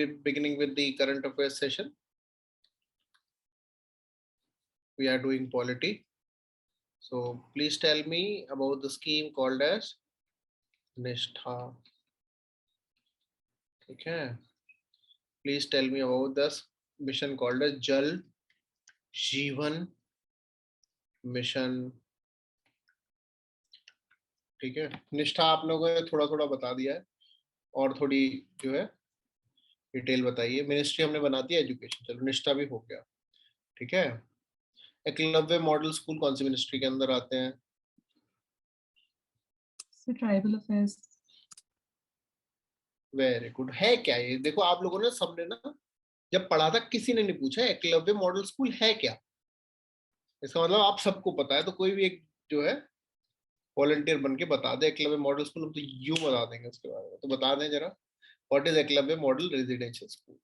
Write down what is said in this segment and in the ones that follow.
beginning with the current affairs session. We are doing polity. So please tell me about the scheme called as Nishtha. Okay. Please tell me about this mission called as Jal Jeevan Mission. ठीक है, निष्ठा आप लोगों ने थोड़ा थोड़ा बता दिया है, और थोड़ी जो है डिटेल बताइए। मिनिस्ट्री हमने बना दिया एजुकेशन, चलो निष्ठा भी हो गया। ठीक है, एकलव्य मॉडल स्कूल कौन सी मिनिस्ट्री के अंदर आते हैं? Tribal affairs. Very good. है क्या ये? देखो आप लोगों ने सबने ना जब पढ़ा था किसी ने नहीं पूछा एकलव्य मॉडल स्कूल है क्या। इसका मतलब आप सबको पता है, तो कोई भी एक जो है वॉलंटियर बन के बता दे एकलव्य मॉडल स्कूल, हम तो यूं बता देंगे उसके बारे में। तो बता दें जरा, what is Eklavya model residential school?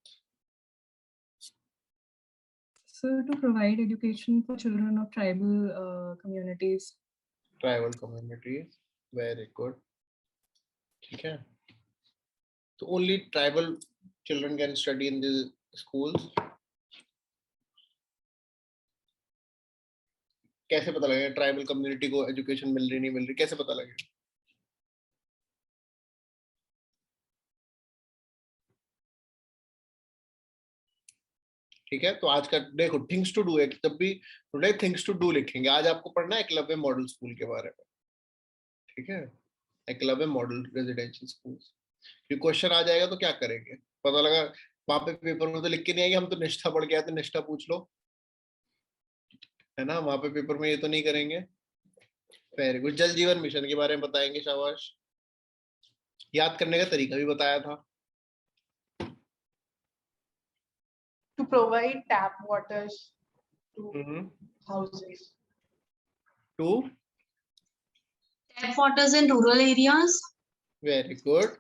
So to provide education for children of tribal communities. Tribal communities, very good. ठीक है, तो only tribal children can study in the schools. कैसे पता लगेगा ट्राइबल कम्युनिटी को एजुकेशन मिल रही नहीं मिल रही, कैसे पता लगेगा? ठीक है, तो आज का देखो थिंग्स टू डू है, जब भी टुडे थिंग्स टू डू लिखेंगे, आज आपको पढ़ना है एकलव्य मॉडल स्कूल के बारे में। ठीक है, Eklavya model residential school. Question आ जाएगा तो क्या करेंगे? पता लगा वहां पे पेपर में तो लिख के नहीं आएगी, हम तो निष्ठा पढ़ के आए थे, निष्ठा पूछ लो, है ना। वहां पे पेपर में ये तो नहीं करेंगे। Very good. Jal Jeevan mission के बारे में बताएंगे, शाबाश। याद करने का तरीका भी बताया था। To provide tap waters to houses. To tap waters in rural areas. Very good.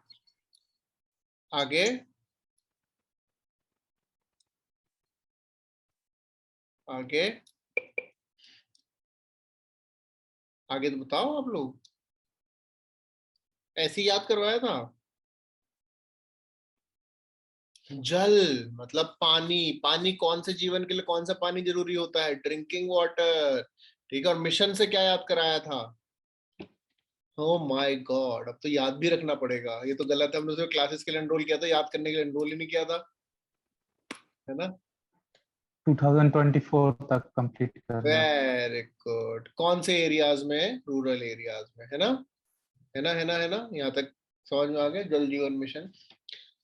आगे आगे आगे तो बताओ आप लोग, ऐसे ही याद करवाया था। जल मतलब पानी, पानी कौन से जीवन के लिए कौन सा पानी जरूरी होता है? Drinking water. ठीक है, और मिशन से क्या याद कराया था? ओह माय गॉड, अब तो याद भी रखना पड़ेगा, ये तो गलत है, हमने सिर्फ क्लासेस के लिए एनरोल किया था, याद करने के लिए एनरोल ही नहीं किया था, है ना। 2024 तक कंप्लीट करना। Very good. कौन से एरियाज में? रूरल एरियाज में, है ना, है ना, है ना, है ना। यहाँ तक समझ में आ गया जल जीवन मिशन।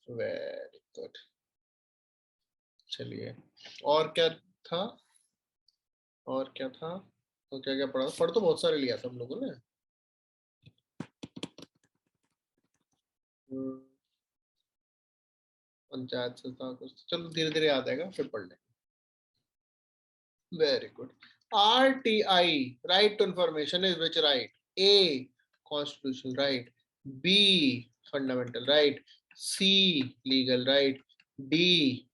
Very good. चलिए, और क्या था? और क्या था? तो क्या क्या पढ़ा? पढ़ तो बहुत सारे लिया था हम लोगों ने। पंचायत से था कुछ, चलो धीरे धीरे याद आएगा, फिर पढ़ लेंगे। Very good. RTI, right to information, is which right? A, constitutional right. B, fundamental right. C, legal right. D,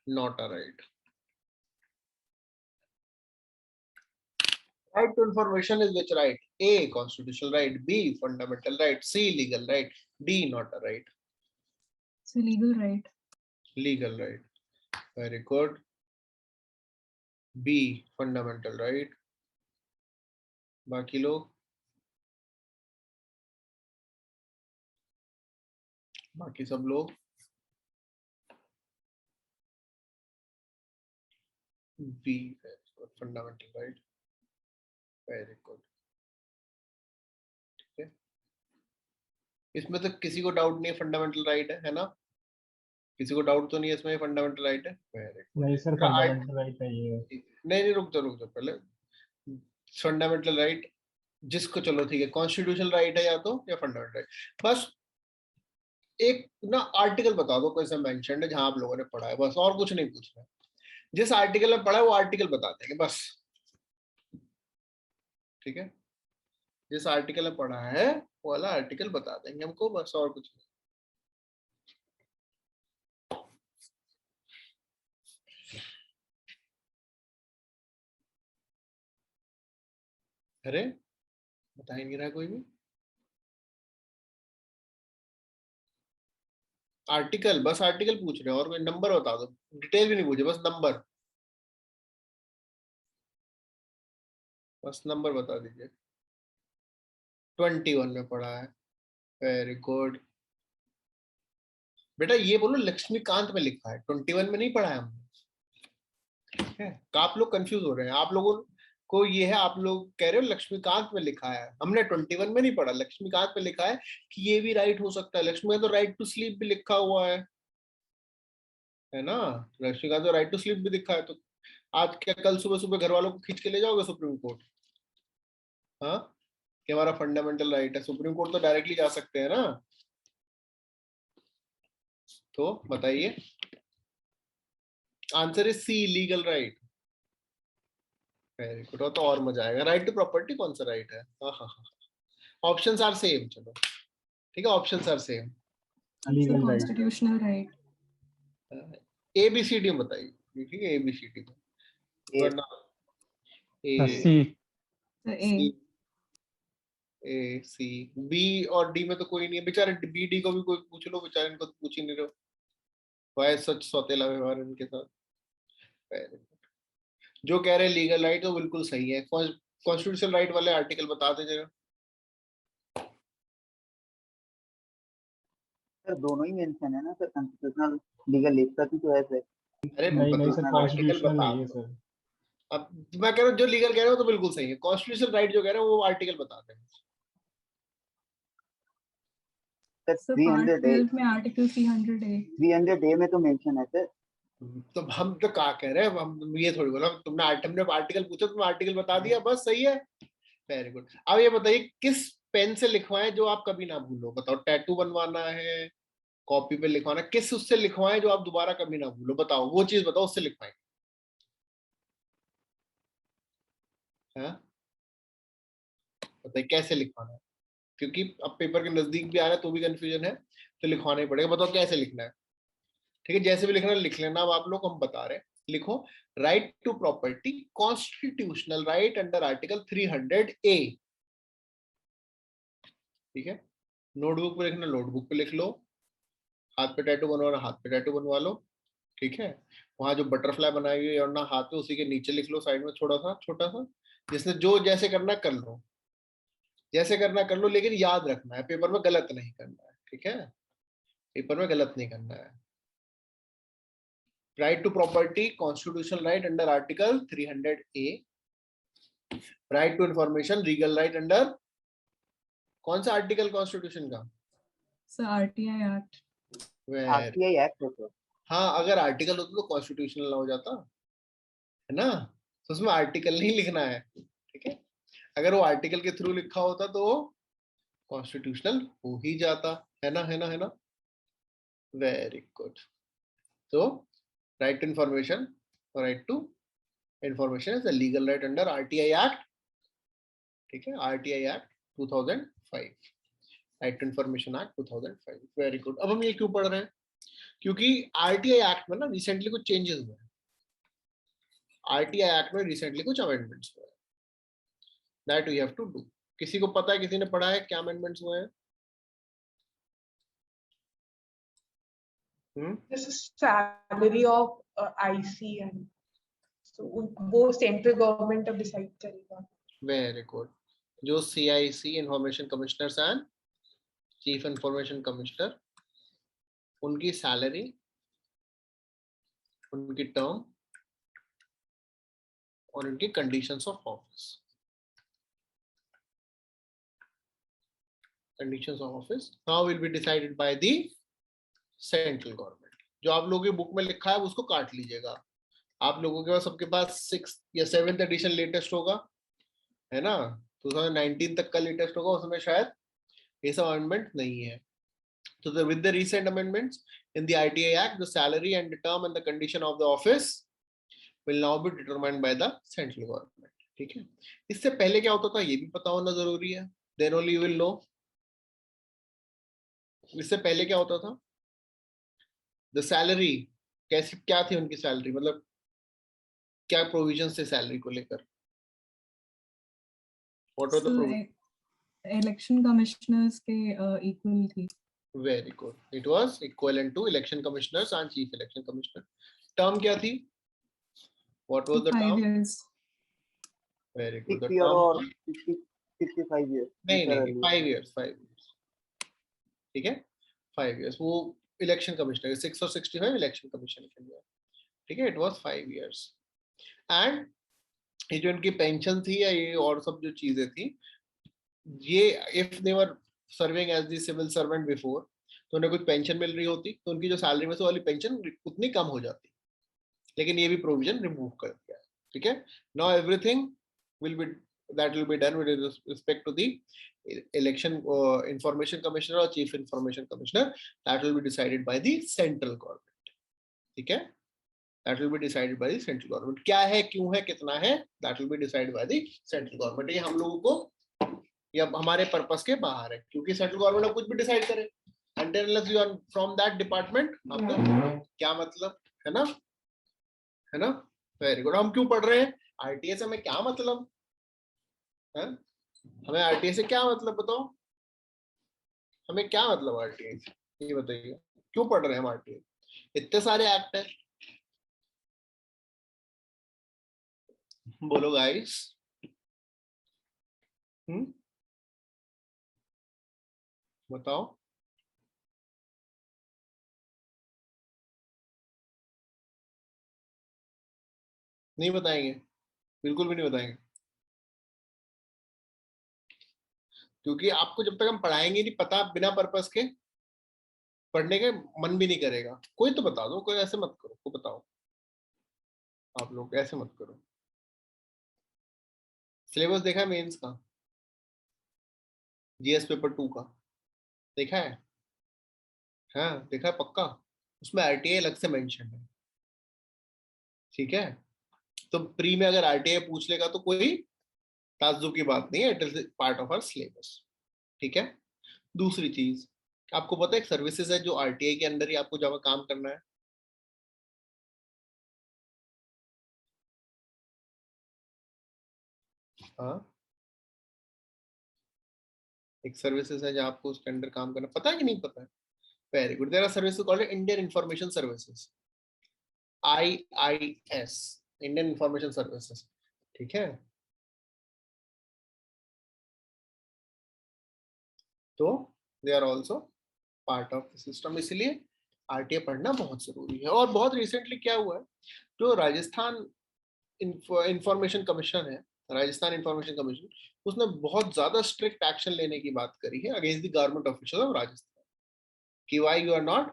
not a right. Right to information is which right? A, constitutional right. B, fundamental right. C, legal right. D, not a right. So legal right. Legal right. Very good. B, fundamental right. बाकी लोग? बाकी सब लोग? B, very good. Fundamental right. Very good. ठीक है, इसमें तो किसी को डाउट नहीं है, फंडामेंटल राइट है ना? किसी को डाउट तो नहीं है इसमें, फंडामेंटल राइट है। Very good. नहीं सर, फंडामेंटल राइट है ये। नहीं, रुक जाओ पहले। फंडामेंटल राइट जिसको, चलो ठीक है, कॉन्स्टिट्यूशनल राइट है या तो, या फंडामेंटल राइट। बस एक ना आर्टिकल बता दो कोई सा मेंशन है जहां आप लोगों ने पढ़ा है, बस, और कुछ नहीं पूछना। जिस आर्टिकल में पढ़ा है वो आर्टिकल बता देंगे बस। ठीक है, जिस आर्टिकल में पढ़ा है वो वाला आर्टिकल बता देंगे हमको, बस, और कुछ नहीं। अरे बता ही नहीं रहा कोई भी। आर्टिकल, बस आर्टिकल पूछ रहे हैं और कोई नंबर बता दो, डिटेल भी नहीं पूछे, बस नंबर, बस नंबर बता दीजिए। 21 में पढ़ा है, वेरी गुड। बेटा ये बोलो लक्ष्मीकांत में लिखा है, 21 में नहीं पढ़ा है हमने, ठीक है? आप लोग कंफ्यूज हो रहे हैं, आप लोगों को ये है, आप लोग कह रहे हो लक्ष्मीकांत में लिखा है, हमने 21 में नहीं पढ़ा, लक्ष्मीकांत में लिखा है कि ये भी राइट हो सकता है। लक्ष्मीकांत तो राइट टू स्लीप भी लिखा हुआ है ना? लक्ष्मीकांत तो राइट टू स्लीप भी लिखा है, तो आज क्या कल सुबह सुबह घर वालों को खींच के ले जाओगे सुप्रीम कोर्ट? हाँ, कि हमारा फंडामेंटल राइट है, सुप्रीम कोर्ट तो डायरेक्टली जा सकते हैं ना। तो बताइए, answer is C, legal right. Very good, तो और मजा आएगा। राइट टू प्रॉपर्टी कौन सा राइट है? हाँ हाँ हाँ, ऑप्शंस आर सेम, चलो ठीक है, options are same. Legal right. Constitutional right. ABCD बताइए, ठीक है, ABCD वरना सी। C, A C B और D में तो कोई नहीं है बेचारे, B D को भी कोई पूछ लो, बेचारे इनको तो पूछ ही नहीं रहे हो, वाई सच सौतेला व्यवहार इनके साथ। Very good. जो कह रहे हैं लीगल राइट तो बिल्कुल सही है। कॉन्स्टिट्यूशनल राइट वाले आर्टिकल बता दीजिएगा। सर दोनों ही मेंशन है ना सर, कॉन्स्टिट्यूशनल लीगल एक साथ ही तो है सर। अरे नहीं सर, आर्टिकल कॉन्स्टिट्यूशनल बता नहीं है दो। सर। अब मैं कह रहा हूँ जो लीगल कह रहे हो तो बिल्कुल सही है, कॉन्स्टिट्यूशनल राइट जो कह रहे हो वो आर्टिकल बताते हैं। सर So part 300A 12 में आर्टिकल 300A। 300A में तो मेंशन है सर। तो हम तो क्या कह रहे हैं, हम ये थोड़ी बोला तुमने आर्टिकल पूछा, तुमने आर्टिकल बता दिया, बस सही है। Very good. अब ये बताइए किस पेन से लिखवाएं जो आप कभी ना भूलो? बताओ, टैटू बनवाना है, कॉपी पे लिखवाना, किस उससे लिखवाएं जो आप दोबारा कभी ना भूलो? बताओ वो चीज बताओ, उससे लिखवाएं। हाँ बताइए कैसे लिखवाना है, क्योंकि अब पेपर के नजदीक भी आ रहा है तो भी कंफ्यूजन है, तो लिखवाना ही पड़ेगा। बताओ कैसे लिखना है, ठीक है? जैसे भी लिखना है लिख लेना। अब आप लोग हम बता रहे हैं, लिखो right to property constitutional right under article 300A, ठीक है? नोटबुक पे लिखना, नोटबुक पे लिख लो, हाथ पे टैटू बनवाना, हाथ पे टैटू बनवा लो, ठीक है? वहां जो बटरफ्लाई बनाई हुई है और ना हाथ पे, उसी के नीचे लिख लो साइड में छोटा सा छोटा सा, जिसने जो जैसे करना कर लो, जैसे करना कर लो, लेकिन याद रखना है पेपर में गलत नहीं करना है, ठीक है? पेपर में गलत नहीं करना है। Right to property constitutional right under article 300A, right to information legal right under कौन सा आर्टिकल कॉन्स्टिट्यूशन का? So RTI Act। RTI act है सर। हाँ, अगर आर्टिकल होता तो कॉन्स्टिट्यूशनल ना हो जाता, है ना? तो उसमें आर्टिकल नहीं लिखना है, ठीक है? अगर वो आर्टिकल के थ्रू लिखा होता तो कॉन्स्टिट्यूशनल हो ही जाता, है ना? है ना? है ना? Very good. तो right to information, right to information is a legal right under RTI act, ठीक है? RTI act 2005, right to information act 2005। Very good. अब हम ये क्यों पढ़ रहे हैं? क्योंकि RTI एक्ट में ना रिसेंटली कुछ चेंजेस हुए हैं। RTI एक्ट में रिसेंटली कुछ अमेंडमेंट्स हुए हैं, that we have to do. किसी को पता है, किसी ने पढ़ा है क्या अमेंडमेंट्स हुए हैं? This is salary of IC and so वो सेंट्रल गवर्नमेंट अब डिसाइड करेगा। Very good. जो CIC information commissioners and chief information commissioner, उनकी सैलरी, उनकी टर्म और उनकी conditions of office, conditions of office now will be decided by the central government. जो आप लोगों की बुक में लिखा है उसको काट लीजिएगा। आप लोगों के पास, सबके पास 6th या 7th एडिशन लेटेस्ट होगा, है ना? 2019 तक का लेटेस्ट होगा, उसमें शायद ये सब अमेंडमेंट नहीं है। So with the recent amendments in the RTI Act, the salary and the term and the condition of the office will now be determined by the central government, ठीक है? इससे पहले क्या होता था ये भी पता होना जरूरी है, then only you will know। इससे पहले क्या होता था? The salary कैसी क्या थी उनकी सैलरी, मतलब क्या प्रोविजन थे सैलरी को लेकर? What were the So provisions? Election commissioners के इक्वल थी। Very good, it was equivalent to election commissioners and chief election commissioner. Term क्या थी? What was the 5 term? years. Very good, the 6 year term or 65 years. नहीं which are नहीं, earlier. 5 years, 5 years, ठीक है, 5 years। वो election commissioner 6 और 65 election commission के लिए, ठीक है, इट वाज 5 years। एंड ये जो इनकी पेंशन थी या ये और सब जो चीजें थी, ये if they were serving as the civil servant before, तो उन्हें कुछ पेंशन मिल रही होती, तो उनकी जो सैलरी में से वाली पेंशन उतनी कम हो जाती, लेकिन ये भी प्रोविजन रिमूव कर दिया है, ठीक है। Now everything will be that will be done with respect to the election information commissioner or chief information commissioner, that will be decided by the central government, ठीक है, that will be decided by the central government। क्या है, क्यों है, कितना है, that will be decided by the central government। ये हम लोगों को, ये हमारे पर्पस के बाहर है, क्योंकि सेंट्रल गवर्नमेंट अब कुछ भी डिसाइड करे, until unless you are from that department, आपका क्या मतलब है ना, है ना। Very good. हम क्यों पढ़ रहे हैं आरटीए से, हमें क्या मतलब है, हमें आरटीए से क्या मतलब बताओ, हमें क्या मतलब आरटीए से, ये बताइए, क्यों पढ़ रहे हैं हम आरटीए? इतने सारे एक्ट हैं, बोलो गाइस। बताओ। नहीं बताएंगे, बिल्कुल भी नहीं बताएंगे, क्योंकि आपको जब तक हम पढ़ाएंगे नहीं, पता बिना पर्पस के पढ़ने के मन भी नहीं करेगा। कोई तो बता दो, कोई ऐसे मत करो, को बताओ, आप लोग ऐसे मत करो। सिलेबस देखा है मेंस का, जीएस पेपर 2 का देखा है? हाँ देखा है पक्का, उसमें आरटीआई अलग से मेंशन है, ठीक है। तो प्री में अगर आरटीआई पूछ लेगा तो कोई ताज्जुब की बात नहीं है, it is part of our syllabus, ठीक है। दूसरी चीज, आपको पता है एक सर्विसेज है जो आरटीआई के अंदर ही आपको जब काम करना है, हाँ एक सर्विसेज है जहाँ आपको उसके अंदर काम करना, पता है कि नहीं पता है? Very good. There are services called Indian information services, IIS, Indian information services, ठीक है। तो they are also part of the system, इसलिए आरटीए पढ़ना बहुत जरूरी है। और बहुत रिसेंटली क्या हुआ है, जो राजस्थान इंफॉर्मेशन कमीशन है, राजस्थान इंफॉर्मेशन कमीशन, उसने बहुत ज्यादा स्ट्रिक्ट एक्शन लेने की बात करी है against the government official of Rajasthan, कि why you are not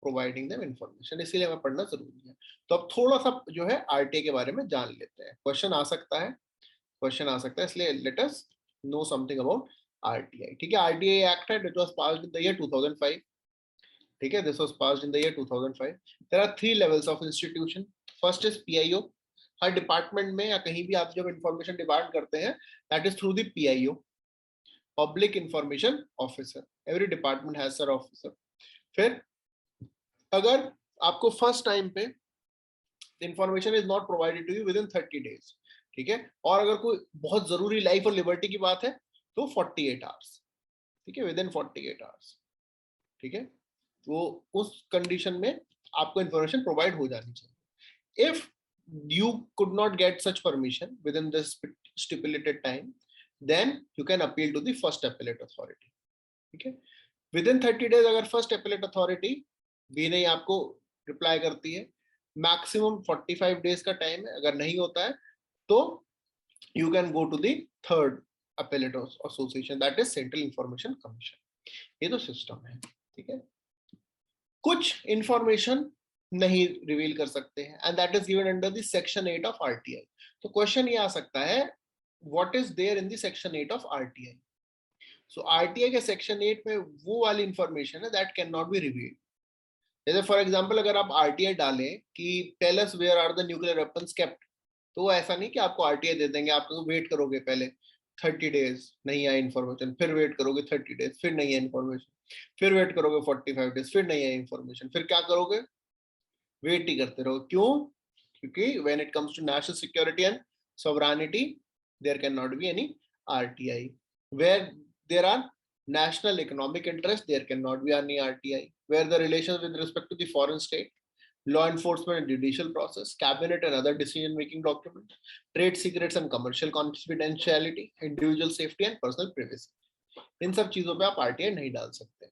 providing them information, इसीलिए हमें पढ़ना जरूरी है। तो अब थोड़ा सा जो है आरटीए के बारे में जान लेते हैं, क्वेश्चन आ सकता है, क्वेश्चन आ सकता है, इसलिए let us know something about RTI, ठीक है। आरटीआई एक्ट है, it was passed in the year 2005, ठीक है, this was passed in the year 2005। There are 3 levels of institution, first is PIO, हर डिपार्टमेंट में या कहीं भी आप जब इंफॉर्मेशन डिमांड करते हैं, that is through the PIO, public information officer, every department has sir officer. फिर अगर आपको फर्स्ट टाइम पे information is not provided to you within 30 days, ठीक है, और अगर कोई बहुत जरूरी लाइफ और लिबर्टी की बात है तो 48 आवर्स, ठीक है, विद इन 48 आवर्स, ठीक है। तो उस कंडीशन में आपको इंफॉर्मेशन प्रोवाइड हो जानी चाहिए। If you could not get such permission within this stipulated time, then you can appeal to the first appellate authority, ठीक है। within 30 days अगर first appellate authority भी नहीं आपको रिप्लाई करती है, मैक्सिमम 45 days का टाइम है, अगर नहीं होता है तो you can go to the third appellate association, that is Central Information Commission। ये तो सिस्टम है, ठीक है। कुछ इंफॉर्मेशन नहीं रिवील कर सकते हैं, and that is given under the section 8 of RTI. तो क्वेश्चन ये आ सकता है, what is there in the section 8 of RTI? So RTI के सेक्शन 8 में वो वाली इंफॉर्मेशन है that can not be revealed. जैसे फॉर एग्जांपल अगर आप आरटीआई डालें कि tell us where are the nuclear weapons kept, तो ऐसा नहीं कि आपको आरटीआई दे देंगे, आप तो वेट करोगे, पहले 30 days नहीं आई इन्फॉर्मेशन, फिर वेट करोगे 30 days, फिर नहीं आई इन्फॉर्मेशन, फिर वेट करोगे 45 days, फिर नहीं आई इन्फॉर्मेशन, फिर क्या करोगे, वेट ही करते रहो। क्यों? क्योंकि when it comes to national security and sovereignty, there cannot be any RTI where there are national economic interest, there cannot be any RTI. Where the relations with respect to the foreign state, law enforcement and judicial process, cabinet and other decision making documents, trade secrets and commercial confidentiality, individual safety and personal privacy, इन सब चीजों पे आप RTI नहीं डाल सकते हैं,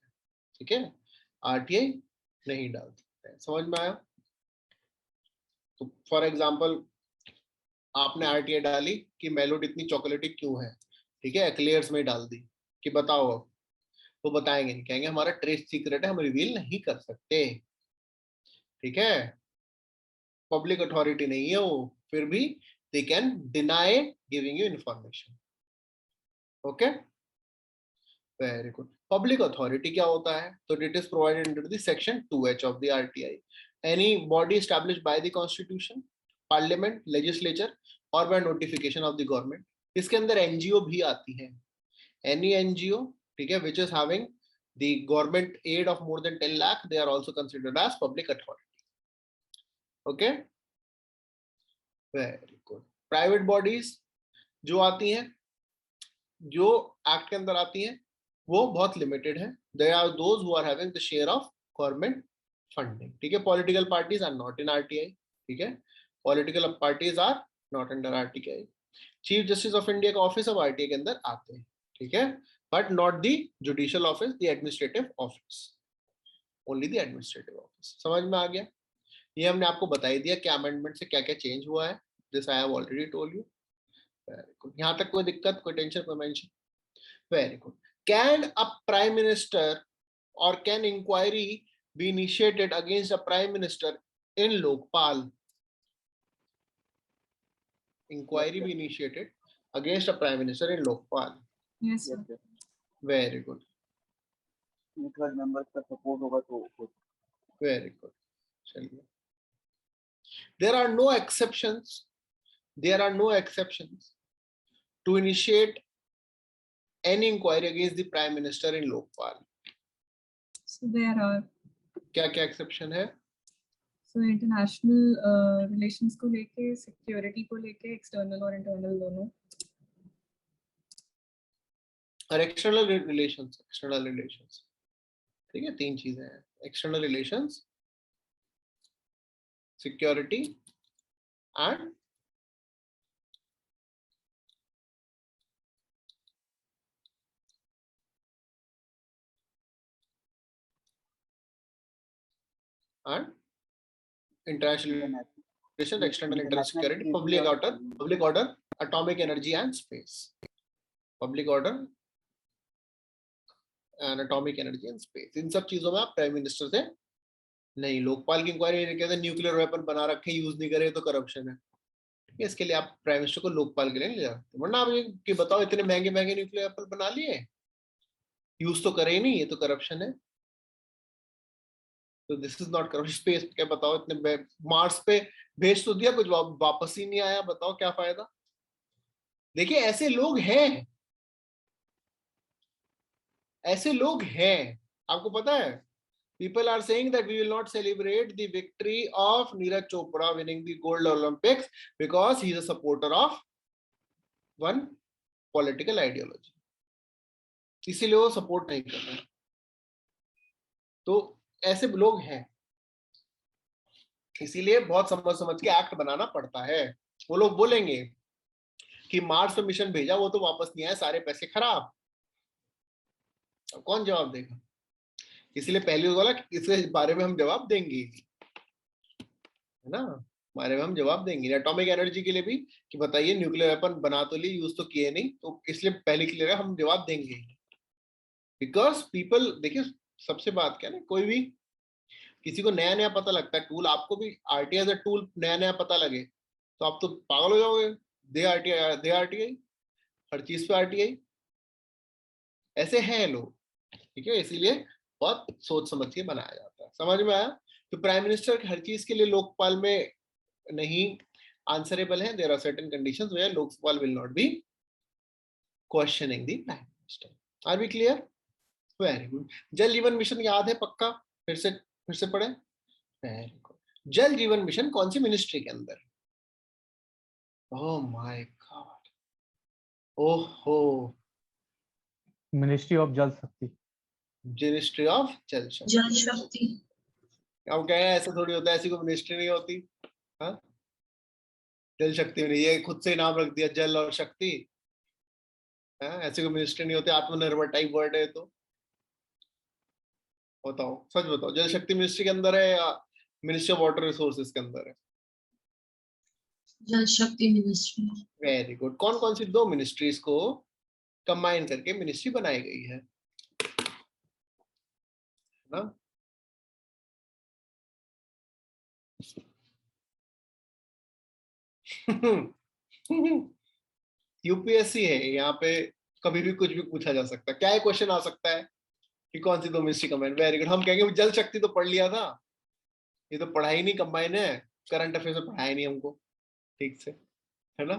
ठीक है, RTI नहीं डाल सकते हैं, समझ में आया? तो फॉर एग्जाम्पल आपने RTI डाली कि मेलोडी इतनी चॉकलेटी क्यों है, ठीक है, एक्लेयर्स में डाल दी कि बताओ, वो बताएंगे नहीं, कहेंगे हमारा ट्रेड सीक्रेट है, हम रिवील नहीं कर सकते, ठीक है, पब्लिक अथॉरिटी नहीं है वो, फिर भी they can deny giving you information, okay, very good. Public authority क्या होता है? तो it is provided under the section 2H of the RTI, any body established by the constitution, parliament, legislature और by notification of the government. इसके अंदर NGO भी आती है, एनी एनजीओ, ठीक है, which is having the government aid of more than 10 lakh, they are also considered as public authority, okay, very good. Private bodies जो आती हैं, जो एक्ट के अंदर आती हैं, वो बहुत लिमिटेड है, they are those who are having the share of government funding, ठीक है। Political parties are not in RTI, ठीक है, political parties are not under RTI। Chief justice of India का ऑफिस अब RTI के अंदर आते हैं, ठीक है, but not the judicial office, the administrative office, only the administrative office. समझ में आ गया? ये हमने आपको बता ही दिया कि अमेंडमेंट से क्या क्या चेंज हुआ है, this I have already told you, very good. यहाँ तक कोई दिक्कत, कोई टेंशन, कोई mention? Very good. Can a prime minister और can inquiry be initiated against a prime minister in Lokpal? Inquiry be initiated against a prime minister in Lokpal? Yes, sir. Very good, network members का support होगा तो very good. चलिए, there are no exceptions, there are no exceptions to initiate any inquiry against the prime minister in Lokpal. So there are, क्या क्या exception है? so international relations को लेके, security को लेके, external और internal दोनों, और external relations, external relations, ठीक है, तीन चीजें हैं, external relations, security and international relations, external internal security, public order, atomic energy and space, public order and atomic energy and space, इन सब चीजों में आप प्राइम मिनिस्टर से नहीं, लोकपाल की इंक्वायरी कहते हैं न्यूक्लियर वेपन बना रखे, यूज नहीं करे तो करप्शन है, ठीक है, इसके लिए आप प्राइम मिनिस्टर को लोकपाल के लिए ले जाते, वरना आप ये कि बताओ इतने महंगे महंगे न्यूक्लियर वेपन बना लिए, यूज तो करे ही नहीं, ये तो करप्शन है। तो this is not corruption. Space क्या बताओ, इतने मार्स पे भेज तो दिया, कुछ वापस ही नहीं आया, बताओ क्या फायदा? देखिए ऐसे लोग हैं, ऐसे लोग हैं, आपको पता है, people are saying that we will not celebrate the victory of Neeraj Chopra winning the gold Olympics because he is a supporter of one political ideology, इसीलिए वो सपोर्ट नहीं कर रहे। तो ऐसे लोग हैं, इसीलिए बहुत समझ समझ के एक्ट बनाना पड़ता है। वो लोग बोलेंगे कि मार्स पे मिशन भेजा, वो तो वापस नहीं आया, सारे पैसे खराब, अब कौन जवाब देगा? इसलिए पहले बोला इसके बारे में हम जवाब देंगे, है ना, बारे में हम जवाब देंगे। एटॉमिक एनर्जी के लिए भी कि बताइए न्यूक्लियर वेपन बना तो लिए, यूज तो किए नहीं, तो इसलिए पहले के लिए हम जवाब देंगे, बिकॉज पीपल, देखिए सबसे बात क्या है ना, कोई भी किसी को नया नया पता लगता है टूल, आपको भी RTI एज अ टूल नया नया पता लगे तो आप तो पागल हो जाओगे, दे RTI, हर चीज पे RTI, ऐसे हैं लोग, ठीक है, इसीलिए बहुत सोच समझ के बनाया जाता है। समझ में आया? तो प्राइम मिनिस्टर हर चीज के लिए लोकपाल में नहीं आंसरेबल है, there are certain conditions where Lokpal will not be questioning the prime minister. Are we clear? Very good. Jal Jeevan mission याद है पक्का? फिर से पढ़े। Very good. Jal Jeevan mission कौन सी मिनिस्ट्री के अंदर? ओह माय गॉड, ओहो, ministry of Jal Shakti. Ministry of Jal शक्ति। जल शक्ति। अब क्या है, ऐसा थोड़ी होता है, ऐसी कोई मिनिस्ट्री नहीं होती। हाँ, जल शक्ति नहीं, ये खुद से ही नाम रख दिया जल और शक्ति। हाँ, ऐसी कोई मिनिस्ट्री नहीं होती, आत्मनिर्भर टाइप वर्ड है तो। बताओ, सच बताओ, जल शक्ति मिनिस्ट्री के अंदर है या मिनिस्ट्री ऑफ वाटर रिसोर्सेज के अंदर है? जल शक्ति मिनिस्ट्री। Very good. कौन कौन सी दो मिनिस्ट्रीज को कंबाइन करके मिनिस्ट्री बनाई गई है ना? यूपीएससी है यहाँ पे, कभी भी कुछ भी पूछा जा सकता है। क्या क्वेश्चन आ सकता है कि कौन सी दो मिनिस्ट्री कंबाइन? Very good. हम कहेंगे जल शक्ति तो पढ़ लिया था, ये तो पढ़ा ही नहीं, कंबाइन है, करंट अफेयर्स में पढ़ाया नहीं हमको ठीक से, है ना?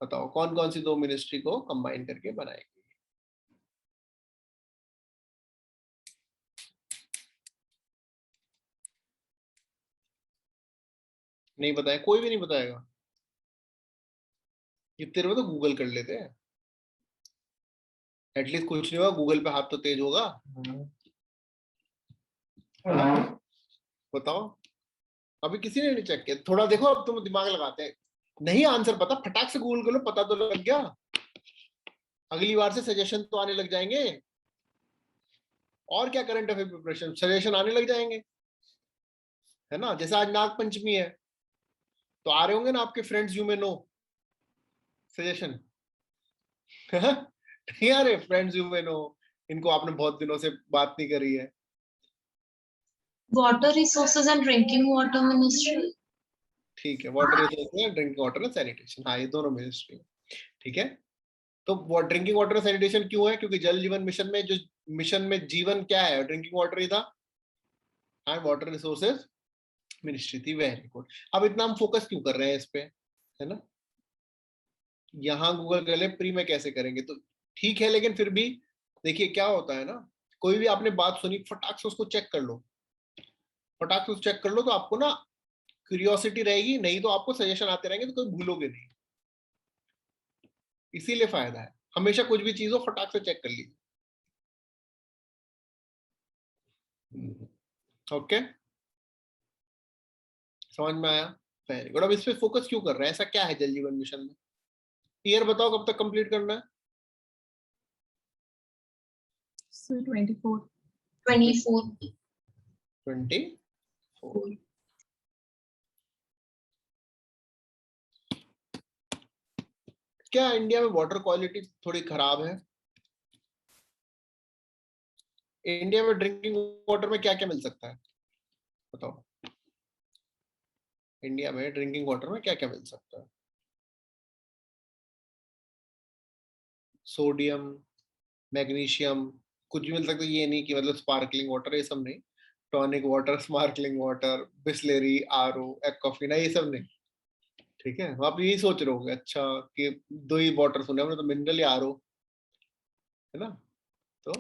बताओ कौन कौन सी दो मिनिस्ट्री को कंबाइन करके बनाएगी? नहीं बताया, कोई भी नहीं बताएगा। इतने में तो गूगल कर लेते हैं, एटलीस्ट कुछ नहीं होगा, गूगल पे हाथ तो तेज होगा। बताओ, अभी किसी ने नहीं चेक किया? थोड़ा देखो, अब तुम दिमाग लगाते हैं, नहीं आंसर पता, फटाक से गूगल कर लो, पता तो लग गया। अगली बार से सजेशन तो आने लग जाएंगे, और क्या, करंट अफेयर प्रिपरेशन सजेशन आने लग जाएंगे, है ना? जैसे आज नाग पंचमी है, तो आ रहे होंगे ना आपके फ्रेंड्स, यू में नो सजेशन। नहीं आ रहे फ्रेंड्स यू में नो, इनको आपने बहुत दिनों से बात नहीं करी है। Water resources and drinking water ministry. ठीक है, water resources, drinking water and sanitation, हाँ ये दोनों मिनिस्ट्री। ठीक है, तो ड्रिंकिंग वाटर एंड सैनिटेशन क्यों है? क्योंकि जल जीवन मिशन में, जो मिशन में जीवन क्या है, ड्रिंकिंग वाटर ही था, एंड वाटर रिसोर्सेज मिनिस्ट्री थी। Very good. अब इतना हम फोकस क्यों कर रहे हैं इस पे, है ना? यहाँ गूगल कर ले, प्री में कैसे करेंगे तो ठीक है, लेकिन फिर भी देखिए क्या होता है ना, कोई भी आपने बात सुनी, फटाक से उसको चेक कर लो, फटाक से चेक कर लो, तो आपको ना क्यूरियोसिटी रहेगी, नहीं तो आपको सजेशन आते रहेंगे तो कोई भूलोगे नहीं। इसीलिए फायदा है, हमेशा कुछ भी चीज हो फटाक से चेक कर लीजिए। ओके, समझ में आया? Very good. अब इस पे फोकस क्यों कर रहे हैं, ऐसा क्या है जल जीवन मिशन में? ईयर बताओ कब तक कंप्लीट करना है? So 24. 24। 24। क्या इंडिया में वाटर क्वालिटी थोड़ी खराब है? इंडिया में ड्रिंकिंग वाटर में क्या क्या मिल सकता है बताओ? इंडिया में ड्रिंकिंग वाटर में क्या क्या मिल सकता है? सोडियम, मैग्नीशियम, कुछ भी मिल सकता है, ये नहीं कि मतलब स्पार्कलिंग वाटर, ये सब नहीं। Tonic water, sparkling water, Bisleri, RO, Aquafina, ये सब नहीं। ठीक है, आप यही सोच रहे होगे अच्छा कि दो ही वाटर सुने हमने, तो मिनरल या आरओ, है ना? तो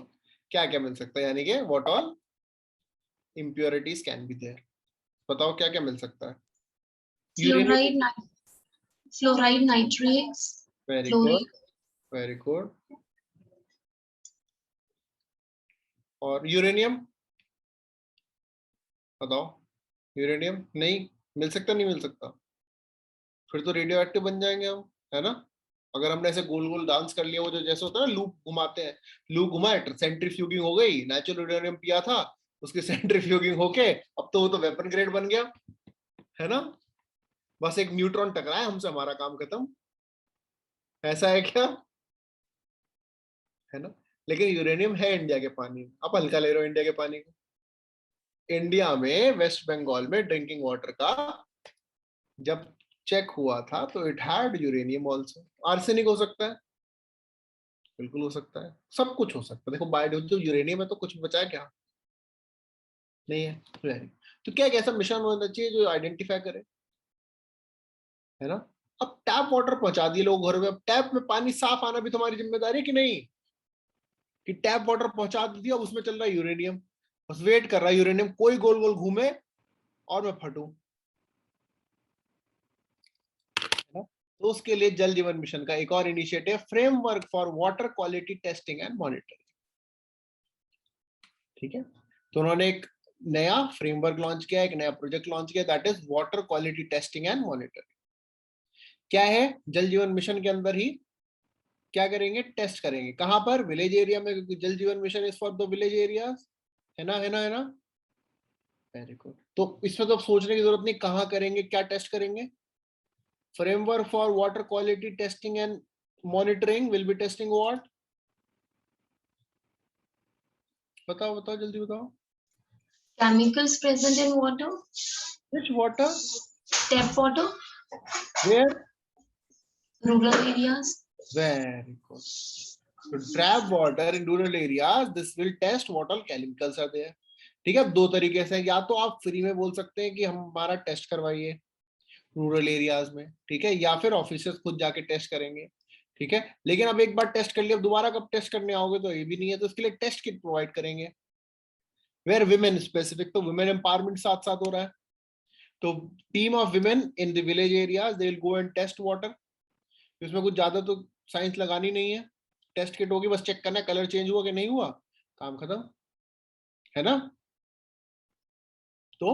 क्या क्या मिल सकता है, यानी कि what all impurities can be there? बताओ क्या क्या मिल सकता है? Fluoride, fluoride, nitrates, very good, very good. और यूरेनियम बताओ? यूरेनियम नहीं मिल सकता, नहीं मिल सकता? फिर तो रेडियो एक्टिव बन जाएंगे हम, है ना? अगर हमने ऐसे गोल गोल डांस कर लिया, वो जो जैसे होता है ना लूप घुमाते हैं, लूप घुमाए, सेंट्रीफ्यूगिंग हो गई, नेचुरल यूरेनियम पिया था, उसकी सेंट्रीफ्यूगिंग होके अब तो वो तो वेपन ग्रेड बन गया, है ना? बस एक न्यूट्रॉन टकराए हमसे, हमारा काम खत्म। ऐसा है क्या? है ना? लेकिन यूरेनियम है इंडिया के पानी में, आप हल्का ले रहे हो इंडिया के पानी को। इंडिया में वेस्ट बंगाल में ड्रिंकिंग वाटर का जब चेक हुआ था तो it had uranium also. Arsenic हो सकता है, बिल्कुल हो सकता है, सब कुछ हो सकता है। देखो बायोडीजल यूरेनियम है तो कुछ बचा क्या? नहीं है। Very. तो क्या एक ऐसा मिशन होना चाहिए जो आइडेंटिफाई करे, है ना? अब टैप वाटर पहुंचा दिए लोग घर में, अब टैप में पानी साफ आना भी तुम्हारी जिम्मेदारी है कि नहीं? कि टैप वाटर पहुंचा दिया, उसमें चल रहा है यूरेनियम, बस वेट कर रहा है यूरेनियम कोई गोल गोल घूमे और मैं फटूं, है ना? तो उसके लिए जल जीवन मिशन का एक और initiative, framework for water quality testing and monitoring. ठीक है, तो उन्होंने एक नया फ्रेमवर्क लॉन्च किया, एक नया प्रोजेक्ट लॉन्च किया, that is water quality testing and monitoring. क्या है, जल जीवन मिशन के अंदर ही क्या करेंगे, टेस्ट करेंगे। कहां पर, विलेज एरिया में, क्योंकि जल Jeevan mission is for the village areas, है ना, है ना, है ना। Very good. तो इसमें तो सोचने की जरूरत नहीं, कहां करेंगे, क्या टेस्ट करेंगे। Framework for water quality testing and monitoring will be testing what, बताओ बताओ जल्दी बताओ। Chemicals present in water, Which water? tap water, Where? rural areas. Very good. So trap water in rural areas, this will test what all chemicals are there. ठीक है, दो तरीके से, या तो आप फ्री में बोल सकते हैं कि हम हमारा टेस्ट करवाइए रूरल एरियाज में, ठीक है, या फिर ऑफिसर्स खुद जाके टेस्ट करेंगे। ठीक है, लेकिन अब एक बार टेस्ट कर लिया, अब दोबारा कब टेस्ट करने आओगे, तो ये भी नहीं है, तो इसके लिए टेस्ट किट प्रोवाइड करेंगे। वेयर विमेन स्पेसिफिक, तो वुमेन एम्पावरमेंट साथ साथ हो रहा है। तो team of women in the village areas, they will go and test water. इसमें कुछ ज्यादा तो साइंस लगानी नहीं है, टेस्ट किट होगी, बस चेक करना है कलर चेंज हुआ कि नहीं हुआ, काम खत्म, है ना। तो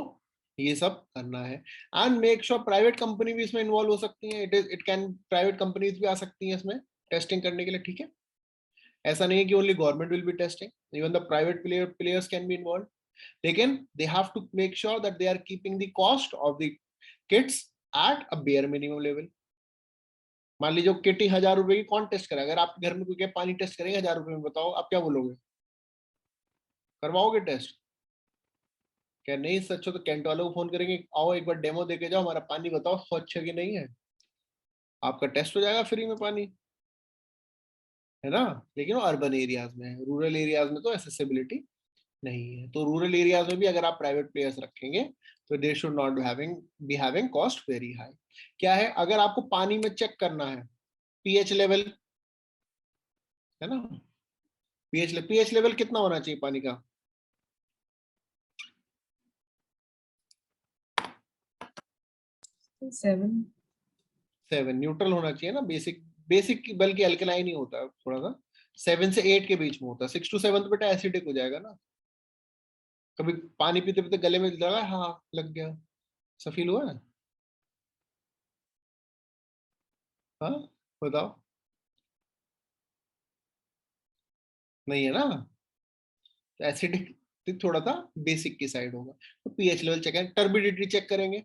ये सब करना है। And make sure private company भी इसमें इन्वॉल्व हो सकती है, इट कैन, प्राइवेट कंपनीज भी आ सकती हैं इसमें टेस्टिंग करने के लिए। ठीक है, ऐसा नहीं है कि only government will be testing, even the private players can be involve, लेकिन they have to make sure that they are keeping the cost of the kits at a bare minimum level. मान लीजिए kit ही 1000 रुपए की, कौन test करेगा, अगर आपके घर में कोई क्या पानी टेस्ट करेंगे 1000 रुपए में, बताओ आप क्या बोलोगे, करवाओगे टेस्ट, क्या नहीं सच हो तो कैंट वालों को फोन करेंगे, आओ एक बार डेमो देके जाओ, हमारा पानी बताओ स्वच्छ है कि नहीं है, आपका टेस्ट हो जाएगा फ्री में पानी, है ना। लेकिन वो अर्बन एरियाज में है, रूरल एरियाज में तो एक्सेसिबिलिटी नहीं है। तो रूरल एरियाज में भी अगर आप प्राइवेट प्लेयर्स रखेंगे तो they should not be having cost very high. क्या है, अगर आपको पानी में चेक करना है पीएच लेवल, है ना, पीएच लेवल कितना होना चाहिए पानी का, 7 न्यूट्रल होना चाहिए ना, बेसिक बल्कि अल्कलाइन ही होता है थोड़ा सा, 7 से 8 के बीच में होता है, 6 to 7 तो बेटा एसिडिक हो जाएगा ना। कभी पानी पीते पीते गले में लगा, हाँ लग गया, ऐसा फील हुआ है, हाँ बताओ, नहीं है ना, तो एसिडिक थोड़ा सा बेसिक की साइड होगा। तो पीएच लेवल चेक करें, टर्बिडिटी चेक करेंगे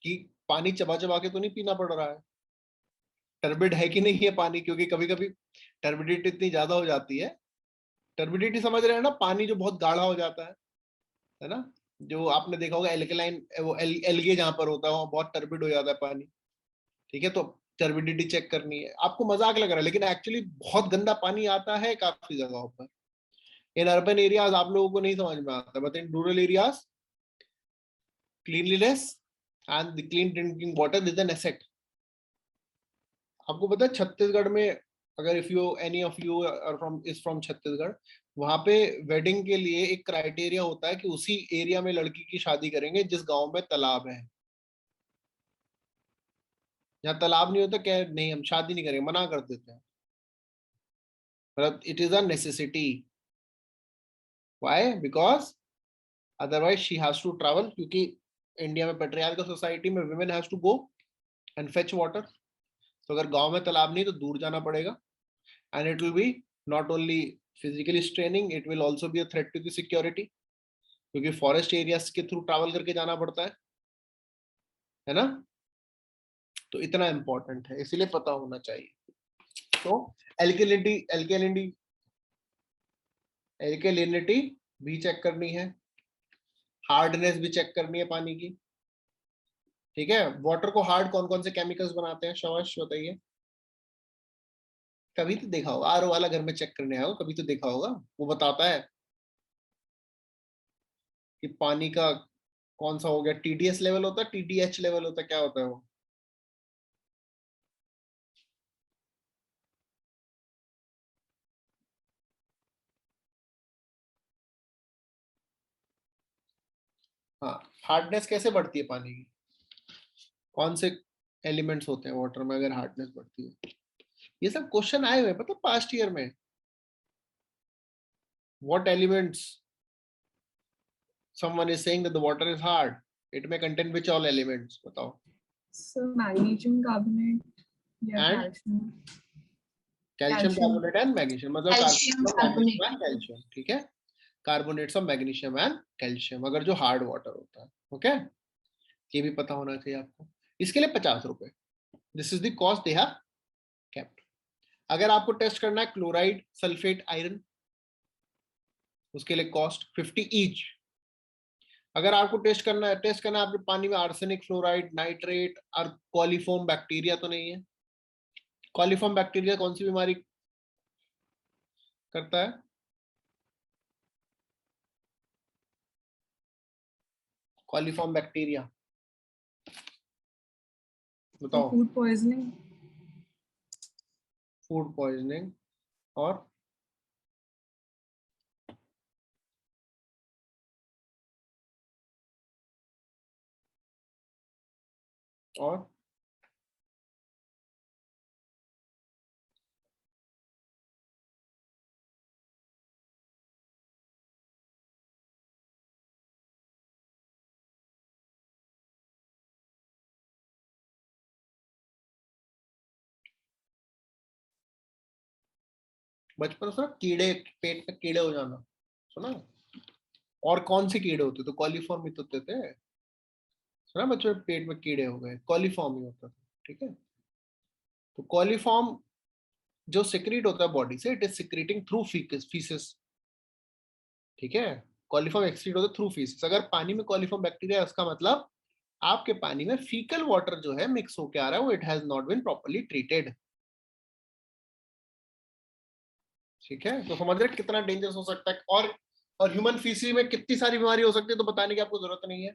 कि पानी चबा चबा के तो नहीं पीना पड़ रहा है, टर्बिड है कि नहीं है पानी, क्योंकि कभी कभी टर्बिडिटी इतनी ज्यादा हो जाती है, टर्बिडिटी समझ रहे हैं ना, पानी जो बहुत गाढ़ा हो जाता है ना, जो आपने देखा होगा एल्कलाइन, वो एल्गे जहां पर होता है वहां बहुत टर्बिड हो जाता है पानी। ठीक है, तो टर्बिडिटी चेक करनी है। आपको मजाक लग रहा है, लेकिन एक्चुअली बहुत गंदा पानी आता है काफी जगहों पर। इन अर्बन एरियाज आप लोगों को नहीं समझ में आता, but in rural areas cleanliness and the clean drinking water is an asset. आपको पता है छत्तीसगढ़ में, अगर if you any of you are from Chhattisgarh, वहां पे वेडिंग के लिए एक क्राइटेरिया होता है कि उसी एरिया में लड़की की शादी करेंगे जिस गांव में तालाब है। जहाँ तालाब नहीं होता क्या, नहीं हम शादी नहीं करेंगे, मना कर देते हैं, but it is a necessity. Why? Because otherwise she has to travel, क्योंकि इंडिया में पेट्रियार्कल सोसाइटी में women has to go and fetch water. तो अगर गांव में तालाब नहीं तो दूर जाना पड़ेगा, and it will be not only physically straining, it will also be a threat to the security, क्योंकि फॉरेस्ट एरियाज के थ्रू ट्रैवल करके जाना पड़ता है ना। तो इतना इंपॉर्टेंट है, इसीलिए पता होना चाहिए। तो एल्केलिनिटी भी चेक करनी है, हार्डनेस भी चेक करनी है पानी की। ठीक है, वाटर को हार्ड कौन कौन से केमिकल्स बनाते हैं, शाबाश बताइए। कभी तो देखा होगा, आरओ वाला घर में चेक करने आओ, कभी तो देखा होगा, वो बताता है कि पानी का कौन सा हो गया, टीडीएस लेवल होता है, टीडीएच लेवल होता है, क्या होता है वो, हाँ हार्डनेस कैसे बढ़ती है पानी की, कौन से एलिमेंट्स होते हैं वाटर में अगर हार्डनेस बढ़ती है? ये सब क्वेश्चन आए हुए पता पास्ट ईयर में. What elements? Someone is saying that the water is hard. It may contain which all elements? बताओ. So magnesium carbonate या And? calcium. Calcium carbonate and magnesium. मतलब Calcium magnesium and calcium. ठीक है. Carbonates of magnesium and calcium. अगर जो hard water होता है. Okay? ये भी पता होना चाहिए आपको. इसके लिए 50 रुपए. This is the cost they have kept. अगर आपको टेस्ट करना है क्लोराइड, सल्फेट, आयरन, उसके लिए कॉस्ट 50 ईच. अगर आपको टेस्ट करना है आपके पानी में आर्सेनिक, फ्लोराइड, नाइट्रेट और कॉलीफॉर्म बैक्टीरिया तो नहीं है. कॉलीफॉर्म बैक्टीरिया कौन सी बीमारी करता है? कॉलीफॉर्म बैक्टीरिया बताओ. Food poisoning. फूड पॉइजनिंग और बचपन से कीड़े, पेट में कीड़े हो जाना सुना. और कौन से कीड़े होते? तो कॉलीफॉर्म ही तो होते थे. सुना बच्चों, पेट में कीड़े हो गए, कॉलीफॉर्म ही होता था. ठीक है. तो कॉलीफॉर्म जो सिक्रीट होता है बॉडी से, it is secreting through faeces. ठीक है. कॉलीफॉर्म एक्सक्रीट होता है थ्रू फीसिस. अगर पानी में कॉलीफॉर्म बैक्टीरिया है, उसका मतलब आपके पानी में फीकल वाटर जो है मिक्स होके आ रहा है, वो it has not been properly treated. ठीक है. तो समझ रहे कितना डेंजरस हो सकता है. और ह्यूमन फीसिस में कितनी सारी बीमारी हो सकती है, तो बताने की आपको जरूरत नहीं है.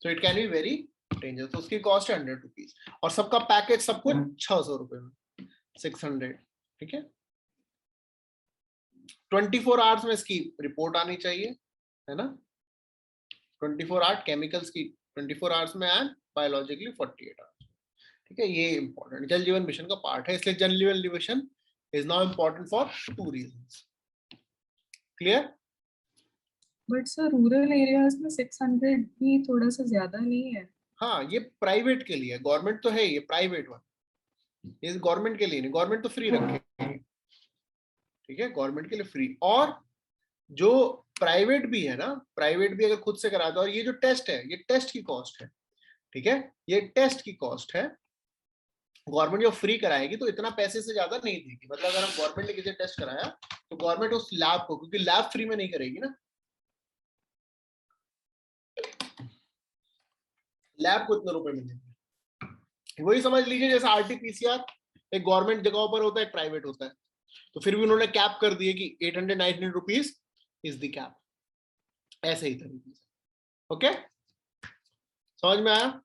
So it can be very dangerous. तो उसकी कॉस्ट है 100 रुपीज और सबका पैकेज सब कुछ 600 रुपए में 600. ठीक है. 24 आवर्स में इसकी रिपोर्ट आनी चाहिए, है ना. 24 आवर्स केमिकल्स की 24 आवर्स में एंड बायोलॉजिकली 48 आवर्स. ठीक है. ये इंपॉर्टेंट जल जीवन मिशन का पार्ट है. इसलिए जल Jeevan mission is now important for 2 reasons. Clear? But sir, rural areas में 600 भी थोड़ा सा ज्यादा नहीं है. हाँ, ये प्राइवेट के लिए. गवर्नमेंट तो है, ये प्राइवेट वन. ये गवर्नमेंट के लिए नहीं. गवर्नमेंट तो फ्री रखेगी. ठीक है. गवर्नमेंट के लिए फ्री. और जो प्राइवेट भी है ना, प्राइवेट भी अगर खुद से कराता है, और ये जो टेस्ट है, ये टेस्ट की कॉस्ट है. ठीक है. ये टेस्ट की कॉस्ट है. गवर्नमेंट जो फ्री कराएगी तो इतना पैसे से ज्यादा नहीं देगी. मतलब अगर हम गवर्नमेंट ने किसी टेस्ट कराया तो गवर्नमेंट उस लैब को, क्योंकि लैब फ्री में नहीं करेगी ना, लैब को इतने रुपए मिलेंगे. वही समझ लीजिए जैसे आरटीपीसीआर एक गवर्नमेंट जगहों पर होता है, एक प्राइवेट होता है. तो फिर भी उन्होंने कैप कर दिए कि 899 रुपीज इज द कैप. ऐसे ही तरीके से. ओके, समझ में आया?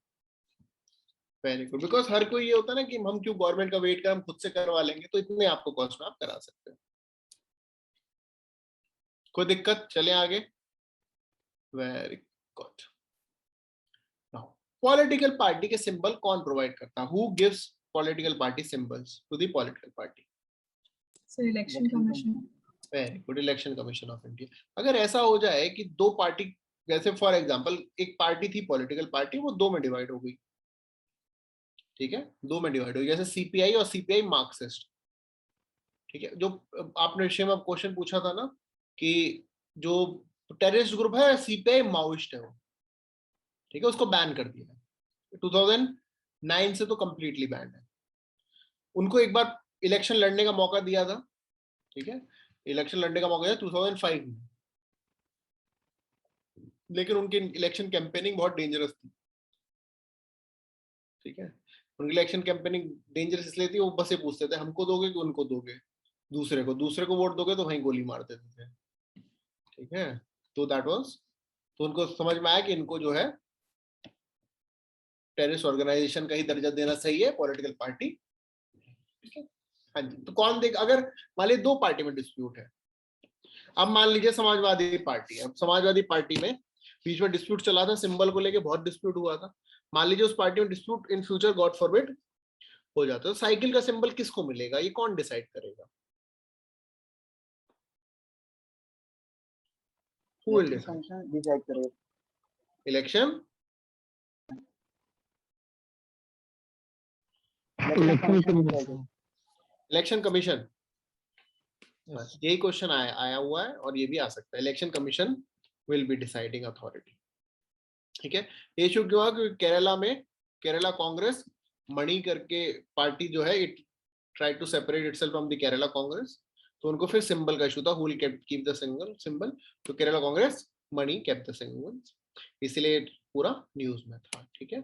Very good. बिकॉज हर कोई ये होता है ना कि हम क्यों गवर्नमेंट का वेट कर, हम खुद से करवा लेंगे. तो इतने आपको कॉस्ट में आप करा सकते हैं. कोई दिक्कत? चले आगे. Very good. Now political party के सिंबल कौन प्रोवाइड करता है? Who gives political party symbols to the political party? So election commission. Very good. Election commission of India. अगर ऐसा हो जाए कि दो पार्टी, जैसे फॉर एग्जांपल एक पार्टी थी पॉलिटिकल पार्टी, वो दो में डिवाइड हो गई. ठीक है. दो में डिवाइड हो गई, जैसे सीपीआई और सीपीआई मार्क्सिस्ट. ठीक है. जो आपने विषय में क्वेश्चन पूछा था ना कि जो टेररिस्ट ग्रुप है सीपीआई माओइस्ट है वो. ठीक है. उसको बैन कर दिया 2009 से, तो कंप्लीटली बैन है. उनको एक बार इलेक्शन लड़ने का मौका दिया था. ठीक है. इलेक्शन लड़ने का मौका दिया 2005 में, लेकिन उनकी इलेक्शन कैंपेनिंग बहुत डेंजरस थी. ठीक है. उनकी इलेक्शन कैंपेनिंग डेंजरस इसलिए थी, वो बस ये पूछते थे हमको दोगे कि उनको दोगे, दूसरे को वोट दोगे तो वहीं गोली मार देते थे. ठीक है. तो दैट वाज, तो उनको समझ में आया कि इनको जो है टेररिस्ट ऑर्गेनाइजेशन का ही दर्जा देना सही है, पॉलिटिकल पार्टी. ठीक है. हाँ जी. तो कौन देख, अगर मान लीजिए दो पार्टी में डिस्प्यूट है. अब मान लीजिए समाजवादी पार्टी है. अब समाजवादी पार्टी में बीच में डिस्प्यूट चला था, सिंबल को लेके बहुत डिस्प्यूट हुआ था. मान लीजिए उस पार्टी में dispute in future God forbid हो जाता है, तो साइकिल का सिंबल किसको मिलेगा, ये कौन डिसाइड करेगा? Who will decide? Commission decide करेगा। इलेक्शन इलेक्शन कमीशन, बस यही क्वेश्चन आया हुआ है और ये भी आ सकता है। Election commission will be deciding authority. ठीक है, ये इशू क्यों हुआ? क्योंकि केरला में केरला कांग्रेस मणि करके पार्टी जो है, it try to separate itself from the Kerala Congress, तो उनको फिर सिंबल का इशू था, who will keep the symbol, तो Kerala Congress Mani kept the symbol, इसलिए पूरा न्यूज में था। ठीक है,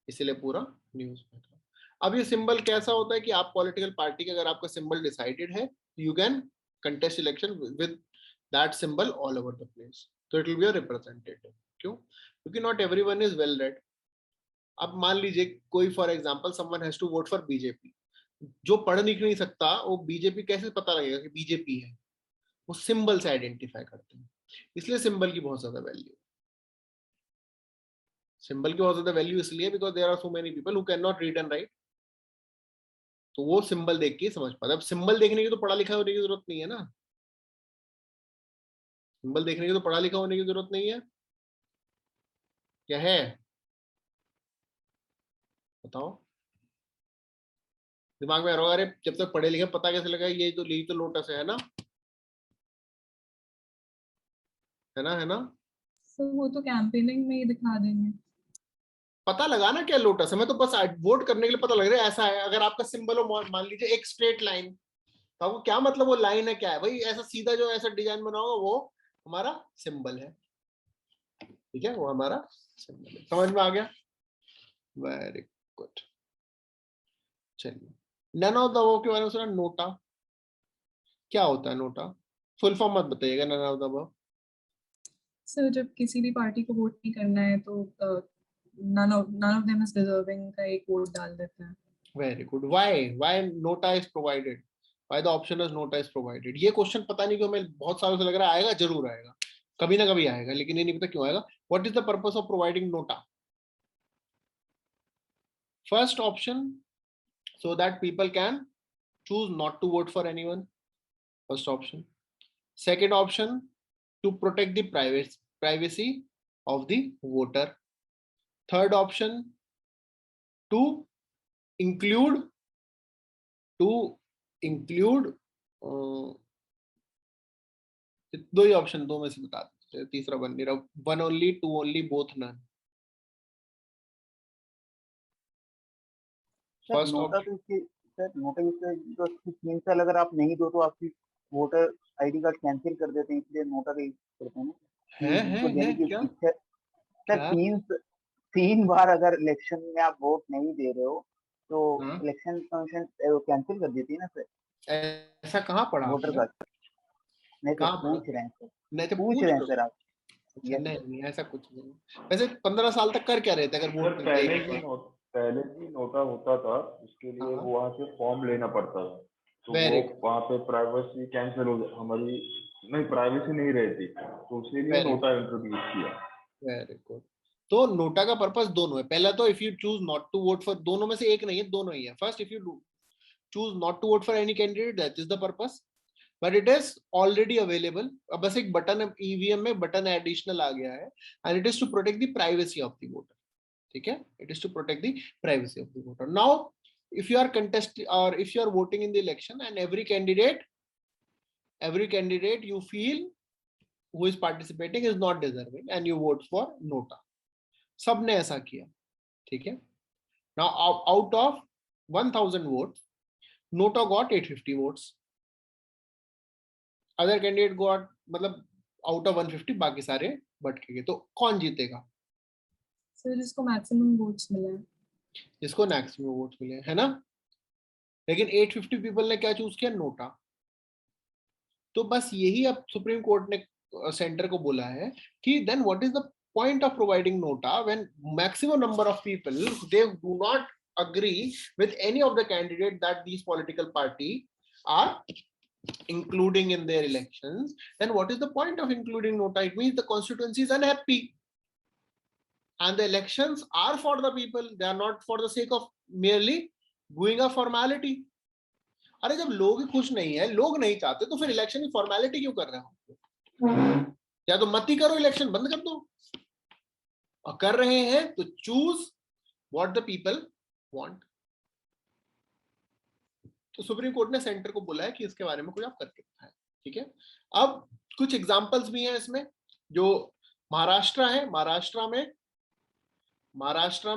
इसलिए पूरा न्यूज में था। अब ये सिंबल कैसा होता है कि आप पॉलिटिकल पार्टी का अगर आपका सिंबल डिसाइडेड है, you can contest election with that symbol all over the place, तो it will be a representative. क्यों? क्योंकि not everyone is well read. अब मान लीजिए कोई for example someone has to vote for BJP, जो पढ़ लिख नहीं सकता वो बीजेपी कैसे पता लगेगा कि बीजेपी है? वो सिंबल से आइडेंटिफाई करते हैं, इसलिए सिंबल की बहुत ज्यादा वैल्यू। सिंबल की बहुत ज्यादा वैल्यू इसलिए because there are so many people who can not read and write, तो वो सिंबल देख के समझ पाते। अब सिंबल देखने की तो पढ़ा लिखा होने की जरूरत नहीं है ना, सिंबल देखने की तो पढ़ा लिखा होने की जरूरत नहीं है, क्या है बताओ? दिमाग में आ रहा होगा, अरे जब तक पढ़े लिखे पता कैसे लगा ये तो लोटस है ना, है ना? सो वो तो कैंपेनिंग में ही दिखा देंगे। पता लगा ना क्या लोटस है, मैं तो बस वोट करने के लिए पता लग रहा है ऐसा है। अगर आपका सिंबल हो मान लीजिए एक स्ट्रेट लाइन, तो आपको क्या मतलब वो लाइन है क्या है? भाई ऐसा सीधा जो ऐसा डिजाइन बना होगा वो हमारा सिंबल है। ठीक है, वो हमारा सिंबल है। समझ में आ गया? Very good. चलिए, नन ऑफ द अबव के बारे में सुना? नोटा क्या होता है? नोटा फुल फॉर्म मत बताइएगा। None of the above sir जब किसी भी पार्टी को वोट नहीं करना है तो none of them is deserving का एक वोट डाल देते हैं। Very good. Why NOTA is provided? Why the option is NOTA is provided? ये क्वेश्चन पता नहीं क्यों, मैं बहुत सालों से लग रहा है आएगा, जरूर आएगा, कभी ना कभी आएगा, लेकिन ये नहीं पता क्यों आएगा। What is the purpose of providing NOTA? First option, so that people can choose not to vote for anyone. First option. Second option, to protect the privacy of the voter. Third option, to include दो ही option, दो में से बता दीजिए, तीसरा बन नहीं रहा। One only, two only, both none. Sir NOTA तो इसकी सर नोटा इसकी जो स्कीम से अगर आप नहीं दो तो आपकी वोटर आईडी कार्ड कैंसिल कर देते हैं, इसलिए नोटा का यूज करते हैं ना। जिनको देने की इच्छा सर, 3 बार अगर इलेक्शन में आप वोट नहीं दे रहे हो तो इलेक्शन कमीशन कैंसिल कर देती है ना सर। ऐसा कहाँ पढ़ा वोटर कार्ड? नहीं तो पूछ रहे हैं सर, नहीं तो पूछ रहे हैं सर आप। नहीं ऐसा कुछ नहीं। वैसे 15 साल तक कर क्या रहे थे अगर वोट? पहले भी नोटा होता था, उसके लिए वो वहाँ से फॉर्म लेना पड़ता था, तो वो वहाँ पे प्राइवेसी कैंसिल हो, हमारी नहीं प्राइवेसी नहीं रहती, तो उसी लिए नोटा इंट्रोड्यूस किया। Very good. तो नोटा का पर्पस दोनों है। पहला तो if you choose not to vote for, दोनों में से एक नहीं है, दोनों ही है। First, if you choose not to vote for any candidate, that is the purpose, but it is already available. अब बस एक बटन ईवीएम में बटन एडिशनल आ गया है, and it is to protect the privacy of the voter. ठीक है, it is to protect the privacy of the voter. Now if you are contesting or if you are voting in the election and every candidate you feel who is participating is not deserving and you vote for nota, सबने ऐसा किया। ठीक है, now out of 1000 votes nota got 850 votes, other candidate got मतलब out of 150 बाकी सारे but गए। तो कौन जीतेगा? सर जिसको मैक्सिमम वोट्स मिले हैं, जिसको मैक्सिमम वोट्स मिले, है ना? लेकिन 850 पीपल ने क्या चूज किया? नोटा। तो बस यही अब सुप्रीम कोर्ट ने सेंटर को बोला है कि then what is the point of providing NOTA when maximum number of people they do not agree with any of the candidate that these political party are including in their elections, then what is the point of including nota? It means the constituency is unhappy. and the elections are for the people, they are not for the sake of merely doing a formality. अरे जब लोग खुश नहीं है, लोग नहीं चाहते, तो फिर इलेक्शन की फॉर्मेलिटी क्यों कर रहे हो? या तो मत ही करो, इलेक्शन बंद कर दो, और कर रहे हैं तो choose what the people want. तो सुप्रीम कोर्ट ने सेंटर को बोला है कि इसके बारे में कुछ आप करके दिखाएं, ठीक है। अब कुछ एग्जांपल्स भी हैं इसमें, जो महाराष्ट्र है, महाराष्ट्र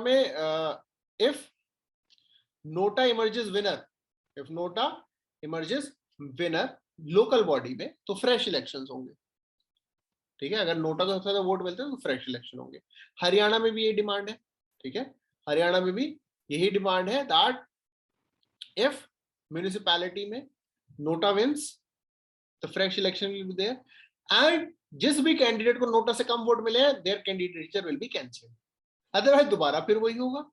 में if NOTA emerges winner, if NOTA emerges winner local body में, तो फ्रेश इलेक्शंस होंगे, ठीक है। अगर नोटा को सबसे ज्यादा वोट मिलते हैं तो फ्रेश इलेक्शन होंगे। हरियाणा में भी ये डिमांड है, ठीक है, हरियाणा में भी यही डिमांड है दैट इफ म्युनिसिपैलिटी में NOTA wins the fresh election will be there, and जिस भी कैंडिडेट को नोटा से कम वोट मिले हैं their candidature will be cancelled, otherwise दोबारा फिर वही होगा।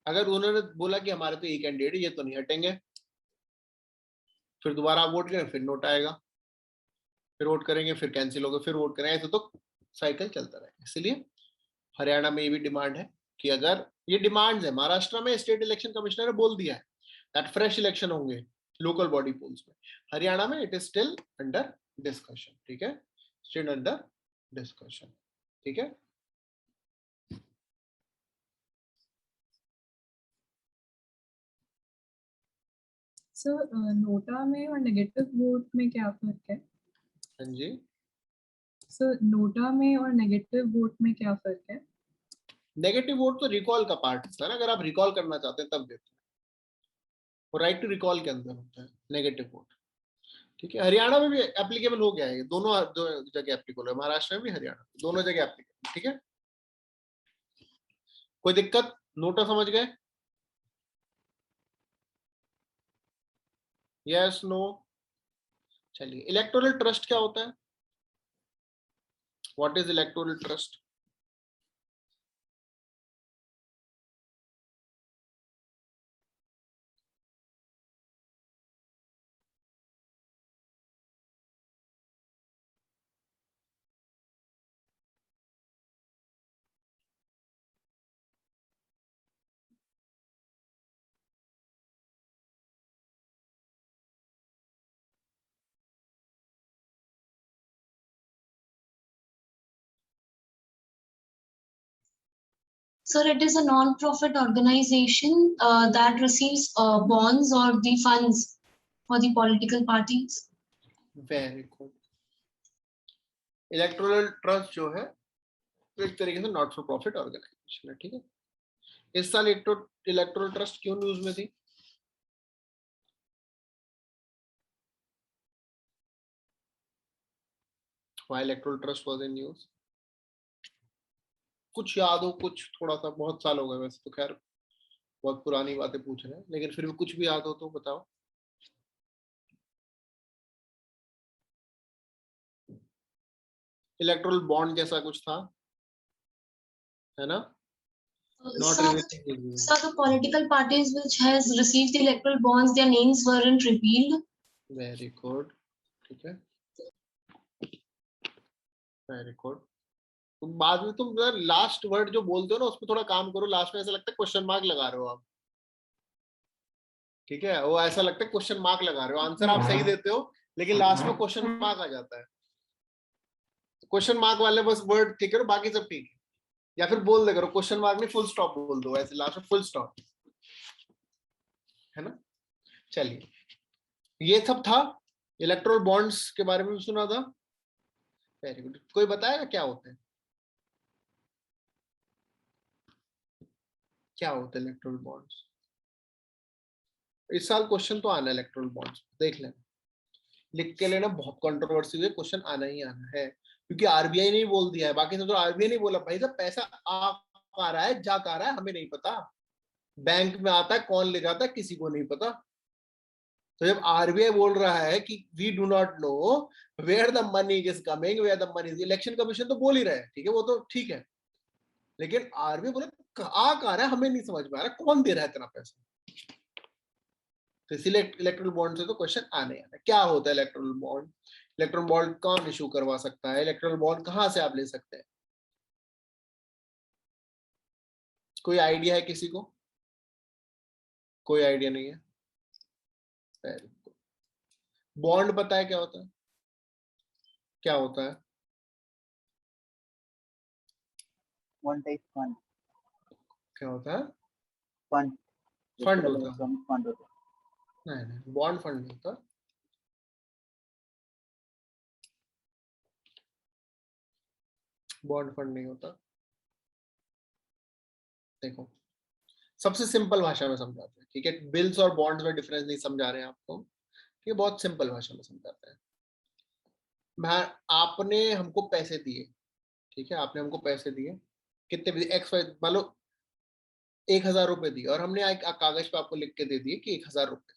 अगर उन्होंने बोला कि हमारे तो ये कैंडिडेट, ये तो नहीं हटेंगे, फिर दोबारा वोट करें, फिर नोट आएगा, फिर वोट करेंगे, फिर कैंसिल होगा, फिर वोट करेंगे, ऐसे तो साइकिल चलता रहेगा। इसलिए हरियाणा में ये भी डिमांड है कि अगर ये डिमांड्स है, महाराष्ट्र में स्टेट इलेक्शन कमिश्नर ने बोल दिया है दैट फ्रेश इलेक्शन होंगे लोकल बॉडी पोल्स में। हरियाणा में it is still under discussion, ठीक है, स्टिल अंडर डिस्कशन, ठीक है। सर नोटा में और नेगेटिव वोट में क्या फर्क है? हाँ जी, सर नोटा में और नेगेटिव वोट में क्या फर्क है? नेगेटिव वोट तो रिकॉल का पार्ट होता है ना, अगर आप रिकॉल करना चाहते हैं तब देते हैं, वो राइट टू रिकॉल के अंदर होता है नेगेटिव वोट, ठीक है। हरियाणा में भी एप्लीकेबल हो गया है, दोनों जगह एप्लीकेबल है, महाराष्ट्र में भी हरियाणा, दोनों जगह एप्लीकेबल, ठीक है। कोई दिक्कत? नोटा समझ गए? Yes no? चलिए, इलेक्टोरल ट्रस्ट क्या होता है? What is electoral trust? Sir, it is a non-profit organization that receives bonds or the funds for the political parties. Very good. Electoral trust जो है एक तरीके से नॉट फॉर प्रॉफिट ऑर्गेनाइजेशन है, ठीक है। इस साल इलेक्टोरल ट्रस्ट क्यों न्यूज में थी? Why electoral trust was in news? कुछ याद हो, कुछ थोड़ा सा, बहुत साल हो गए वैसे तो, खैर बहुत पुरानी बातें पूछ रहे हैं, लेकिन फिर भी कुछ भी याद हो तो बताओ। इलेक्टोरल बॉन्ड जैसा कुछ था, है ना? Not Sir, revealing. sir, the political parties which has received the electoral bonds, their names weren't revealed. Very good, ठीक है, वेरी गुड। तुम बाद में तुम लास्ट वर्ड जो बोलते हो ना, उस पर थोड़ा काम करो, लास्ट में ऐसा लगता है क्वेश्चन मार्क लगा रहे हो आप, ठीक है, वो ऐसा लगता है क्वेश्चन मार्क लगा रहे हो, आंसर आप सही देते हो लेकिन लास्ट में क्वेश्चन मार्क आ जाता है। क्वेश्चन मार्क वाले बस वर्ड ठीक करो, बाकी सब ठीक है, या फिर बोल दे करो क्वेश्चन मार्क नहीं, फुल स्टॉप बोल दो, ऐसे लास्ट में फुल स्टॉप, है ना। चलिए, ये सब था, इलेक्टोरल बॉन्ड्स के बारे में भी सुना था। Very good. कोई बताएगा क्या होते हैं, क्या होते हैं इलेक्टोरल बॉन्ड्स? इस साल क्वेश्चन तो आना है इलेक्टोरल बॉन्ड्स, देख लेना, लिख के लेना, बहुत कंट्रोवर्सी हुई, क्वेश्चन आना ही आना है, क्योंकि आरबीआई ने बोल दिया है, बाकी सब तो आरबीआई ने बोला भाई साहब पैसा आ रहा है, जा रहा है, हमें नहीं पता, बैंक में आता है, कौन ले जाता है किसी को नहीं पता। तो जब आरबीआई बोल रहा है कि we do not know where the money is coming, where the money is, election commission तो बोल ही रहे हैं, ठीक है, वो तो ठीक है, लेकिन आरबीआई बोले आ रहा है, हमें नहीं समझ में आ रहा कौन दे रहा है इतना पैसा। तो इसीलिए इलेक्टोरल बॉन्ड से तो क्वेश्चन आने आना। क्या होता है इलेक्टोरल बॉन्ड? इलेक्टोरल बॉन्ड कौन इशू करवा सकता है? इलेक्टोरल बॉन्ड कहाँ से आप ले सकते हैं? कोई आइडिया है किसी को? कोई आइडिया नहीं है? बॉन्ड पता है क्या होता है? क्या होता है? One type fund. क्या होता है? फंड। फंड होता है? फंड होता है। नहीं, बॉन्ड फंड नहीं होता। बॉन्ड फंड नहीं होता। देखो, सबसे सिंपल भाषा में समझाते हैं, ठीक है? बिल्स और बॉन्ड्स में डिफरेंस नहीं समझा रहे हैं आपको, ये बहुत सिंपल भाषा में समझाते हैं। आपने हमको पैसे दिए, ठीक है? आपने हमको पैसे दिए, कितने भी एक्स वाई, मान लो 1000 रुपए दिए, और हमने एक कागज पे आपको लिख के दे दिए कि 1000 रुपए,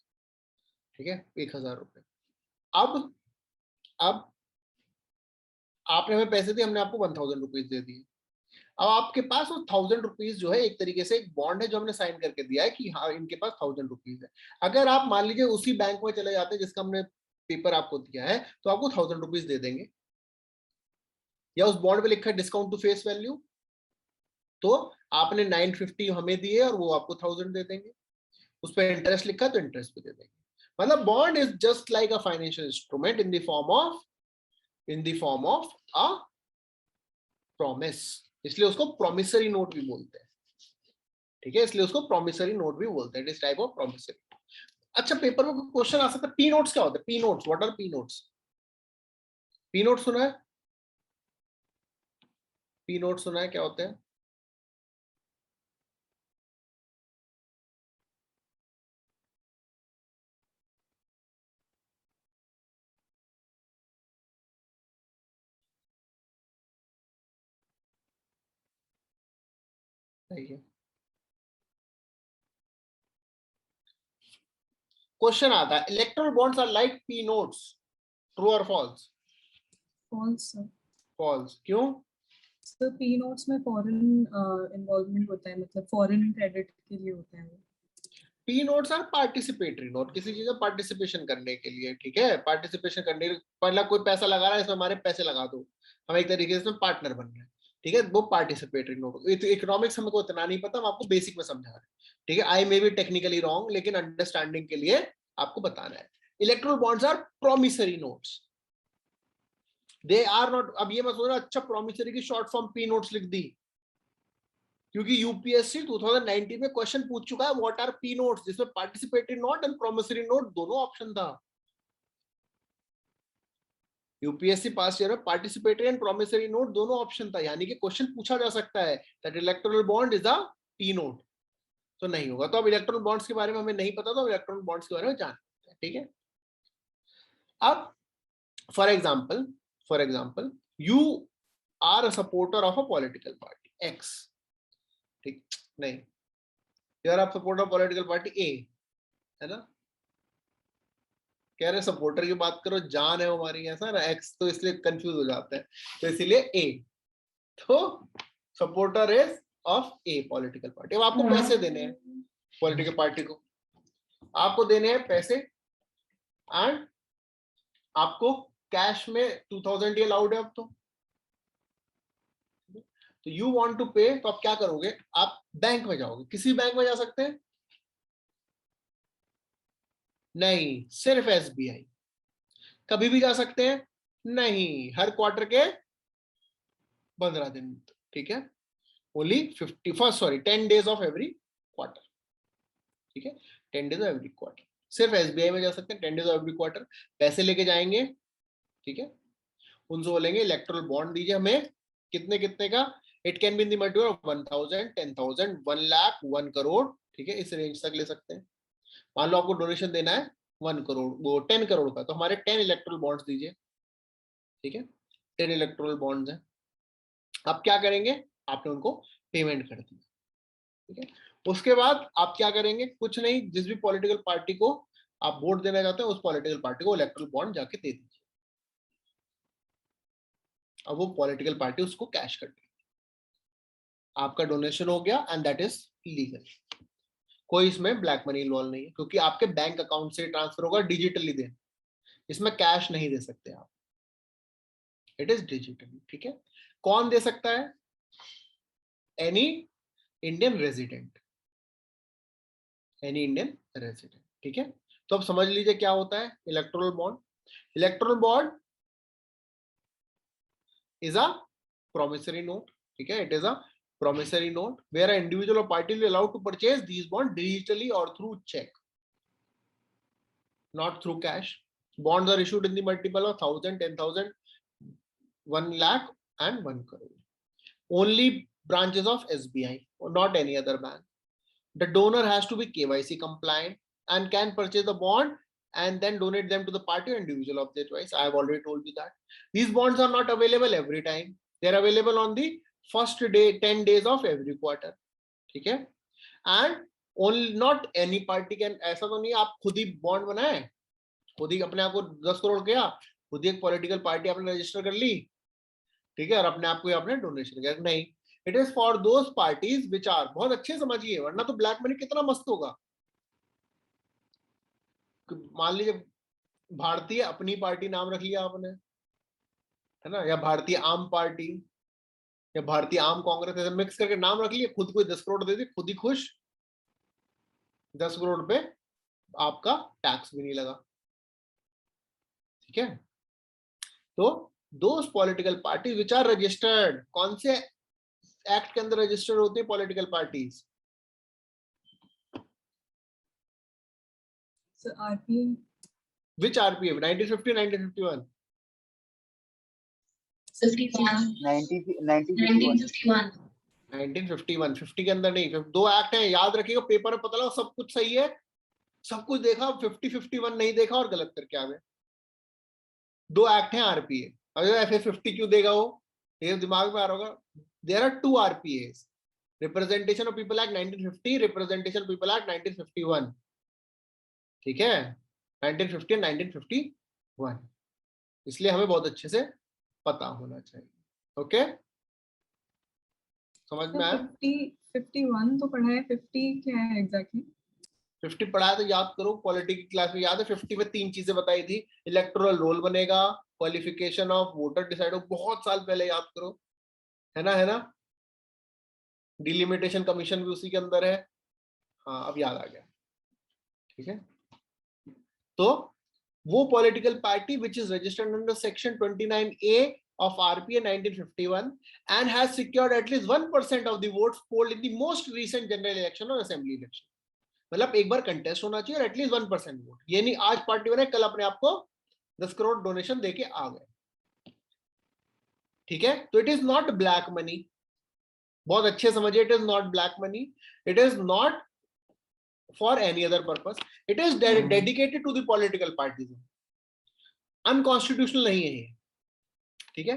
ठीक है? 1000 रुपए। अब आपने हमें पैसे दिए, हमने आपको 1000 रुपीज दे दिए। अब आपके पास वो 1000 रुपीज जो है एक तरीके से एक बॉन्ड है जो हमने साइन करके दिया है कि हाँ इनके पास 1000 रुपीज है। अगर आप मान लीजिए उसी बैंक में चले जाते हैं जिसका हमने पेपर आपको दिया है, तो आपको 1000 रुपीज दे देंगे। या उस बॉन्ड पे लिखा है डिस्काउंट टू फेस वैल्यू, तो आपने 950 हमें दिए और वो आपको 1000 दे देंगे। उस पर इंटरेस्ट लिखा है तो इंटरेस्ट भी दे देंगे। मतलब bond is just like a financial instrument in the form of a promise, इसलिए उसको प्रॉमिसरी नोट भी बोलते हैं, ठीक है? इसलिए उसको प्रॉमिसरी नोट भी बोलते हैं, दिस टाइप ऑफ प्रॉमिसरी। अच्छा, पेपर में क्वेश्चन आ सकता है, पी नोट्स क्या होते हैं? P notes, what R P notes? P note सुना है? पी नोट सुना है, क्या होते हैं? क्वेश्चन आता है, electoral bonds are like P notes, true और फॉल्स? False sir. फॉल्स, क्यों? सर पी नोट्स में फॉरेन इन्वॉल्वमेंट होता है, मतलब फॉरेन क्रेडिट के लिए होता है वो। P notes are participatory note, किसी चीज में पार्टिसिपेशन करने के लिए, ठीक है? पार्टिसिपेशन करने, पहला कोई पैसा लगा रहा है, इसमें हमारे पैसे लगा दो, हम एक तरीके से इसमें पार्टनर बन रहे हैं, ठीक है? वो पार्टिसिपेटरी नोट। इकोनॉमिक्स हमको इतना नहीं पता, हम आपको बेसिक में समझा रहे हैं, ठीक है? I may be technically wrong, लेकिन अंडरस्टैंडिंग के लिए आपको बताना है। Electoral bonds are promissory notes, they are not. अब ये मत सोचना अच्छा प्रोमिसरी की शॉर्ट फॉर्म पी नोट्स लिख दी, क्योंकि यूपीएससी 2019 में क्वेश्चन पूछ चुका है व्हाट आर पी नोट्स, जिसमें participatory note and promissory note दोनों ऑप्शन था। यूपीएससी पास ईयर में पार्टिसिपेटरी एंड प्रोमिसरी नोट दोनों ऑप्शन था, यानी कि क्वेश्चन पूछा जा सकता है that electoral bond is a P note, तो नहीं होगा। तो अब इलेक्ट्रॉन बॉन्ड्स के बारे में हमें नहीं पता, तो इलेक्ट्रॉन बॉन्ड्स के बारे में जानते हैं, ठीक है? अब for example you are a supporter of a political party X, ठीक? नहीं, यार आप supporter of political party A, है ना? कह रहे सपोर्टर की बात करो, जान है हमारी, ऐसा ना? एक्स तो इसलिए कंफ्यूज हो जाते हैं, तो इसीलिए ए। तो supporter is of A political party. अब आपको पैसे देने हैं पॉलिटिकल पार्टी को, आपको देने हैं पैसे, एंड आपको कैश में 2000 अलाउड है अब तो यू वांट टू पे, तो आप क्या करोगे? आप बैंक में जाओगे। किसी बैंक में जा सकते हैं? नहीं, सिर्फ एसबीआई। कभी भी जा सकते हैं? नहीं, हर क्वार्टर के 15 दिन, ठीक है? Only 10 days of every quarter, ठीक है? 10 days ऑफ एवरी क्वार्टर सिर्फ एसबीआई में जा सकते हैं, 10 days ऑफ एवरी क्वार्टर। पैसे लेके जाएंगे, ठीक है? उनसे बोलेंगे इलेक्ट्रल बॉन्ड दीजिए हमें, कितने कितने का? It can be in the multiple of 1000, 10,000, 1 lakh, 1 crore, ठीक है? इस रेंज तक ले सकते हैं। मान लो आपको डोनेशन देना है 1 करोड़, वो 10 करोड़ का, तो हमारे 10 इलेक्ट्रल बॉन्ड्स दीजिए, ठीक है? 10 इलेक्ट्रल बॉन्ड्स हैं। आप क्या करेंगे? आपने उनको पेमेंट कर दी, ठीक है? उसके बाद आप क्या करेंगे? कुछ नहीं, जिस भी पॉलिटिकल पार्टी को आप वोट देना चाहते हैं उस पॉलिटिकल पार्टी को इलेक्ट्रल बॉन्ड जाके दे दीजिए। अब वो पॉलिटिकल पार्टी उसको कैश कर देगी, आपका डोनेशन हो गया, एंड दैट इज लीगल। कोई इसमें ब्लैक मनी इन्वॉल्व नहीं है, क्योंकि आपके बैंक अकाउंट से ट्रांसफर होगा, डिजिटली दे, इसमें कैश नहीं दे सकते आप, इट इज डिजिटली, ठीक है? कौन दे सकता है? Any Indian resident, any Indian resident. ठीक है, तो अब समझ लीजिए क्या होता है electoral bond. Electoral bond is a promissory note. ठीक है, it is a promissory note where an individual or party will allowed to purchase these bonds digitally or through check, not through cash. Bonds are issued in the multiple of 1,000, 10,000, 1 lakh and 1 crore. Only branches of SBI or not any other bank. The donor has to be KYC compliant and can purchase the bond and then donate them to the party or individual of their choice. I have already told you that. These bonds are not available every time. They are available on the first day, 10 days of every quarter. ठीक है, and only not any party can, ऐसा तो नहीं आप खुद ही bond बनाए, खुद ही अपने आप को 10 करोड़ किया, खुद ही एक पॉलिटिकल पार्टी आपने रजिस्टर कर ली, ठीक है, और अपने आप को आपने डोनेशन किया, नहीं, it is for those parties which are, बहुत अच्छे समझिए वरना तो ब्लैक मनी कितना मस्त होगा। मान लीजिए भारतीय अपनी पार्टी नाम रख लिया आपने, है ना, या भारतीय आम पार्टी या भारतीय आम कांग्रेस, ऐसे मिक्स करके नाम रख लिए, खुद को 10 करोड़ दे दी, खुद ही खुश, 10 करोड़ पे आपका टैक्स भी नहीं लगा। ठीक है, तो those political party which are registered, कौन से एक्ट के अंदर रजिस्टर्ड होती है political parties? So RPA. Which RPA? 1950, 1951? 1951. 1951, 50 के अंदर नहीं, 2 एक्ट हैं, याद रखिएगा, पेपर में पता लगा सब कुछ सही है, सब कुछ देखा, 50, 51 नहीं देखा और गलत करके आ गए। 2 एक्ट हैं आरपीए, अगर ऐसे 50 क्यों देगा वो, ये दिमाग में आ रहा होगा। There are 2 RPAs, representation of people act 1950, representation of people act 1951। ठीक है, 1950 1951, इसलिए हमें बहुत अच्छे से पता होना चाहिए। ओके, समझ में आया? 51 तो पढ़ा है, 50 क्या है एग्जैक्टली? 50 पढ़ा है तो याद करो, पॉलिटी की क्लास में याद है, 50 में 3 चीजें बताई थी, इलेक्टोरल रोल बनेगा, क्वालिफिकेशन ऑफ वोटर डिसाइड हो, बहुत साल पहले, याद करो, है ना, है ना, डिलिमिटेशन कमीशन भी उसी के अंदर है। हाँ, अब याद आ गया। ठीक है, तो वो political party which is registered under section 29A of RPA 1951 and has secured at least 1% of the votes polled in the most recent general election or assembly election. मतलब एक बार कंटेस्ट होना चाहिए और एटलीस्ट 1% वोट, ये नहीं आज party बने कल अपने आप को 10 करोड़ डोनेशन देके आ गए। ठीक है, तो it is not black money, बहुत अच्छे समझिए, it is not black money, it is not for any other purpose, it is dedicated to the political parties, unconstitutional नहीं है ये। ठीक है,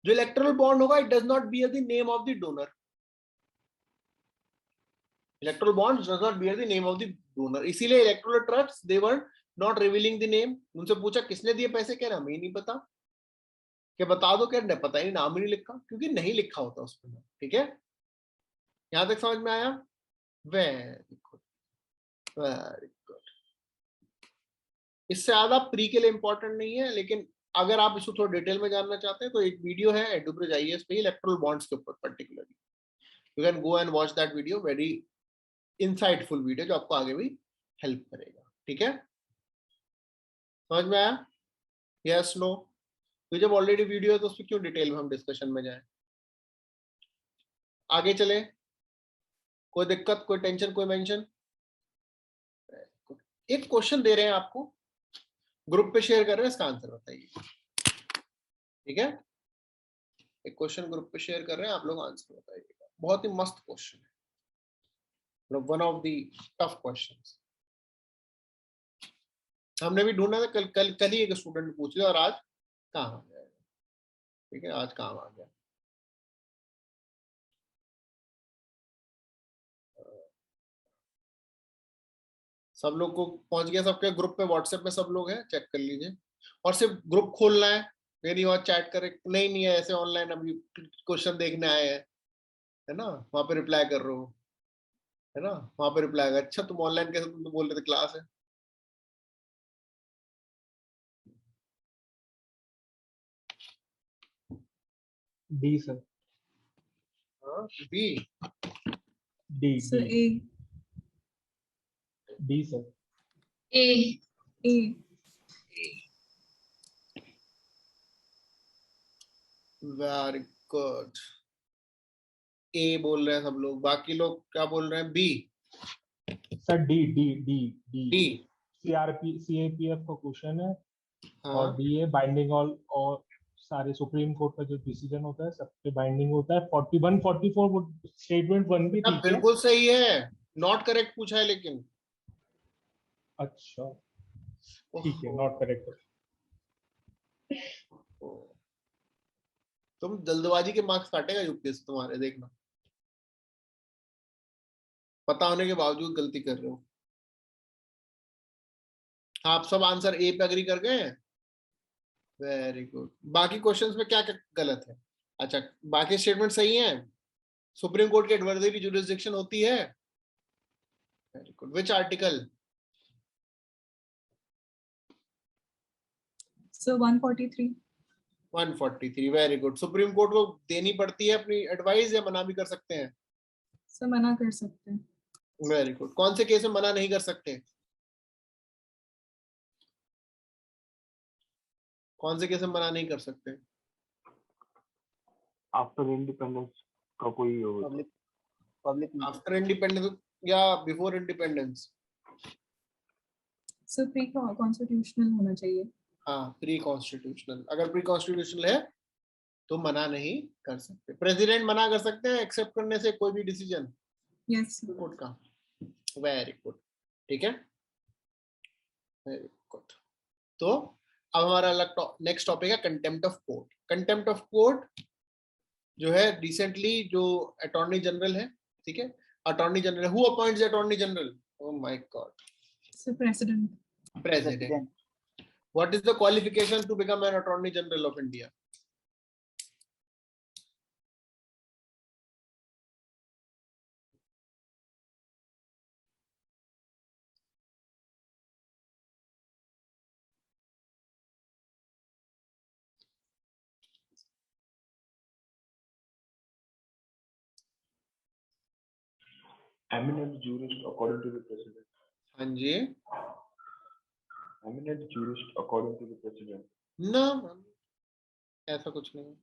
जो इलेक्टोरल बॉन्ड होगा, it does not bear the name of the donor, electoral bond does not bear the name of the donor, इसीलिए electoral trust they were not revealing the name. उनसे पूछा किसने दिए पैसे, कह रहा हमें नहीं पता, क्या बता दो, कह रहे पता ही, नाम ही नहीं लिखा, क्योंकि नहीं लिखा होता उस पर। ठीक है, यहां तक समझ में आया? Very good, very good. इससे ज्यादा प्री के लिए इंपॉर्टेंट नहीं है, लेकिन अगर आप इसको थोड़ा डिटेल में जानना चाहते हैं तो एक वीडियो है एडुब्रिज IAS पे इलेक्टोरल बॉन्ड्स के ऊपर particularly, you can go and watch that video, very insightful video जो आपको आगे भी हेल्प करेगा। ठीक है, समझ में आया? Yes, no? तो जब ऑलरेडी वीडियो है तो उसमें क्यों डिटेल में हम डिस्कशन में जाएं? आगे चले, कोई दिक्कत, कोई टेंशन, कोई मेंशन? एक क्वेश्चन दे रहे हैं आपको, ग्रुप पे शेयर कर रहे हैं, इसका आंसर बताइए। ठीक है, एक क्वेश्चन ग्रुप पे शेयर कर रहे हैं, आप लोग आंसर बताइएगा, बहुत ही मस्त क्वेश्चन है, one of the tough questions. हमने भी ढूंढा था, कल ही एक स्टूडेंट ने पूछ लिया और आज काम आ गया। ठीक है, आज काम आ गया। सब लोग को पहुंच गया, सबके ग्रुप पे व्हाट्सएप में सब लोग हैं, चेक कर लीजिए, और सिर्फ ग्रुप खोलना है, ये नहीं और चैट करे, नहीं है ऐसे ऑनलाइन अभी क्वेश्चन देखने आए हैं, है ना, वहां पे रिप्लाई कर रहे हो, है ना, वहां पे रिप्लाई कर, अच्छा तुम ऑनलाइन कैसे, तुम तो बोल रहे थे क्लास है। B sir. हाँ, B, D. So D. A. D, sir. A. A. Very good, A बोल रहे हैं सब लोग, बाकी लोग क्या बोल रहे हैं? B. Sir D D. CAPF का क्वेश्चन है हाँ और डी है बाइंडिंग ऑल, और सारे सुप्रीम कोर्ट का जो डिसीजन होता है सब पे बाइंडिंग होता है। 41 44 स्टेटमेंट 1 भी ठीक है। बिल्कुल सही है, नॉट करेक्ट पूछा है लेकिन। अच्छा ठीक है, नॉट करेक्ट। तुम जल्दबाजी के मार्क्स काटेगा यूपीएससी तुम्हारे, देखना, पता होने के बावजूद गलती कर रहे हो। आप सब आंसर ए पे एग्री कर गए हैं? Very good. बाकी क्वेश्चंस में क्या क्या गलत है? अच्छा, बाकी स्टेटमेंट सही है। सुप्रीम कोर्ट की एडवाइजरी जुरिसडिक्शन होती है। Very good. Which article? So 143. 143। Very good. Supreme court को देनी पड़ती है अपनी एडवाइस या मना भी कर सकते हैं? So मना कर सकते हैं। Very good. कौन से केस में मना नहीं कर सकते? कौन से केस में मना नहीं कर सकते? आफ्टर इंडिपेंडेंस का कोई पब्लिक आफ्टर इंडिपेंडेंस या बिफोर इंडिपेंडेंस? So pre-constitutional होना चाहिए। हाँ, प्री कॉन्स्टिट्यूशनल। अगर प्री कॉन्स्टिट्यूशनल है तो मना नहीं कर सकते। प्रेसिडेंट मना कर सकते हैं एक्सेप्ट करने से कोई भी डिसीजन Yes. कोर्ट का। वेरी गुड, ठीक है, वेरी गुड। तो अब हमारा नेक्स्ट टॉपिक है contempt of court. Contempt of court जो है रिसेंटली जो अटॉर्नी जनरल है, ठीक है, attorney general, who appoints attorney general? Oh my God, So president. president. What is the qualification to become an attorney general of India? eminent jurist according to the president. हाँ जी। Eminent jurist according to the president. ना, ऐसा कुछ नहीं है।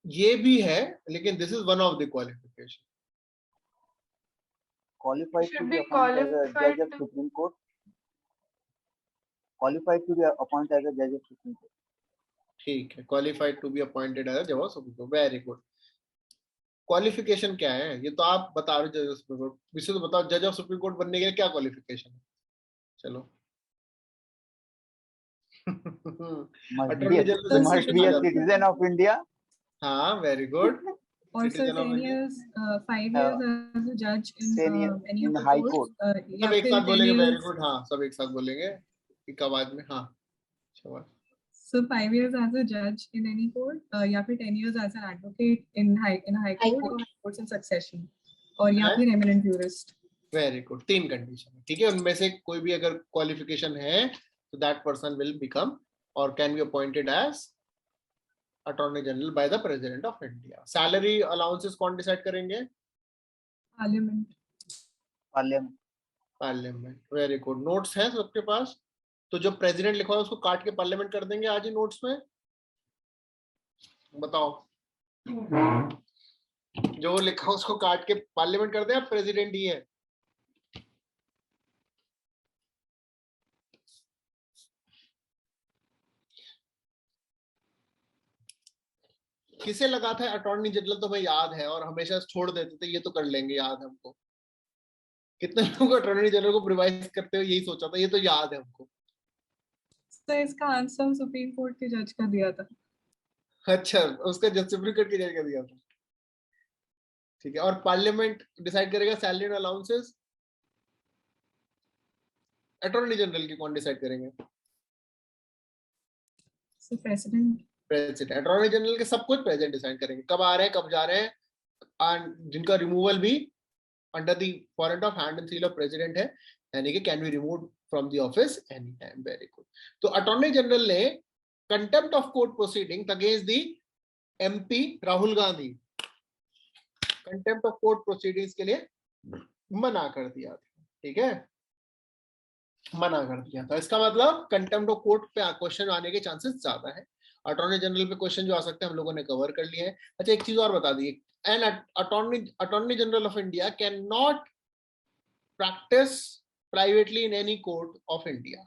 ये भी है लेकिन this is one of the qualification. qualified to Should be be appointed as a judge qualified of Supreme Court. Qualified to be appointed as a judge of Supreme Court. ठीक है, qualified to be appointed as जज of supreme court. Very good. Qualification क्या है ये तो आप बता रहे हो, जज ऑफ सुप्रीम कोर्ट। विषय तो बताओ, जज ऑफ सुप्रीम कोर्ट बनने के लिए क्या क्वालिफिकेशन है? चलो। Must be a citizen of India. हाँ, very good. Also Citizen of 10 India. years, 5 years as a judge in 10 years any in of the High courts. सब एक साथ बोलेंगे। Very good. हाँ, सब एक साथ बोलेंगे एक आवाज में। हाँ, शाबाश। So 5 years as a judge in any court, या फिर 10 years as an advocate in high court or high courts in succession, और या फिर eminent jurist. Very good. 3 condition है, ठीक है। उनमें से कोई भी अगर क्वालिफिकेशन है तो दैट पर्सन विल बिकम और can be appointed as attorney general by the president of India. Salary allowances कौन डिसाइड करेंगे? Parliament. Parliament. Very good. Notes हैं सबके पास? तो जो प्रेसिडेंट लिखा है उसको काट के पार्लियामेंट कर देंगे आज ही नोट्स में। बताओ, जो लिखा है उसको काट के पार्लियामेंट कर दे, प्रेसिडेंट ही है। किसे लगा था अटॉर्नी जनरल तो भाई याद है और हमेशा छोड़ देते थे, ये तो कर लेंगे, याद है हमको। कितने लोग अटॉर्नी जनरल को प्रिवाइज करते हुए यही सोचा था, ये तो याद है हमको। तो इसका आंसर सुप्रीम कोर्ट के जज का दिया था। अच्छा, उसका जज सुप्रीम कोर्ट के जज का दिया था, ठीक है। और पार्लियामेंट डिसाइड करेगा salary and allowances? Attorney general की कौन डिसाइड करेंगे? प्रेसिडेंट। प्रेसिडेंट। अटॉर्नी जनरल के सब कुछ प्रेसिडेंट डिसाइड करेंगे, कब आ रहे हैं कब जा रहे हैं, एंड जिनका रिमूवल भी under the warrant of hand and seal of president है, यानी कि can be removed from the office any time. Very good. तो अटॉर्नी जनरल ने contempt of court proceeding against the MP Rahul Gandhi, contempt of court proceedings के लिए मना कर दिया था, ठीक है, मना कर दिया था। इसका मतलब कंटेम्प्ट ऑफ कोर्ट पे क्वेश्चन आने के चांसेस ज्यादा है। अटॉर्नी जनरल पे क्वेश्चन जो आ सकते हैं हम लोगों ने कवर कर लिए हैं। अच्छा, एक चीज और बता दी, an attorney general of India can not practise privately in any court of India.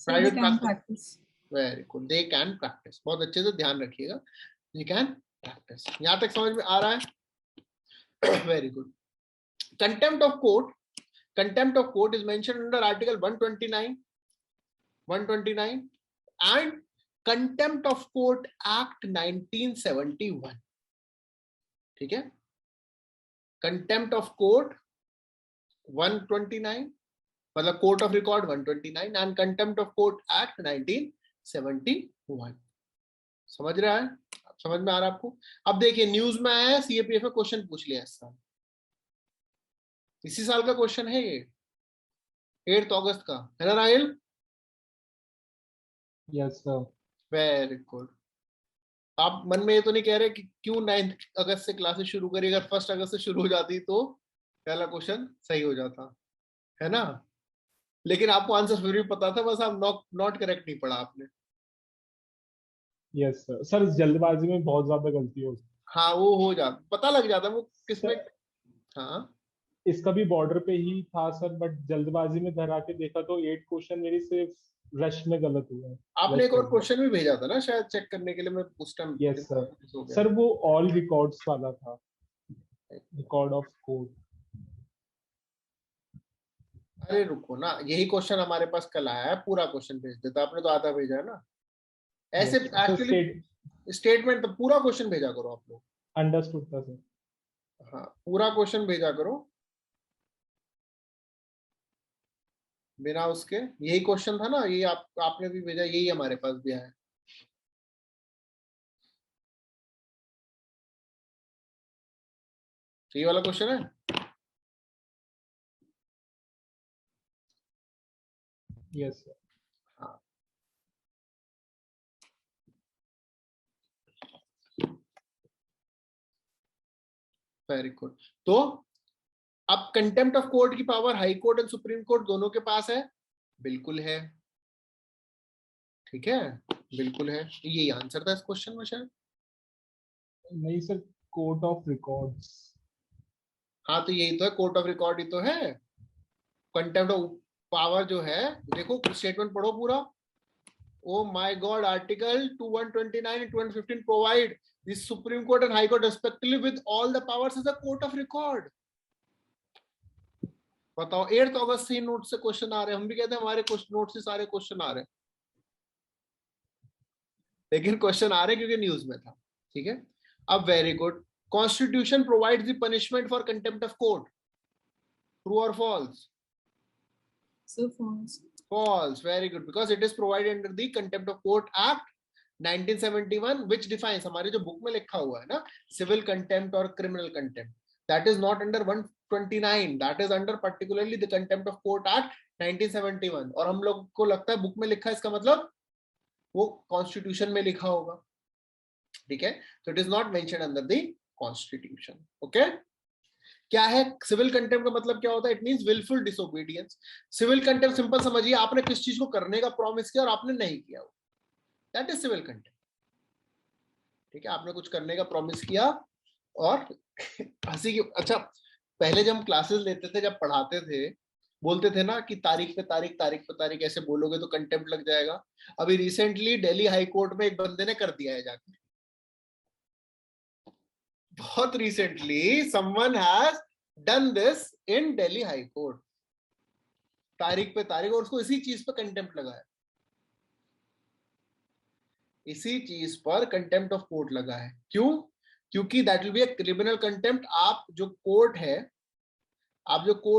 Private practice, very good, they can practise. बहुत अच्छे से ध्यान रखिएगा, दे कैन प्रैक्टिस। यहां तक समझ में आ रहा है? Very good. Contempt of court, contempt of court is mentioned under article 129 and contempt of court act 1971, ठीक है, contempt of court 129 मतलब court of record 129 and contempt of court act 1971। समझ रहा है? समझ में आ रहा है आपको? अब देखिए न्यूज में आया है, सीएपीएफ में क्वेश्चन पूछ लिया इस साल, इसी साल का क्वेश्चन है ये, 8 अगस्त का, है ना Rahil? Yes sir. Very good. आप मन में ये तो नहीं कह रहे कि क्यों 9 अगस्त से क्लासेस शुरू करी, अगर 1 अगस्त से शुरू हो जाती तो पहला क्वेश्चन सही हो जाता, है ना? लेकिन आपको आंसर फिर भी पता था, बस आप नॉट करेक्ट नहीं पढ़ा आपने। Yes sir. सर जल्दबाजी में बहुत ज्यादा गलती हो। हाँ वो हो जाता, पता लग जाता वो किसमें। हाँ इसका भी बॉर्डर पे ही था सर, बट जल्दबाजी में घर आके देखा तो 8 क्वेश्चन मेरी सिर्फ रश में गलत हुआ है। आपने एक और क्वेश्चन भी भेजा था ना शायद चेक करने के लिए, मैं उस टाइम। Yes sir. सर वो ऑल रिकॉर्ड्स वाला था, रिकॉर्ड ऑफ कोर्ट। अरे रुको ना, यही क्वेश्चन हमारे पास कल आया है, पूरा क्वेश्चन भेज देता, आपने तो आधा भेजा है ना। ऐसे एक्चुअली स्टेटमेंट तो पूरा क्वेश्चन भेजा करो आप लोग। अंडरस्टूड था सर। हाँ पूरा क्वेश्चन भेजा करो बिना उसके। यही क्वेश्चन था ना, ये आपने भी भेजा, यही हमारे पास भी आया है। यही वाला क्वेश्चन है। Yes sir. हाँ वेरी गुड। तो अब कंटेम्प्ट ऑफ कोर्ट की power high court and supreme court दोनों के पास है, बिल्कुल है, ठीक है, बिल्कुल है। यही आंसर था इस क्वेश्चन में शायद। नहीं सर, कोर्ट ऑफ रिकॉर्ड्स। हाँ तो यही तो है, कोर्ट ऑफ रिकॉर्ड ही तो है। कंटेम्प्ट ऑफ पावर जो है, देखो स्टेटमेंट पढ़ो पूरा। Oh my God, Article 2129 and 215 provide the Supreme Court and High Court respectively with all the powers as a court of record. बताओ 8 अगस्त से नोट से क्वेश्चन आ रहे हैं, हम भी कहते हैं हमारे नोट से सारे क्वेश्चन आ रहे हैं, लेकिन क्वेश्चन आ रहे क्योंकि न्यूज में था, ठीक है। अब very good, constitution provides the punishment for contempt of court, true और false? So false. False, very good, because it is provided under the Contempt of Court Act 1971, which defines, हमारे जो बुक में लिखा हुआ है ना, civil contempt or criminal contempt, that is not under 129, that is under particularly the Contempt of Court Act 1971। और हम लोग को लगता है बुक में लिखा है, इसका मतलब वो कॉन्स्टिट्यूशन में लिखा होगा, ठीक है। तो it is not mentioned under the constitution, okay. क्या है सिविल कंटेम्प्ट का मतलब? क्या होता है? It means wilful disobedience. Civil contempt simple समझिए, आपने किस चीज को करने का प्रॉमिस किया और आपने नहीं किया, दैट इज सिविल कंटेम्प्ट, ठीक है। आपने कुछ करने का प्रॉमिस किया और हंसी की, अच्छा पहले जब हम क्लासेस लेते थे, जब पढ़ाते थे, बोलते थे ना कि तारीख पे तारीख, तारीख पे तारीख ऐसे बोलोगे तो कंटेम्प्ट लग जाएगा। अभी रिसेंटली दिल्ली हाई कोर्ट में एक बंदे ने कर दिया है जाकर, बहुत recently someone has done this in Delhi high court, तारीख पे तारीख, और उसको इसी चीज पे कंटेम्प्ट लगा है, इसी चीज पर कंटेम्प्ट ऑफ कोर्ट लगा है। क्यों? क्योंकि that will be a criminal contempt. आप जो कोर्ट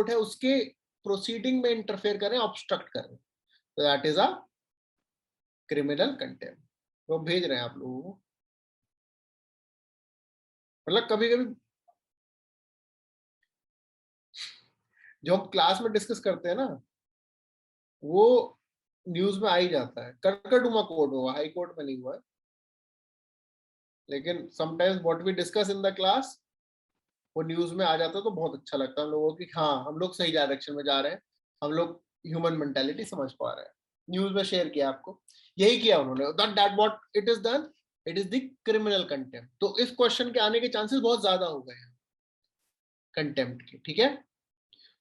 है उसके प्रोसीडिंग में इंटरफेयर कर रहे हैं, ऑब्स्ट्रक्ट कर रहे हैं, तो that is a criminal contempt. तो भेज रहे हैं आप लोगों को, मतलब कभी कभी जो हम क्लास में डिस्कस करते हैं ना, वो न्यूज में आ ही जाता है। करकटुमा कोर्ट हुआ, हाई कोर्ट में नहीं हुआ है, लेकिन sometimes what we discuss in the class वो न्यूज में आ जाता है तो बहुत अच्छा लगता है हम लोगों को कि हाँ हम लोग सही डायरेक्शन में जा रहे हैं, हम लोग ह्यूमन मेंटालिटी समझ पा रहे हैं। न्यूज में शेयर किया आपको, यही किया उन्होंने, that what it is done, it is the criminal contempt. तो इस क्वेश्चन के आने के चांसेस बहुत ज्यादा हो गए हैं कंटेम्प्ट के, ठीक है।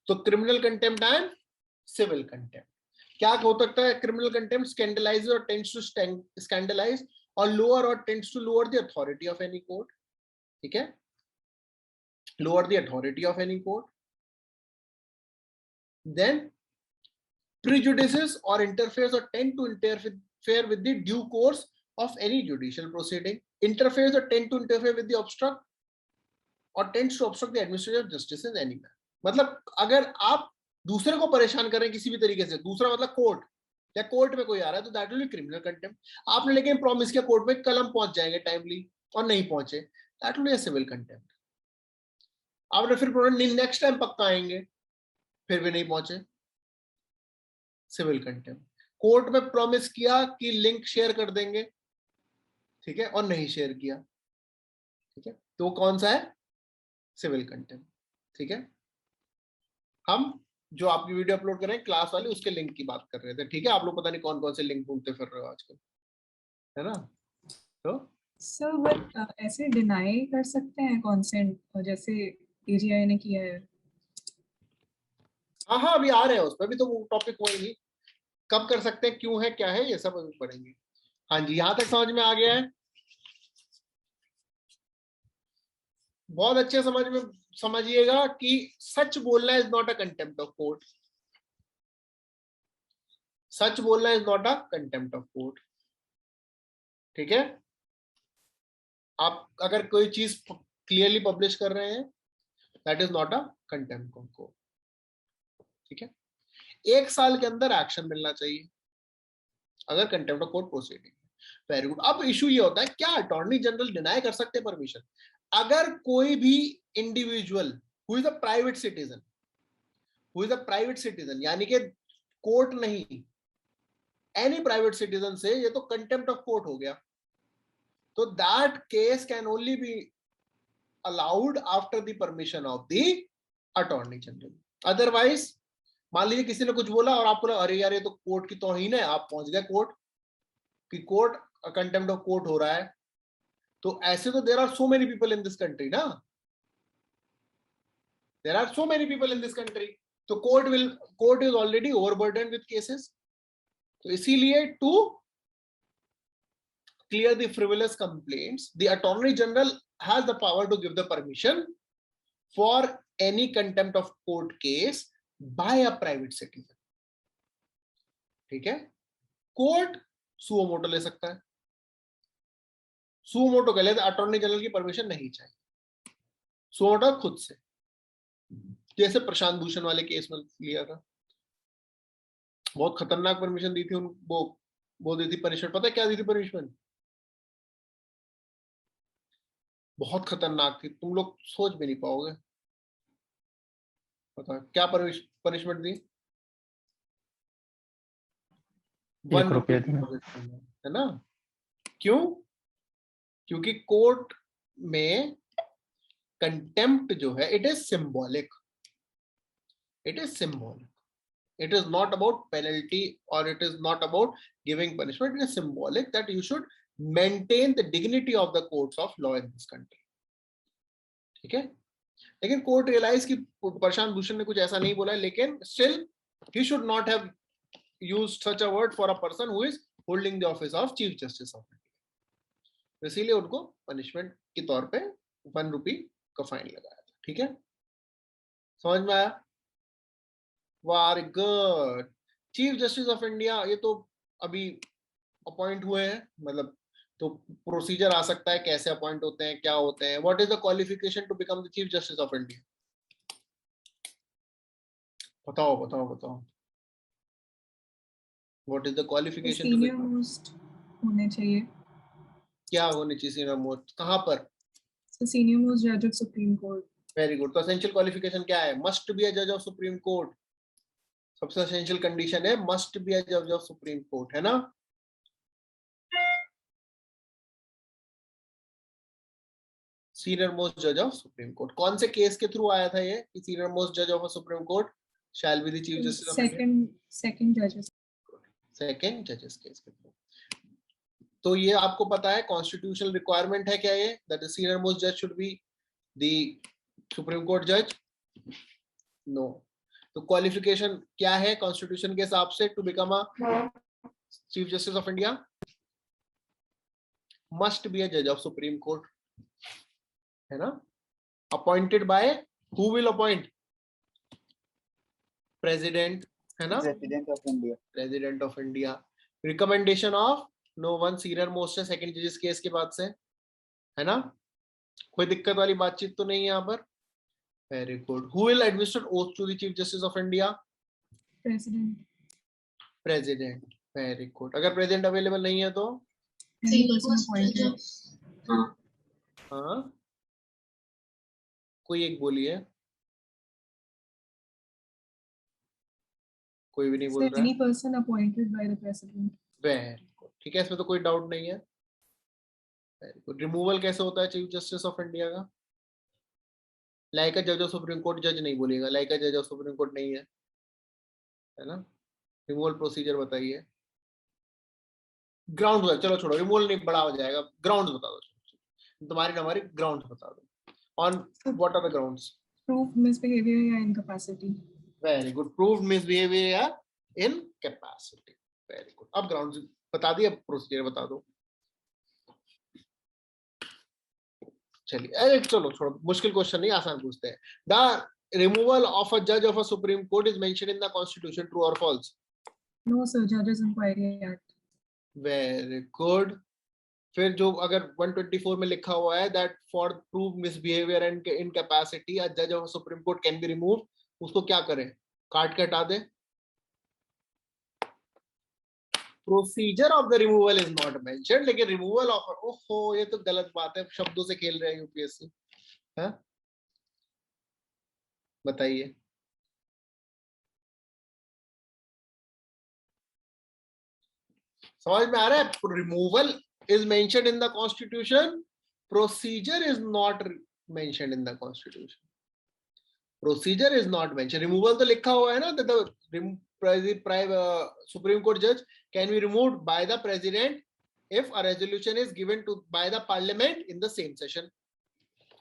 तो criminal contempt and civil contempt, क्या हो सकता है क्रिमिनल कंटेम्प्ट? स्कैंडलाइज और टेंड्स टू स्कैंडलाइज और लोअर और tends to lower the authority of any court, ठीक है, lower the authority of any court. Then prejudices or interferes or tend to interfere with the due course of any judicial proceeding, interferes or tend to interfere with the obstruct or tends to obstruct the administration of justice in any manner. मतलब अगर आप दूसरे को परेशान करें किसी भी तरीके से, दूसरा मतलब कोर्ट या कोर्ट में कोई आ रहा है, तो that will B criminal contempt. आपने लेकिन प्रॉमिस किया कोर्ट में कल हम पहुंच जाएंगे टाइमली और नहीं पहुंचे, that will be a civil contempt. आपने फिर नेक्स्ट टाइम पक्का आएंगे, फिर भी नहीं पहुंचे, सिविल कंटेम्प्ट। कोर्ट में प्रॉमिस किया कि लिंक शेयर कर देंगे, ठीक है, और नहीं शेयर किया, ठीक है, तो कौन सा है? सिविल कंटेम्प्ट, ठीक है। हम जो आपकी वीडियो अपलोड कर रहे हैं क्लास वाली, उसके लिंक की बात कर रहे थे, ठीक है। आप लोग पता नहीं कौन कौन से लिंक ढूंढते फिर रहे हो आजकल, है ना। तो सर बट ऐसे डिनाई कर सकते हैं कंसेंट, जैसे एजीआई ने किया है? हाँ हाँ, अभी आ रहे हैं उस पर भी, तो वो टॉपिक वही नहीं, कब कर सकते हैं, क्यों है, क्या है, ये सब अभी पढ़ेंगे। हाँ जी, यहां तक समझ में आ गया है? बहुत अच्छे समझिएगा कि सच बोलना is not a contempt of court. सच बोलना is not a contempt of court, ठीक है। आप अगर कोई चीज क्लियरली पब्लिश कर रहे हैं, that is not a contempt of court, ठीक है। 1 साल के अंदर एक्शन मिलना चाहिए अगर contempt of court proceeding. Very good. अब इशू ये होता है, क्या अटॉर्नी जनरल डिनाई कर सकते हैं परमिशन? अगर कोई भी individual who is a private citizen, यानी कि कोर्ट नहीं, एनी प्राइवेट सिटीजन से, ये तो कंटेम्प्ट ऑफ कोर्ट हो गया, तो that case can only be allowed after the permission of the attorney general. Otherwise मान लीजिए किसी ने कुछ बोला और आप बोला अरे यार ये तो कोर्ट की तौहीन है, आप पहुंच गए कोर्ट कि कोर्ट कंटेम्प्ट ऑफ कोर्ट हो रहा है, तो ऐसे तो there are so many people in this country ना, there are so many people in this country, तो court is already overburden with cases. तो इसीलिए to clear the frivolous complaints, the Attorney General has the power to give the permission for any contempt of court case by a private citizen, ठीक है। Court suo motu ले सकता है, suo motu के लिए attorney general की permission नहीं चाहिए, सुओ मोटो खुद से, जैसे प्रशांत भूषण वाले केस में लिया था, बहुत खतरनाक परमिशन दी थी वो दी थी पनिशमेंट, पता है क्या दी थी पनिशमेंट? बहुत खतरनाक थी, तुम लोग सोच भी नहीं पाओगे। पता क्या पनिशमेंट दी? 1 रुपये है ना। क्यों? क्योंकि कोर्ट में कंटेम्प्ट जो है it is symbolic, it is not about penalty और it is not about giving punishment, it is symbolic that you should maintain the dignity of the courts of law in this country, ठीक है। लेकिन court realise कि प्रशांत भूषण ने कुछ ऐसा नहीं बोला है, लेकिन still he should not have used such a word for a person who is holding the office of Chief Justice of India, इसीलिए उनको पनिशमेंट के तौर पे 1 रुपये का फाइन लगाया था, ठीक है। समझ में आया? Very good. Chief justice of India ये तो अभी अपॉइंट हुए हैं, मतलब तो प्रोसीजर आ सकता है कैसे अपॉइंट होते हैं, क्या होते हैं, what is the qualification to become the chief justice of India? बताओ बताओ बताओ, what is the qualification? Senior most होने चाहिए। क्या होने चाहिए सीनियर मोस्ट? कहां पर? सीनियर मोस्ट जज of supreme court. Very good. तो एसेंशियल क्वालिफिकेशन क्या है? मस्ट बी अ जज ऑफ सुप्रीम कोर्ट, सबसे एसेंशियल कंडीशन है मस्ट बी अ जज ऑफ सुप्रीम कोर्ट, है ना। सीनियर मोस्ट जज ऑफ सुप्रीम कोर्ट। कौन से केस के थ्रू आया था ये कि सीनियर मोस्ट जज of supreme court shall be the chief justice of India? Second जजेस केस के थ्रू। तो ये आपको पता है कॉन्स्टिट्यूशनल रिक्वायरमेंट है क्या ये, दैट द सीनियर मोस्ट जज should be the supreme court जज? नो। तो क्वालिफिकेशन क्या है कॉन्स्टिट्यूशन के हिसाब से to become a chief justice of India? Must be a जज ऑफ सुप्रीम कोर्ट, है ना? Appointed by who will appoint? President, है ना? President of India. President of India. Recommendation of no one, senior most है second जजेस case के बाद से, है ना? कोई दिक्कत वाली बातचीत तो नहीं है यहाँ पर। Very good. Who will administer oath to the chief justice of India? President. President. Very good. अगर प्रेसिडेंट अवेलेबल नहीं है तो? हाँ, कोई एक बोलिए। कोई भी नहीं बोल रहा Any person appointed by the president. Very good, ठीक है, इसमें तो कोई डाउट नहीं है। Very good. रिमूवल कैसे होता है चीफ जस्टिस ऑफ इंडिया का? लाइक अ जज ऑफ सुप्रीम कोर्ट जज नहीं बोलिएगा, लाइक अ जज ऑफ सुप्रीम कोर्ट नहीं है ना? रिमूवल प्रोसीजर बताइए। ग्राउंड बता, चलो छोड़ो, रिमूवल नहीं बड़ा हो जाएगा, ग्राउंड बता दो तुम्हारी ना हमारी, ग्राउंड बता दो। On what are the grounds? Proved misbehavior या incapacity. Very good. Proved misbehaviour या इनकैपेसिटी। Very good. अब ग्राउंड्स बता दिए, अब प्रोसीजर बता दो। चलिए, अरे चलो छोड़ो, मुश्किल क्वेश्चन नहीं, आसान पूछते हैं। द रिमूवल ऑफ अ जज of a supreme court is mentioned in the constitution, true और false? No, sir. Judges Inquiry Act. वेरी गुड। फिर जो अगर 124 में लिखा हुआ है that for prove misbehaviour and incapacity a जज of supreme court can be remove, उसको क्या करें? काट के हटा दे। Procedure of the removal is not mentioned, लेकिन रिमूवल ऑफ, ओहो ये तो गलत बात है, शब्दों से खेल रहे हैं यूपीएससी। है, बताइए। समझ में आ रहा है? Removal is mentioned in the constitution, procedure is not mentioned in the constitution. Procedure is not mentioned. Removal तो लिखा हुआ है ना, the Supreme Court judge can be removed by the president if a resolution is given to by the parliament in the same session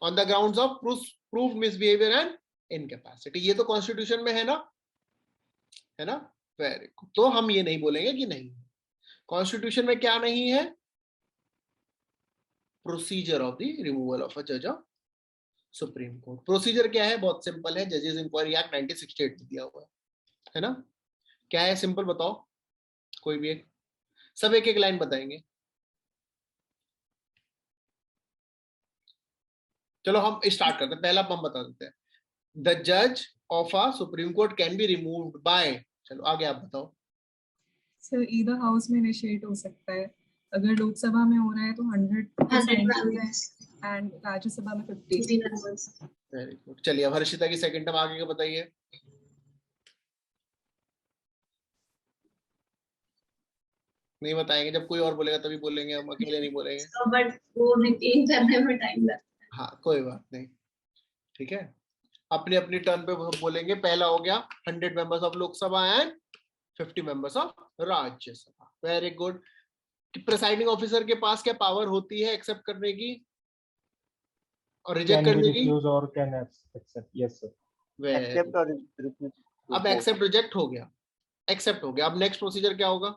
on the grounds of proved misbehavior and incapacity. ये तो constitution में है ना? Very good. तो हम ये नहीं बोलेंगे कि नहीं। constitution में क्या नहीं है? Procedure of the removal of a जज ऑफ सुप्रीम कोर्ट। प्रोसीजर क्या है? बहुत सिंपल है, जजेस इंक्वायरी एक्ट 1968 में दिया हुआ है ना? क्या है? सिंपल बताओ, कोई भी एक, सब एक एक लाइन बताएंगे। चलो हम स्टार्ट करते हैं, पहला हम बता देते हैं। द जज of a supreme court can be removed by, चलो आगे आप बताओ। सर ईदर हाउस में इनिशिएट हो सकता है, अगर लोकसभा में हो रहा है तो 100% एंड राज्यसभा में 50। Very good. चलिए अब हर्षिता की सेकंड टर्म आगे का बताइए। नहीं बताएंगे, जब कोई और बोलेगा तभी बोलेंगे, हम अकेले नहीं बोलेंगे। बट वो रिटेन करने में टाइम लगता है। हाँ कोई बात नहीं, ठीक है, अपनी अपनी टर्न पे बोलेंगे। पहला हो गया 100 members of Lok Sabha and 50 members of Rajya Sabha. Very good. Presiding officer के पास क्या पावर होती है एक्सेप्ट करने की और रिजेक्ट करने की? और can accept. Yes sir. Accept और रिफ्यूज। अब एक्सेप्ट रिजेक्ट हो गया, एक्सेप्ट हो गया। अब नेक्स्ट प्रोसीजर क्या होगा?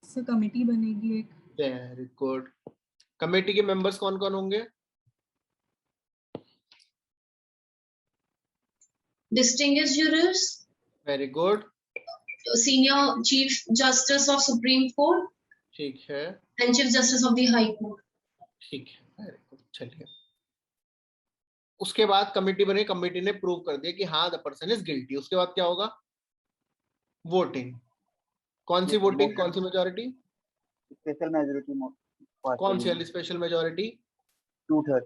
सर कमेटी बनेगी एक। Very good. कमेटी के मेंबर्स कौन कौन होंगे? Distinguished jurors. Very good. Senior Chief Justice of Supreme Court. ठीक है। And Chief Justice of the High Court. ठीक है, वेरी गुड। चलिए उसके बाद कमेटी बने, कमेटी ने प्रूव कर दिया कि हाँ द पर्सन इज गिल्टी। उसके बाद क्या होगा? वोटिंग। कौन सी वोटिंग, कौन सी मेजोरिटी? Special majority. कौन सी वाली स्पेशल मेजोरिटी? 2/3।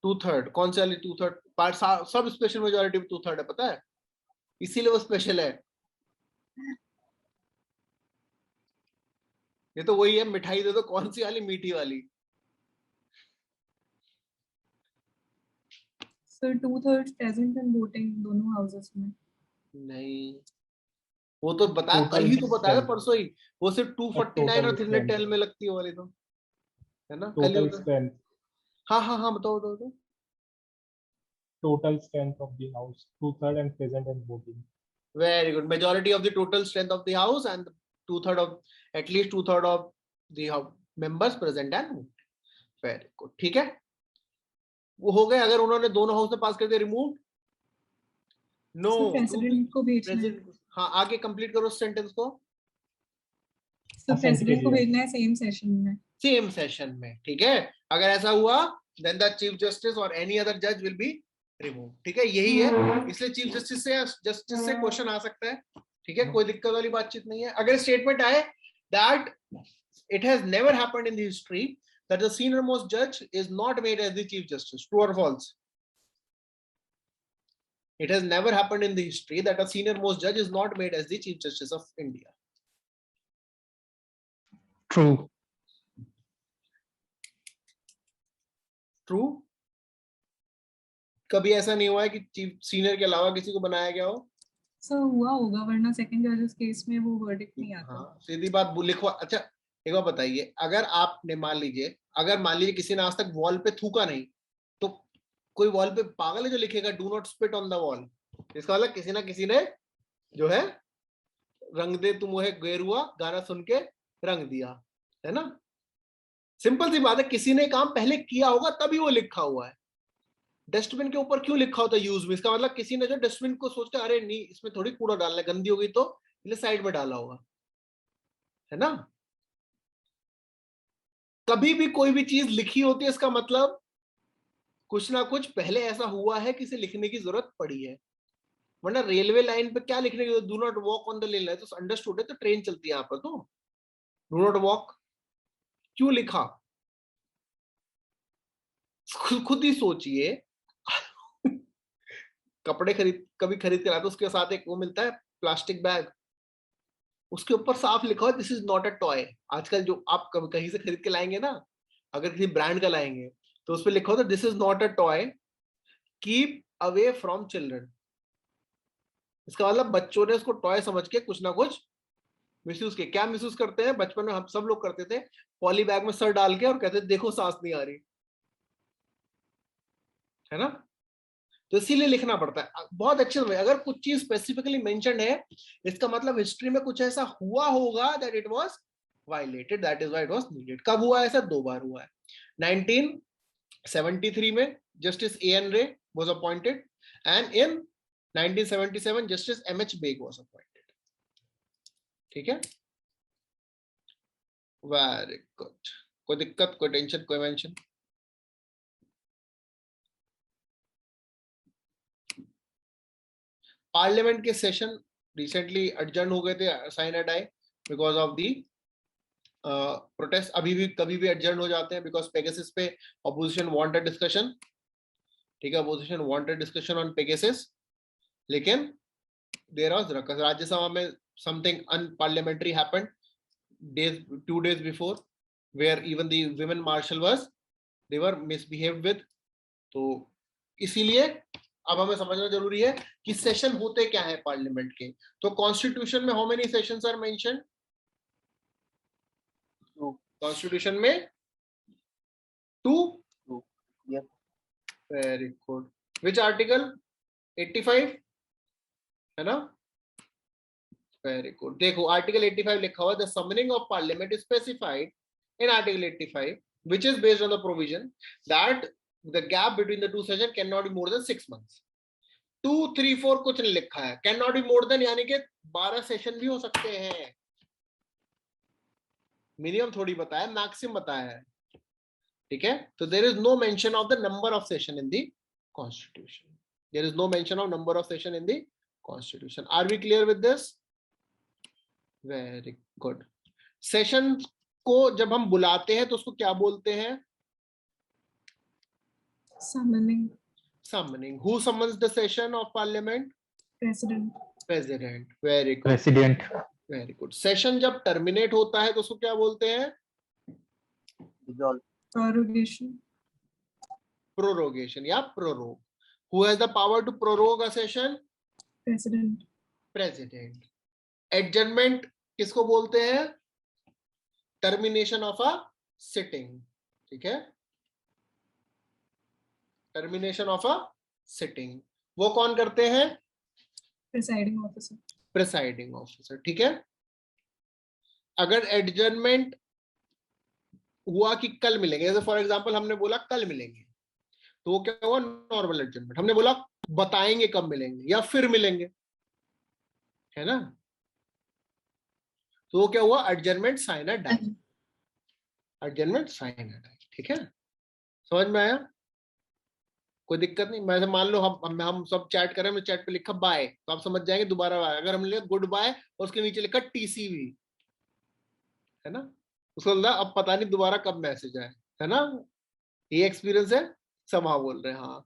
2/3। कौन सी वाली 2/3? पार्ट सब स्पेशल मेजोरिटी 2/3 है, पता है, इसीलिए वो स्पेशल है। ये तो वही है, मिठाई दे दो, कौन सी वाली, मीठी वाली। सर 2/3 प्रेजेंट एंड वोटिंग दोनों हाउसेस में। नहीं, वो तो बताया, कल Total ही तो बताया, strength. परसों ही। वो सिर्फ 249 और Total 310 में लगती है वाली तो, है ना, कल ही Total बताया। strength. हाँ हाँ हाँ, बताओ बताओ बताओ। Total strength of the house. 2/3 and present and voting. Very good. Majority of the total strength of the house and 2/3 of, at least 2/3 of the members present and voting. Very good. ठीक है, वो हो गए। अगर उन्होंने दोनों house में पास कर दिया, रिमूव। नो, प्रेसिडेंट को भेजना है। हाँ, आगे कंप्लीट करो सेंटेंस को। सर प्रेसिडेंट को भेजना है सेम सेशन में। सेम सेशन में, ठीक है। अगर ऐसा हुआ, then the chief justice or any other judge will be removed. ठीक है, यही है। इसलिए चीफ जस्टिस से क्वेश्चन आ सकता है, ठीक है, कोई दिक्कत वाली बातचीत नहीं है। अगर स्टेटमेंट आए that it has never happened in the history that the senior most judge is not made as the chief justice, true or false? It has never happened in the history that a senior most judge is not made as the chief justice of India. True. True. कभी ऐसा नहीं हुआ है कि chief senior के अलावा किसी को बनाया गया हो? सर हुआ होगा, वरना सेकंड जजेस केस में वो वर्डिक्ट नहीं आता। हाँ, सीधी बात लिखवा। अच्छा एक बार बताइए, अगर आपने मान लीजिए किसी ने आज तक वॉल पे थूका नहीं, तो कोई वॉल पे पागल है जो लिखेगा do not spit on the wall? इसका मतलब किसी ना किसी ने जो है रंग दे तुम है गेरुआ गाना सुन के रंग दिया, है ना। सिंपल सी बात है, किसी ने काम पहले किया होगा तभी वो लिखा हुआ है। डस्टबिन के ऊपर क्यों लिखा होता है यूज में? इसका मतलब किसी ने जो डस्टबिन को सोचकर अरे नहीं इसमें थोड़ी कूड़ा डालना है, गंदी हो गई तो इसलिए साइड में डाला होगा, है ना। कभी भी कोई भी चीज लिखी होती है, इसका मतलब कुछ ना कुछ पहले ऐसा हुआ है कि इसे लिखने की जरूरत पड़ी है। वरना रेलवे लाइन पे क्या लिखने की, do not walk on the rail line, तो अंडरस्टूड है, तो ट्रेन चलती है यहाँ पर, तो डू नॉट वॉक क्यों लिखा? खुद ही सोचिए। कपड़े कभी खरीद के लाते, उसके साथ एक वो मिलता है प्लास्टिक बैग, उसके ऊपर साफ लिखा है this is not a toy. आजकल जो आप कभी कहीं से खरीद के लाएंगे ना, अगर किसी ब्रांड का लाएंगे तो उस पर लिखा होता है this is not a toy, keep away from children. इसका मतलब बच्चों ने उसको टॉय समझ के कुछ ना कुछ मिसयूज किया। क्या मिसयूज करते हैं? बचपन में हम सब लोग करते थे, पॉली बैग में सर डाल के और कहते थे देखो सांस नहीं आ रही, है ना। तो इसीलिए लिखना पड़ता है बहुत अच्छे से। अगर कुछ चीज स्पेसिफिकली मेंशन्ड है, इसका मतलब हिस्ट्री में कुछ ऐसा हुआ होगा that it was violated, that is why it was needed. कब हुआ ऐसा? 2 बार हुआ है। 1973 में justice A.N. Ray was appointed and in 1977 justice M.H. Beg was appointed. ठीक है, वेरी गुड। कोई दिक्कत, कोई टेंशन, कोई मेंशन? पार्लियामेंट के सेशन रिसेंटली एडजर्न हो गए थे, साइन एड आए बिकॉज ऑफ दी प्रोटेस्ट। अभी भी कभी भी एडजर्न हो जाते हैं बिकॉज पेगासस पे ऑपोजिशन वांटेड डिस्कशन, ठीक है, opposition wanted discussion on Pegasus. लेकिन देयर वाज राज्यसभा में something unparliamentary happened days 2 days before where even the women marshal was they were misbehaved with। तो इसीलिए अब हमें समझना जरूरी है कि सेशन होते क्या है पार्लियामेंट के। तो कॉन्स्टिट्यूशन में how many sessions are mentioned? Constitution में 2। Very good. Which article? 85, है ना। Very good. देखो आर्टिकल 85 लिखा हुआ the summoning of parliament is specified in article 85 which is based on the provision that the gap between the 2 sessions cannot be more than 6 months। 2, 3, 4 कुछ नहीं लिखा है, can not be more than यानी कि 12 session भी हो सकते हैं। मिनिमम थोड़ी बताया, मैक्सिमम बताया है, ठीक है। तो there is no mention of the number of session in the constitution, there is no mention of number of session in the constitution. Are we clear with this? Very good. Session को जब हम बुलाते हैं तो उसको क्या बोलते हैं? Summoning. Summoning. Who summons the session of parliament? President. President. Very good. President. Very good. Session जब टर्मिनेट होता है तो उसको क्या बोलते हैं? डिसॉल्व। prorogation, प्रोरोगेशन या prorogue. Who has the power to prorogue a session? president, president. Adjournment किसको बोलते हैं? Termination of a sitting. ठीक है, टर्मिनेशन ऑफ अ सिटिंग वो कौन करते हैं? presiding officer, presiding officer. ठीक है, अगर एडजर्नमेंट हुआ कि कल मिलेंगे, जैसे फॉर एग्जांपल हमने बोला कल मिलेंगे, तो वो क्या हुआ? Normal adjournment. हमने बोला बताएंगे कब मिलेंगे या फिर मिलेंगे, है ना, तो वो क्या हुआ? एडजर्नमेंट साइन है डाई। एडजर्नमेंट साइन है डाई। ठीक है, समझ में आया? कोई दिक्कत नहीं। मैं मान लो हम सब चैट करें, मैं चैट पे लिखा बाय, तो आप समझ जाएंगे दोबारा बाय। अगर हमने लिखा गुड बाय और उसके नीचे लिखा टीसीवी, है ना, उसको बोला अब पता नहीं दोबारा कब मैसेज आए, है ना, ये एक्सपीरियंस है। सब हाँ बोल रहे हैं, हाँ,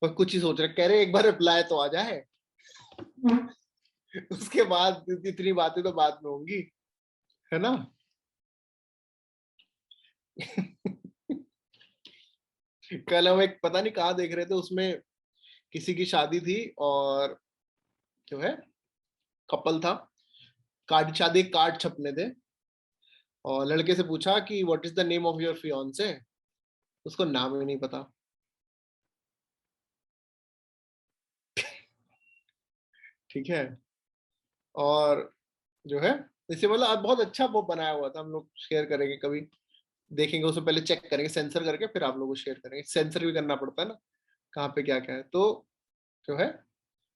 और कुछ ही सोच रहे, कह रहे एक बार रिप्लाई तो आ जाए। उसके बाद इतनी बातें तो बाद में होंगी, है ना। कल हम एक पता नहीं कहाँ देख रहे थे, उसमें किसी की शादी थी और जो है कपल था, कार्ड, शादी कार्ड छपने थे, और लड़के से पूछा कि what is the name of your fiancee, उसको नाम ही नहीं पता। ठीक है, और जो है इसे मतलब आज बहुत अच्छा वो बनाया हुआ था, हम लोग शेयर करेंगे कभी, देखेंगे उससे पहले चेक करेंगे सेंसर करके, फिर आप लोगों को शेयर करेंगे। सेंसर भी करना पड़ता है ना कहाँ पे क्या क्या है, तो जो है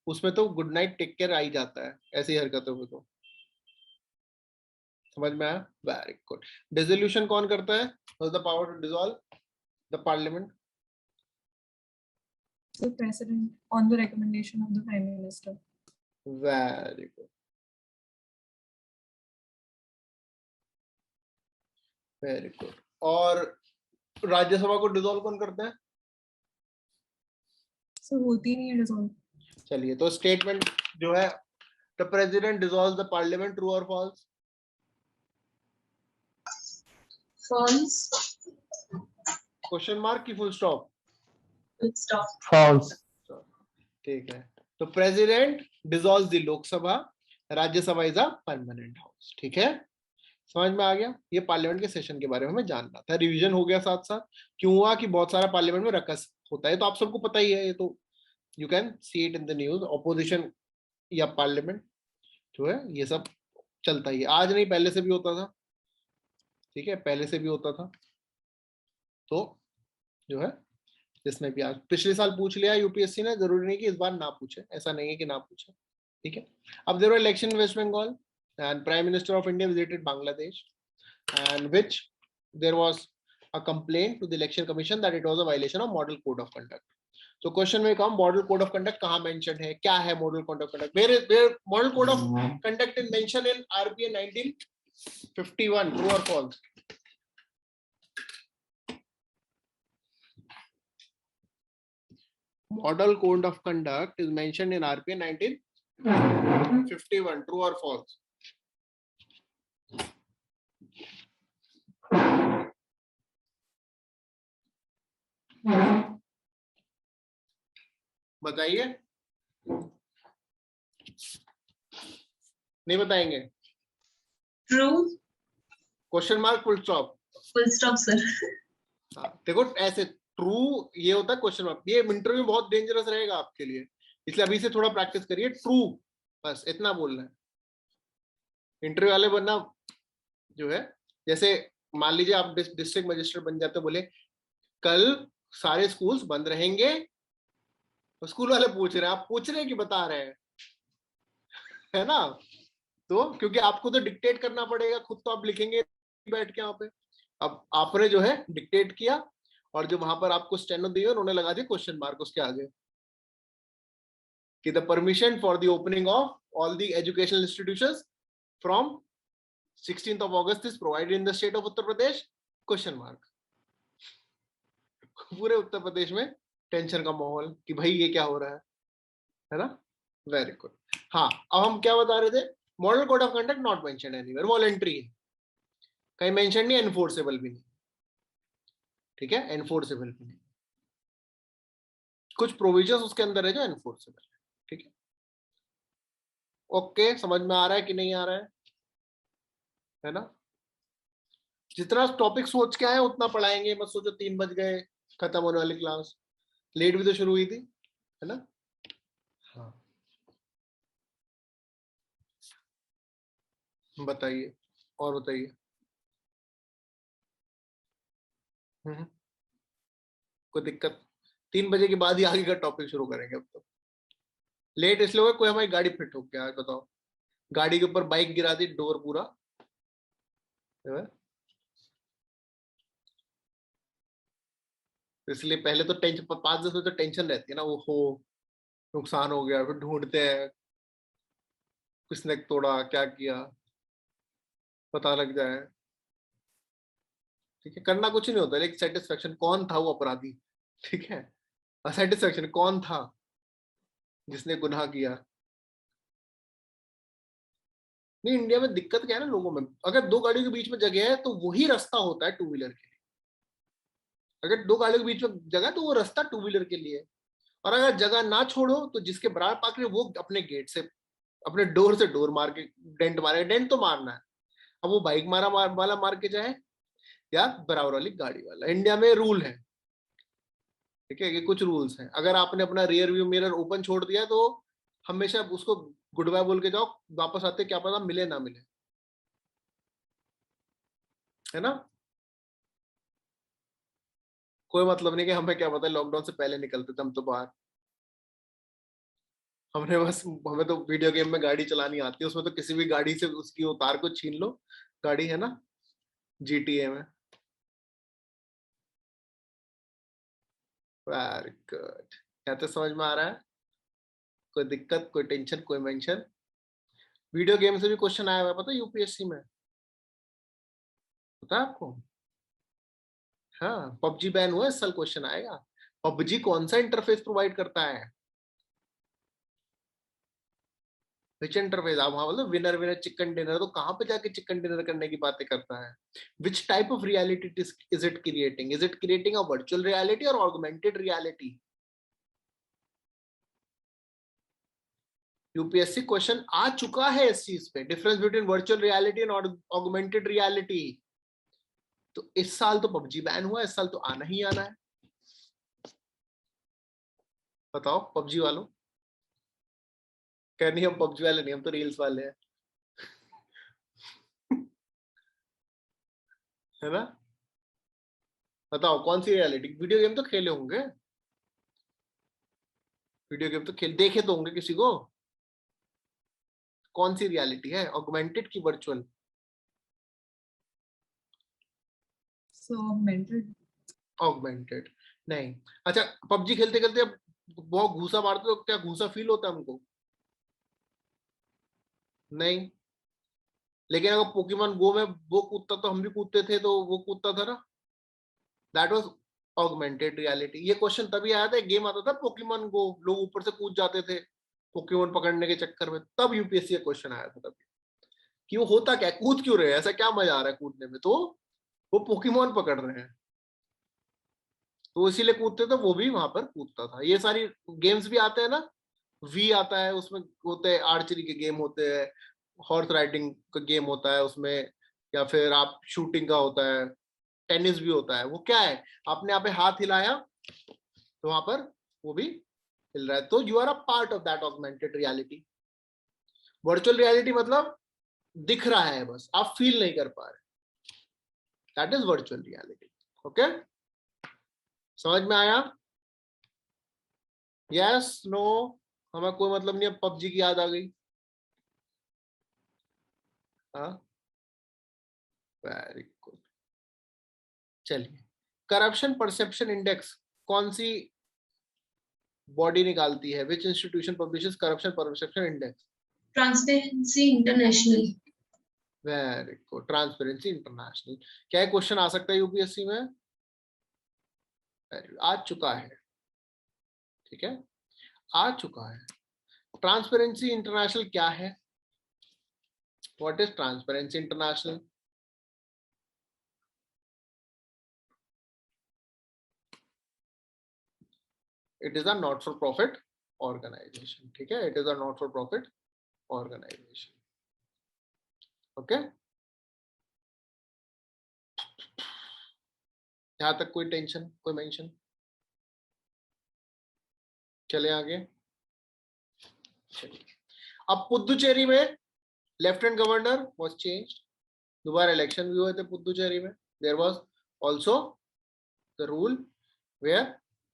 उसमें तो गुड नाइट टेक केयर आ ही जाता है ऐसी हरकतों में। तो समझ में आया? Very good. डिसोल्यूशन कौन करता है? The power to dissolve the parliament? the president on the recommendation of the prime minister. Very good, very good. और राज्यसभा को डिसॉल्व कौन करता है? So होती नहीं है dissolve. चलिए, तो स्टेटमेंट जो है the president dissolves the parliament, true और फॉल्स? False. क्वेश्चन मार्क की full stop? Full stop. False. ठीक है, तो president dissolves the Lok Sabha, Rajya Sabha is a permanent house. ठीक है, समझ में आ गया? ये पार्लियामेंट के सेशन के बारे में हमें जानना था, रिवीजन हो गया साथ साथ। क्यों हुआ कि बहुत सारा पार्लियामेंट में रकस होता है, तो आप सबको पता ही है, ये तो you can see it in the news. Opposition या पार्लियामेंट जो है ये सब चलता ही है, आज नहीं पहले से भी होता था। ठीक है, पहले से भी होता था, तो जो है इसमें भी आज पिछले साल पूछ लिया यूपीएससी ने, जरूरी नहीं कि इस बार ना पूछे, ऐसा नहीं है कि ना पूछे। ठीक है, अब there were election in West Bengal and Prime Minister of India visited Bangladesh, and which there was a complaint to the Election Commission that it was a violation of Model Code of Conduct. So question में कहा Model Code of Conduct कहाँ mentioned है, क्या है Model Code of Conduct? Where Model Code of Conduct is mentioned in RPA 1951, true or false? Model Code of Conduct is mentioned in RPA 1951, true or false? बताइए, नहीं बताएंगे? True. Question mark, full stop? Full stop, sir. देखो ऐसे true ये होता है question mark. ये interview बहुत डेंजरस रहेगा आपके लिए, इसलिए अभी से थोड़ा प्रैक्टिस करिए। ट्रू, बस इतना बोलना है। इंटरव्यू वाले बनना जो है, जैसे मान लीजिए आप डिस्ट्रिक्ट मजिस्ट्रेट बन जाते, बोले कल सारे स्कूल्स बंद रहेंगे, तो स्कूल वाले पूछ रहे हैं, आप पूछ रहे हैं कि बता रहे हैं, है ना, तो क्योंकि आपको तो डिक्टेट करना पड़ेगा, खुद तो आप लिखेंगे बैठ के यहाँ पे। अब आपने जो है डिक्टेट किया, और जो वहां पर आपको स्टेनो दिए उन्होंने लगा दिया क्वेश्चन मार्क उसके आगे कि the permission for the opening of all the educational institutions from 16th of August is provided in the state of Uttar Pradesh, question mark. पूरे उत्तर प्रदेश में टेंशन का माहौल कि भाई ये क्या हो रहा है ना। Very good. हाँ, अब हम क्या बता रहे थे? Model code of conduct not mention anywhere, voluntary है, कहीं मेंशन नहीं, एनफोर्सेबल भी नहीं, ठीक है, एनफोर्सेबल भी नहीं, कुछ प्रोविजंस उसके अंदर है जो एनफोर्सेबल है, ठीक है। ओके, समझ में आ रहा है कि नहीं आ रहा है ना? जितना टॉपिक सोच के आए उतना पढ़ाएंगे, मत सोचो 3 बज गए खत्म होने वाली क्लास, लेट भी तो शुरू हुई थी, है ना? हाँ, बताइए, और बताइए। कोई दिक्कत? 3 बजे के बाद ही आगे का टॉपिक शुरू करेंगे। अब तो लेट इसलिए हुआ, कोई हमारी गाड़ी फिट हो गया, बताओ, गाड़ी के ऊपर बाइक गिरा दी, डोर पूरा, इसलिए पहले तो टेंशन, 5-10 मिनट तो टेंशन रहती है ना, वो हो नुकसान हो गया, फिर ढूंढते हैं किसने तोड़ा, क्या किया, पता लग जाए, ठीक है। करना कुछ नहीं होता, लेकिन सेटिस्फेक्शन, कौन था वो अपराधी, ठीक है, सेटिस्फेक्शन कौन था जिसने गुनाह किया। नहीं, इंडिया में दिक्कत क्या है ना लोगों में, अगर 2 गाड़ियों के बीच में जगह है तो वही रास्ता होता है 2 व्हीलर के लिए। अगर 2 गाड़ियों के बीच में जगह तो वो रास्ता 2 व्हीलर के लिए है, और अगर जगह ना छोड़ो तो जिसके बराबर पार्क रहे वो अपने गेट से, अपने डोर से डोर मार के डेंट मारे, डेंट तो मारना है, अब वो बाइक वाला मार के जाए या बराबर वाली गाड़ी वाला। इंडिया में रूल है, ठीक है, ये कुछ रूल्स हैं। अगर आपने अपना रियर व्यू मिरर ओपन छोड़ दिया तो हमेशा उसको गुड बाय बोल के जाओ, वापस आते क्या पता मिले ना मिले, है ना? कोई मतलब नहीं कि हमें क्या पता, लॉकडाउन से पहले निकलते थे हम तो बाहर, हमने बस, हमें तो वीडियो गेम में गाड़ी चलानी आती है, उसमें तो किसी भी गाड़ी से उसकी उतार को छीन लो गाड़ी, है ना, GTA में। वेरी गुड, क्या तो समझ में आ रहा है? कोई दिक्कत, कोई टेंशन, कोई मेंशन? वीडियो गेम से भी क्वेश्चन आया हुआ है पता है यूपीएससी में, पता है आपको? हाँ, पबजी बैन हुआ इस साल, क्वेश्चन आएगा, पबजी कौन सा इंटरफेस प्रोवाइड करता है, विच इंटरफेस। आप वहां बोलो विनर विनर चिकन डिनर, तो कहां पे जाके चिकन डिनर करने की बातें करता है? Which type of reality is it creating? Is it creating a virtual reality और ऑगमेंटेड रियलिटी? यूपीएससी क्वेश्चन आ चुका है इस चीज पे, difference between virtual reality and augmented reality. तो इस साल तो पबजी बैन हुआ, इस साल तो आना ही आना है, बताओ पबजी वालों। कह नहीं, हम पबजी वाले नहीं, हम तो रील्स वाले हैं, है ना? बताओ कौन सी रियलिटी? वीडियो गेम तो खेले होंगे, वीडियो गेम तो खेल देखे तो होंगे किसी को। कौन सी रियलिटी है, ऑगमेंटेड की वर्चुअल? So augmented. ऑगमेंटेड नहीं। अच्छा, पबजी खेलते खेलते अब बहुत घूसा मारते तो क्या घूसा फील होता है हमको? नहीं। लेकिन अगर पोकेमॉन गो में वो कूदता तो हम भी कूदते थे, तो वो कूदता था ना, दैट वाज ऑगमेंटेड रियलिटी। ये क्वेश्चन तभी आया था, गेम आता था पोकेमॉन गो, लोग ऊपर से कूद जाते थे पोकेमॉन पकड़ने के चक्कर में, तब यूपीएससी का क्वेश्चन आया था तभी, कि वो होता क्या, कूद क्यों रहे हैं, ऐसा क्या मजा आ रहा है कूदने में, तो वो पोकेमॉन पकड़ रहे हैं तो इसीलिए कूदते थे, वो भी वहां पर कूदता था। ये सारी गेम्स भी आते हैं ना, वी आता है, उसमें होते हैं आर्चरी के गेम होते हैं, हॉर्स राइडिंग का गेम होता है उसमें, या फिर आप शूटिंग का होता है, टेनिस भी होता है। वो क्या है, आपने यहाँ पे हाथ हिलाया तो वहां पर वो भी हिल रहा है, तो you are a part of that augmented reality. Virtual reality मतलब दिख रहा है बस, आप फील नहीं कर पा रहे, that is virtual reality. Okay, समझ में आया? यस, नो, हमें कोई मतलब नहीं, अब पबजी की याद आ गई। हाँ, वेरी गुड। चलिए, करप्शन परसेप्शन इंडेक्स कौन सी बॉडी निकालती है? विच institution publishes corruption perception index? Transparency international. Very good, transparency International. क्या क्वेश्चन आ सकता है यूपीएससी में? आ चुका है, ठीक है, आ चुका है। ट्रांसपेरेंसी इंटरनेशनल क्या है? What is Transparency International? It is a not for profit organisation, ठीक है, it is a not for profit organisation, okay. यहां तक कोई टेंशन, कोई मेंशन? चले आगे। अब पुदुचेरी में लेफ्टिनेंट गवर्नर वाज चेंज्ड, दोबारा इलेक्शन भी हुए थे पुदुचेरी में। There was also the rule where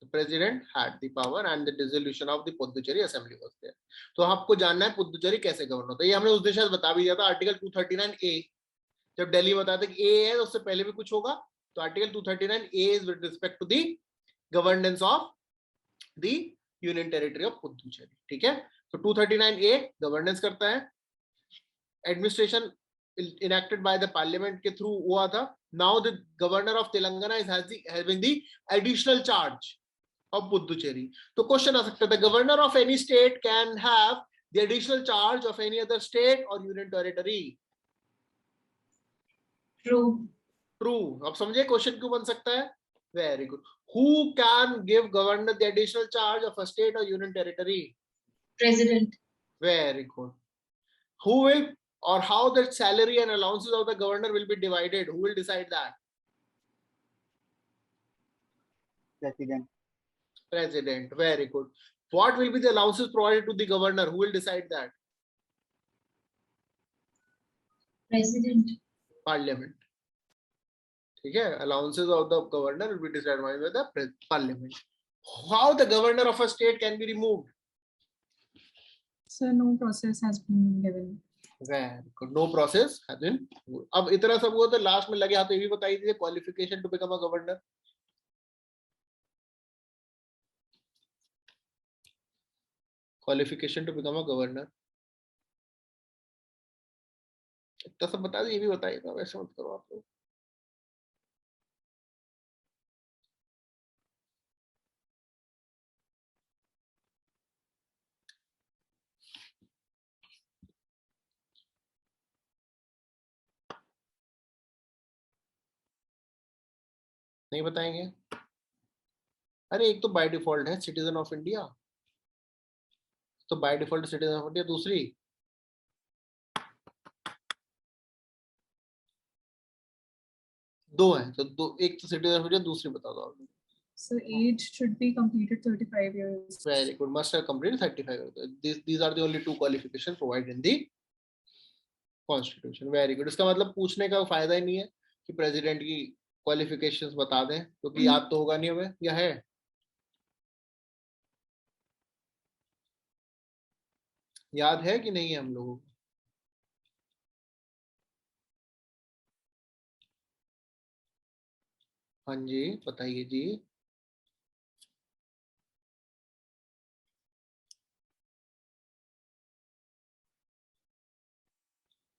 the president had the power and the dissolution of the Puducherry assembly was there. तो आपको जानना है पुदुचेरी कैसे गवर्न होता है, ये हमने उस दिन शायद बता भी दिया था, आर्टिकल 239A। जब दिल्ली बताया था कि ए है तो उससे पहले भी कुछ होगा, तो article 239A is with respect to the governance of the union territory of Puducherry, ठीक है। तो 239A गवर्नेंस करता है, administration enacted by the parliament के थ्रू हुआ था। Now the governor of Telangana is having the additional charge of Puducherry। तो question आ सकता है, the governor of any state can have the additional charge of any other state or union territory? True. True। अब समझे question क्यों बन सकता है? Very good। Who can give governor the additional charge of a state or union territory? President. Very good। Who will or how the salary and allowances of the governor will be divided? Who will decide that? President. President। Very good। What will be the allowances provided to the governor? Who will decide that? President. Parliament। ठीक है, allowances of the governor will be decided by the parliament। How the governor of a state can be removed? So no process has been given. Very good। No process has been। अब इतना सब हुआ तो last में लगे हाथ तो ये भी बताइए दीजिए, qualification to become a governor. Qualification to become a governor इतना सब बता दीजिए, ये भी बताइएगा, वैसे मत करो आप लोग। नहीं बताएंगे? अरे एक तो बाय डिफॉल्ट है सिटीजन ऑफ इंडिया, तो by default citizen of India. दूसरी दो है, तो दो, एक तो सिटीजन ऑफ इंडिया, दूसरी बता दो आप। So age should be completed 35 years. Very good। Must have completed 35 years। These are the only two qualifications provided in the constitution। Very good। इसका मतलब पूछने का फायदा ही नहीं है कि प्रेसिडेंट की क्वालिफिकेशंस बता दें, क्योंकि याद तो होगा नहीं हमें, या है? याद है कि नहीं है हम लोगों को? हाँ जी बताइए जी।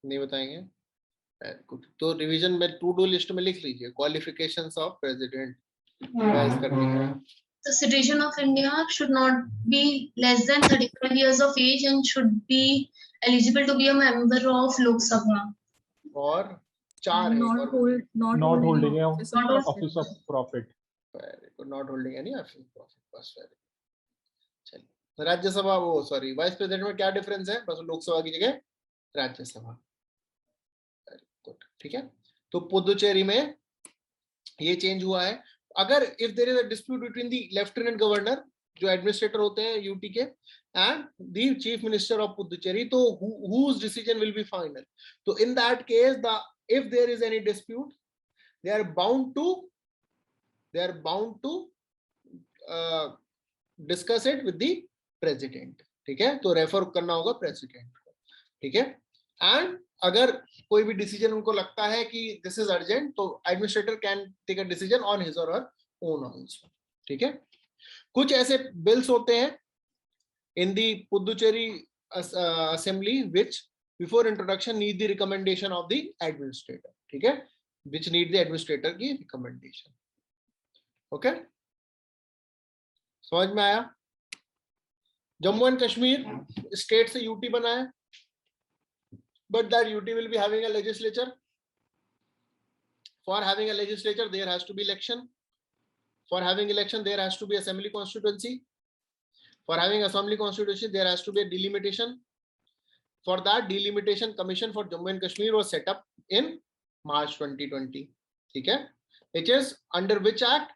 नहीं बताएंगे? कुछ तो रिवीजन में टू डू लिस्ट में लिख लीजिए, क्वालिफिकेशंस ऑफ प्रेसिडेंट रिवाइज कर लीजिए। The citizen of India should not be less than 35 years of age and should be eligible to be a member of Lok Sabha. और चार है, Not holding any office of profit। Not holding any office of profit. बस चलिए, राज्यसभा वो sorry vice president में क्या difference है? बस लोकसभा की जगह राज्यसभा। ठीक है, तो पुदुचेरी में ये चेंज हुआ है। अगर if there is a dispute between the lieutenant governor जो एडमिनिस्ट्रेटर होते हैं यूटी के and the chief minister of Puducherry, तो whose decision will be final? तो in that case if there is any dispute, they are bound to discuss it with the president। ठीक है, तो refer करना होगा प्रेसिडेंट को। ठीक है, एंड अगर कोई भी डिसीजन उनको लगता है कि दिस इज अर्जेंट, तो administrator can take a decision on his और हर ओन आल्सो। ठीक है, कुछ ऐसे बिल्स होते हैं in the Puducherry assembly which before introduction need the recommendation of the administrator. ठीक है, विच नीड द एडमिनिस्ट्रेटर की रिकमेंडेशन। ओके, समझ में आया? जम्मू एंड कश्मीर स्टेट से यूटी बना है, but that UT will be having a legislature. For having a legislature, there has to be election. For having election, there has to be assembly constituency. For having assembly constituency, there has to be a delimitation. For that, delimitation commission for Jammu and Kashmir was set up in March 2020. Okay? It is under which act?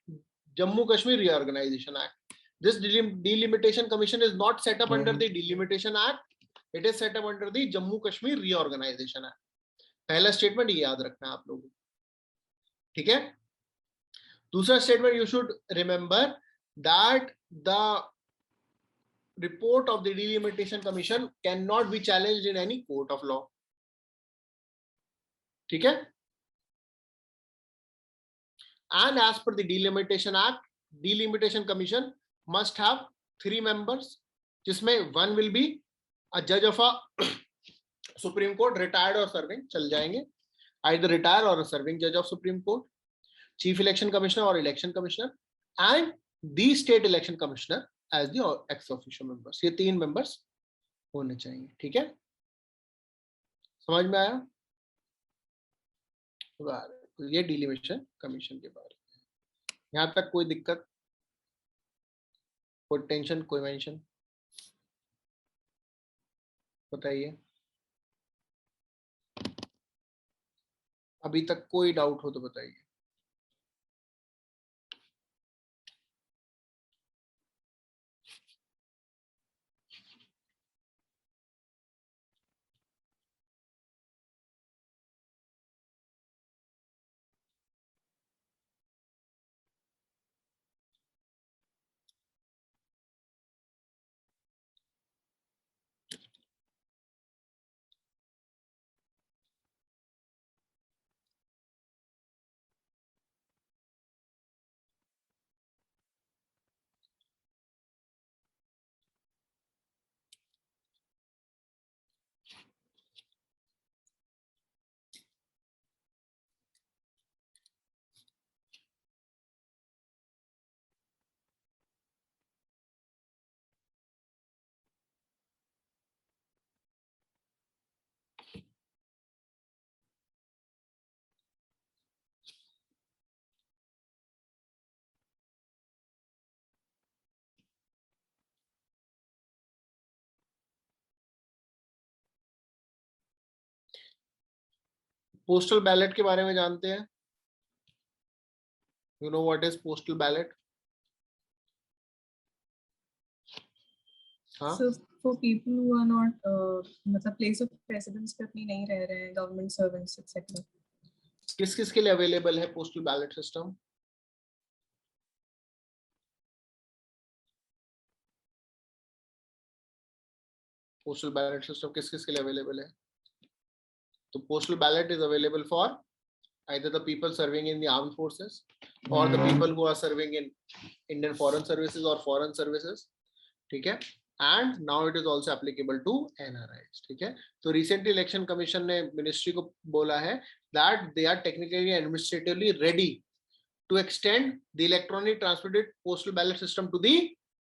Jammu Kashmir Reorganization Act. This delimitation commission is not set up under the delimitation act. It is set up under the Jammu Kashmir Reorganization Act. पहला statement ये याद रखना है आप लोगों को, ठीक है? दूसरा statement, you should remember that the report of the delimitation commission cannot be challenged in any court of law. ठीक है? And as per the delimitation act, delimitation commission must have 3 members, जिसमें one will be a judge of a Supreme Court, retired or serving, चल जाएंगे, either retired or a serving judge of Supreme Court, chief election commissioner or election commissioner, and the state election commissioner as the ex officio members. ये 3 members होने चाहिए, ठीक है? समझ में आया? ये डिलिमिटेशन कमीशन के बारे में, यहाँ तक कोई दिक्कत, कोई टेंशन, कोई मेंशन बताइए? अभी तक कोई डाउट हो तो बताइए। पोस्टल बैलेट के बारे में जानते हैं? You know what is postal ballot? हाँ? So for people who are not मतलब place of residence पे अपनी नहीं रह रहे हैं, government servants etc. किस किस के लिए अवेलेबल है postal ballot system? Postal ballot system किस किस के लिए अवेलेबल है? तो postal ballot is available for either the people serving in the armed forces or the people who are serving in Indian foreign services or foreign services, ठीक है? And now it is also applicable to NRIs, ठीक है? तो recently election commission ने ministry को बोला है that they are technically and administratively ready to extend the electronic transmitted postal ballot system to the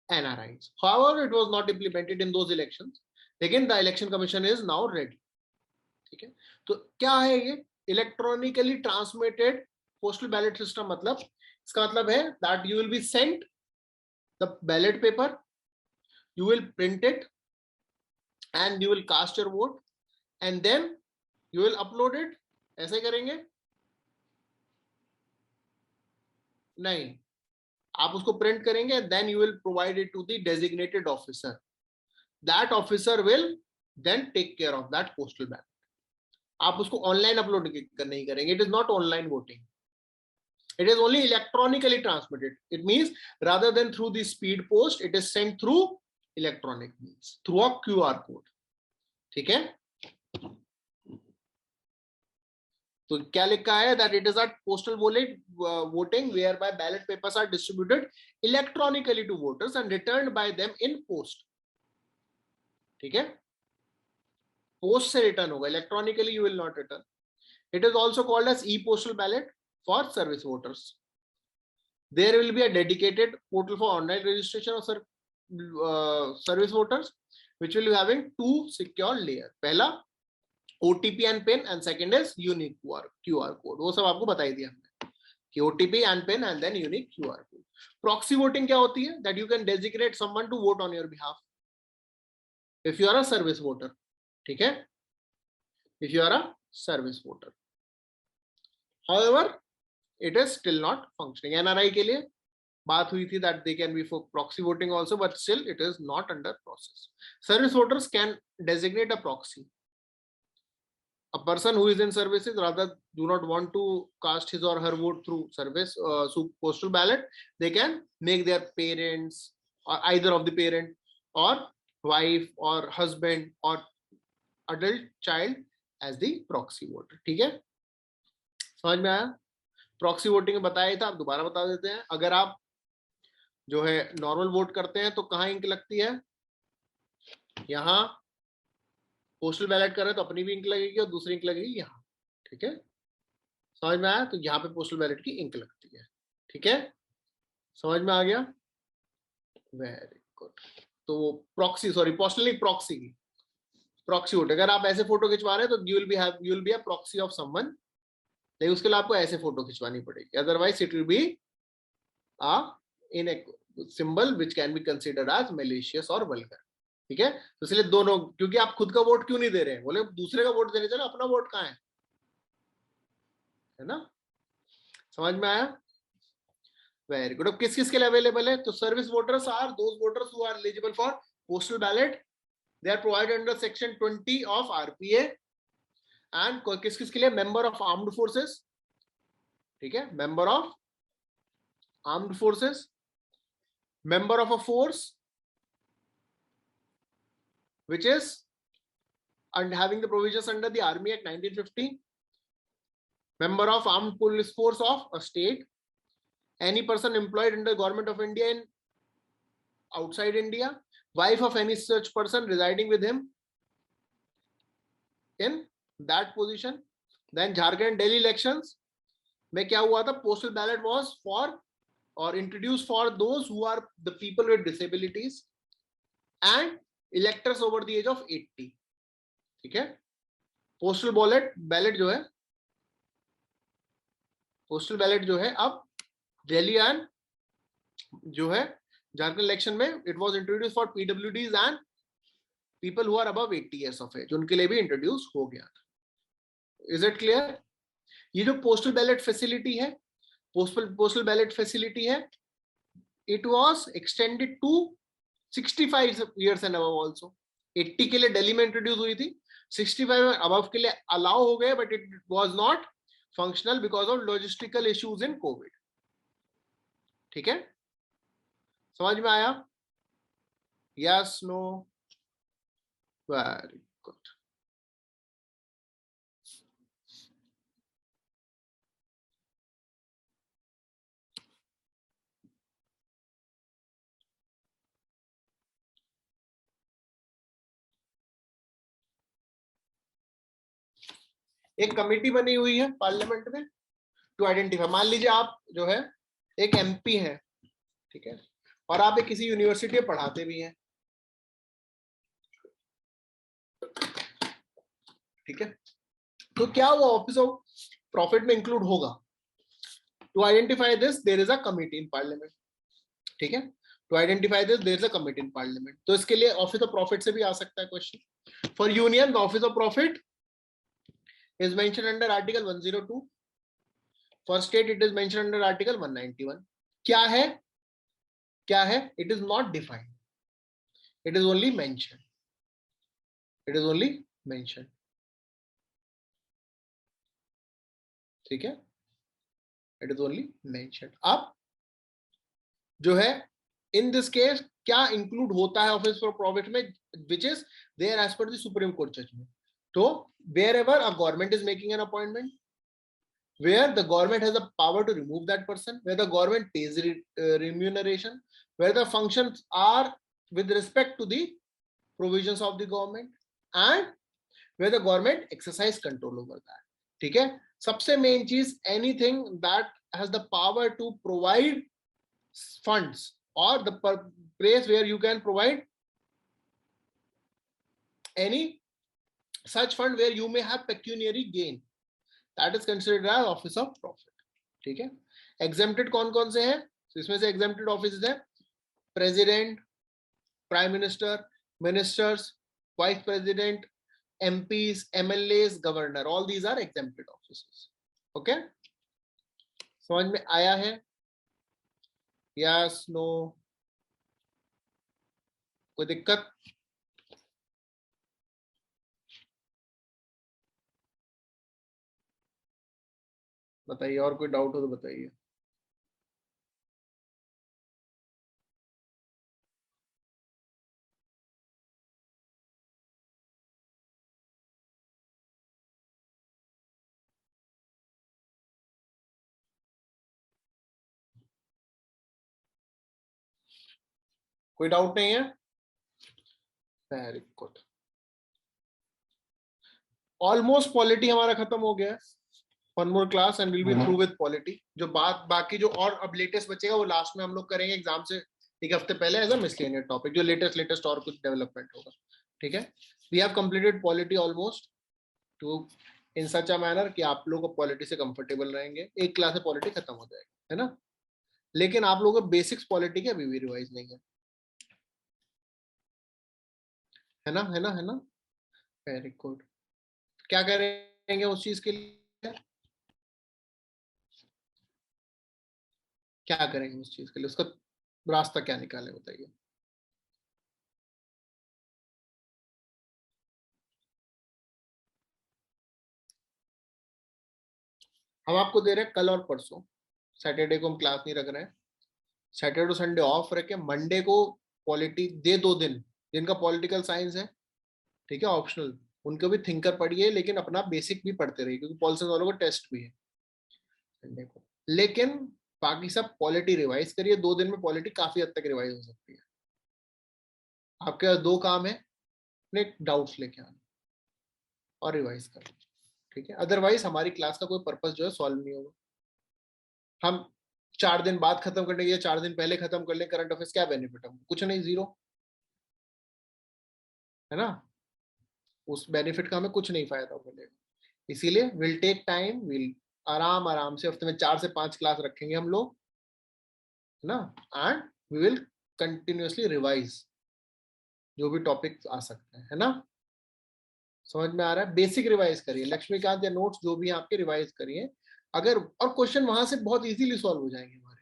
NRIs. However, it was not implemented in those elections. Again, the election commission is now ready, ठीक है? तो क्या है ये electronically transmitted postal ballot system? मतलब इसका मतलब है that you will be sent the ballot paper, you will print it and you will cast your vote and then you will upload it. ऐसे करेंगे? नहीं, आप उसको प्रिंट करेंगे, then you will provide it to the designated officer, that officer will then take care of that postal ballot. आप उसको online upload नहीं करेंगे, it is not online voting, it is only electronically transmitted. It means rather than through the speed post, it is sent through electronic means, through a QR code, ठीक है? तो क्या लिखा है? That it is a postal voting where by ballot papers are distributed electronically to voters and returned by them in post, ठीक है? Post से return होगा, electronically you will not return. It is also called as E postal ballot for service voters. There will be a dedicated portal for online registration of service voters which will be having two secure layer. पहला OTP and PIN and second is unique QR code. वो सब आपको बता ही दिया हमने कि OTP and PIN and then unique QR code. Proxy voting क्या होती है? That you can designate someone to vote on your behalf. If you are a service voter, ठीक है? If you are a service voter. However, it is still not functioning. NRI के लिए बात हुई थी that they can be for proxy voting also, but still it is not under process. Service voters can designate a proxy. A person who is in services rather do not want to cast his or her vote through service through postal ballot, they can make their parents or either of the parent or wife or husband or adult child as the proxy voter. ठीक है, समझ में आया? Proxy voting में बताया था, आप दोबारा बता देते हैं. अगर आप जो है नॉर्मल वोट करते हैं तो कहाँ इंक लगती है? यहाँ पोस्टल बैलेट कर रहे हैं तो अपनी भी इंक लगेगी और दूसरी इंक लगेगी यहाँ. ठीक है, समझ में आया? तो यहाँ पे पोस्टल बैलेट की इंक लगती है. ठीक है, समझ में आ गया? Very good. तो प्रॉक्सी, सॉरी पोस्टल नहीं, प्रॉक्सी की प्रॉक्सी वोट. अगर आप ऐसे फोटो खिंचवा रहे हैं तो you will be a proxy of someone. लेकिन उसके लिए आपको ऐसे फोटो खिंचवानी पड़ेगी, otherwise it will be a in a symbol which can be considered as malicious और वल्गर. ठीक है, तो इसलिए दोनों, क्योंकि आप खुद का वोट क्यों नहीं दे रहे हैं? बोले दूसरे का वोट देने चलो, अपना वोट कहाँ है ना? समझ में आया? Very good. अब किस किस के लिए अवेलेबल है? तो service voters are those voters who are eligible for postal ballot. They are provided under section 20 of RPA. And किस किस के लिए? Member of armed forces. ठीक है, member of armed forces, member of a force which is and having the provisions under the Army Act 1950, member of armed police force of a state, any person employed under government of India in outside India, wife of any such person residing with him in that position. Then Jharkhand Delhi elections में क्या हुआ था? Postal ballot was for or introduced for those who are the people with disabilities and electors over the age of 80. ठीक है, postal ballot जो है, postal ballot जो है अब दिल्ली एंड जो है झारखंड इलेक्शन में it was introduce for PwDs and people who are above 80 years of age, उनके लिए भी इंट्रोड्यूस हो गया था. Is it clear? ये जो पोस्टल बैलेट फैसिलिटी है, पोस्टल बैलेट फैसिलिटी है, it was extended to 65 years and above also. 80 के लिए दिल्ली में इंट्रोड्यूस हुई थी, 65 अबव के लिए अलाउ हो गए, but it was not functional because of logistical issues in Covid. ठीक है, समझ में आया? Yes, no? Very good. एक कमेटी बनी हुई है पार्लियामेंट में टू आइडेंटिफाई. मान लीजिए आप जो है एक एमपी है, ठीक है, और आप एक किसी यूनिवर्सिटी में पढ़ाते भी हैं. ठीक है, तो क्या वो ऑफिस ऑफ प्रॉफिट में इंक्लूड होगा? To identify this there is a committee in parliament. ठीक है, to identify this there is a committee in parliament. तो इसके लिए ऑफिस ऑफ प्रॉफिट से भी आ सकता है question. For union the office of profit is mentioned under article 102. For state it is mentioned under article 191. क्या है? क्या है? It is not defined. It is only mentioned. It is only mentioned. ठीक है, It is only mentioned. अब जो है in this case क्या include होता है office for profit में, which is there as per the Supreme Court judgment. So wherever a government is making an appointment, where the government has the power to remove that person, where the government pays remuneration, where the functions are with respect to the provisions of the government, and where the government exercise control over that. ठीक है, सबसे main चीज anything that has the power to provide funds or the place where you can provide any such fund where you may have pecuniary gain, that is considered as office of profit. ठीक है. Exempted कौन कौन से हैं? इसमें से exempted offices है president, prime minister, ministers, vice president, MPs, MLAs, governor, all these are exempted offices. Okay, समझ में आया है? Yes, no, कोई दिक्कत? बताइए, और कोई डाउट हो तो बताइए. कोई डाउट नहीं है? Very good. ऑलमोस्ट पॉलिटी हमारा खत्म हो गया है. One more class and will be through with polity. जो बात बाकी जो और अब लेटेस्ट बचेगा वो लास्ट में हम लोग करेंगे एग्जाम से एक हफ्ते पहले एज अ मिसलेनियस टॉपिक, जो लेटेस्ट और कुछ डेवलपमेंट होगा. ठीक है. We have completed polity almost to in such a manner कि आप लोग पॉलिटी से कंफर्टेबल रहेंगे. एक क्लास में पॉलिटी खत्म हो जाएगी, है ना. लेकिन आप लोगों को बेसिक्स पॉलिटी के अभी भी रिवाइज नहीं है ना, है ना, है ना. Very good. क्या करेंगे उस चीज के लिए? क्या करेंगे उस चीज के लिए? उसका रास्ता क्या निकाले बताइए. हम आपको दे रहे हैं कल और परसों. सैटरडे को हम क्लास नहीं रख रहे हैं. सैटरडे संडे ऑफ रखे. मंडे को पॉलिटी दे 2 दिन जिनका पॉलिटिकल साइंस है, ठीक है, ऑप्शनल, उनको भी थिंकर पढ़िए, लेकिन अपना बेसिक भी पढ़ते रहिए क्योंकि पॉलिसी वालों को टेस्ट भी है संडे को. लेकिन बाकी सब पॉलिटी रिवाइज करिए. 2 दिन में पॉलिटी काफी हद तक रिवाइज हो सकती है. आपके पास 2 काम है, अपने डाउट्स लेके आना और रिवाइज करना. ठीक है. अदरवाइज हमारी क्लास का कोई पर्पस जो है सॉल्व नहीं होगा. हम 4 दिन बाद खत्म करने के 4 दिन पहले खत्म कर ले करंट अफेयर्स, क्या बेनिफिट है? कुछ नहीं, जीरो, है ना. उस बेनिफिट का हमें कुछ नहीं फायदा मिलेगा. इसीलिए विल टेक टाइम, विल आराम से हफ्ते में 4 से 5 क्लास रखेंगे हम लोग, है ना. And we will continuously revise जो भी टॉपिक आ सकते हैं, है ना. समझ में आ रहा है? बेसिक रिवाइज करिए. लक्ष्मीकांत या नोट्स जो भी आपके रिवाइज करिए. अगर और क्वेश्चन वहां से बहुत इजीली सॉल्व हो जाएंगे हमारे.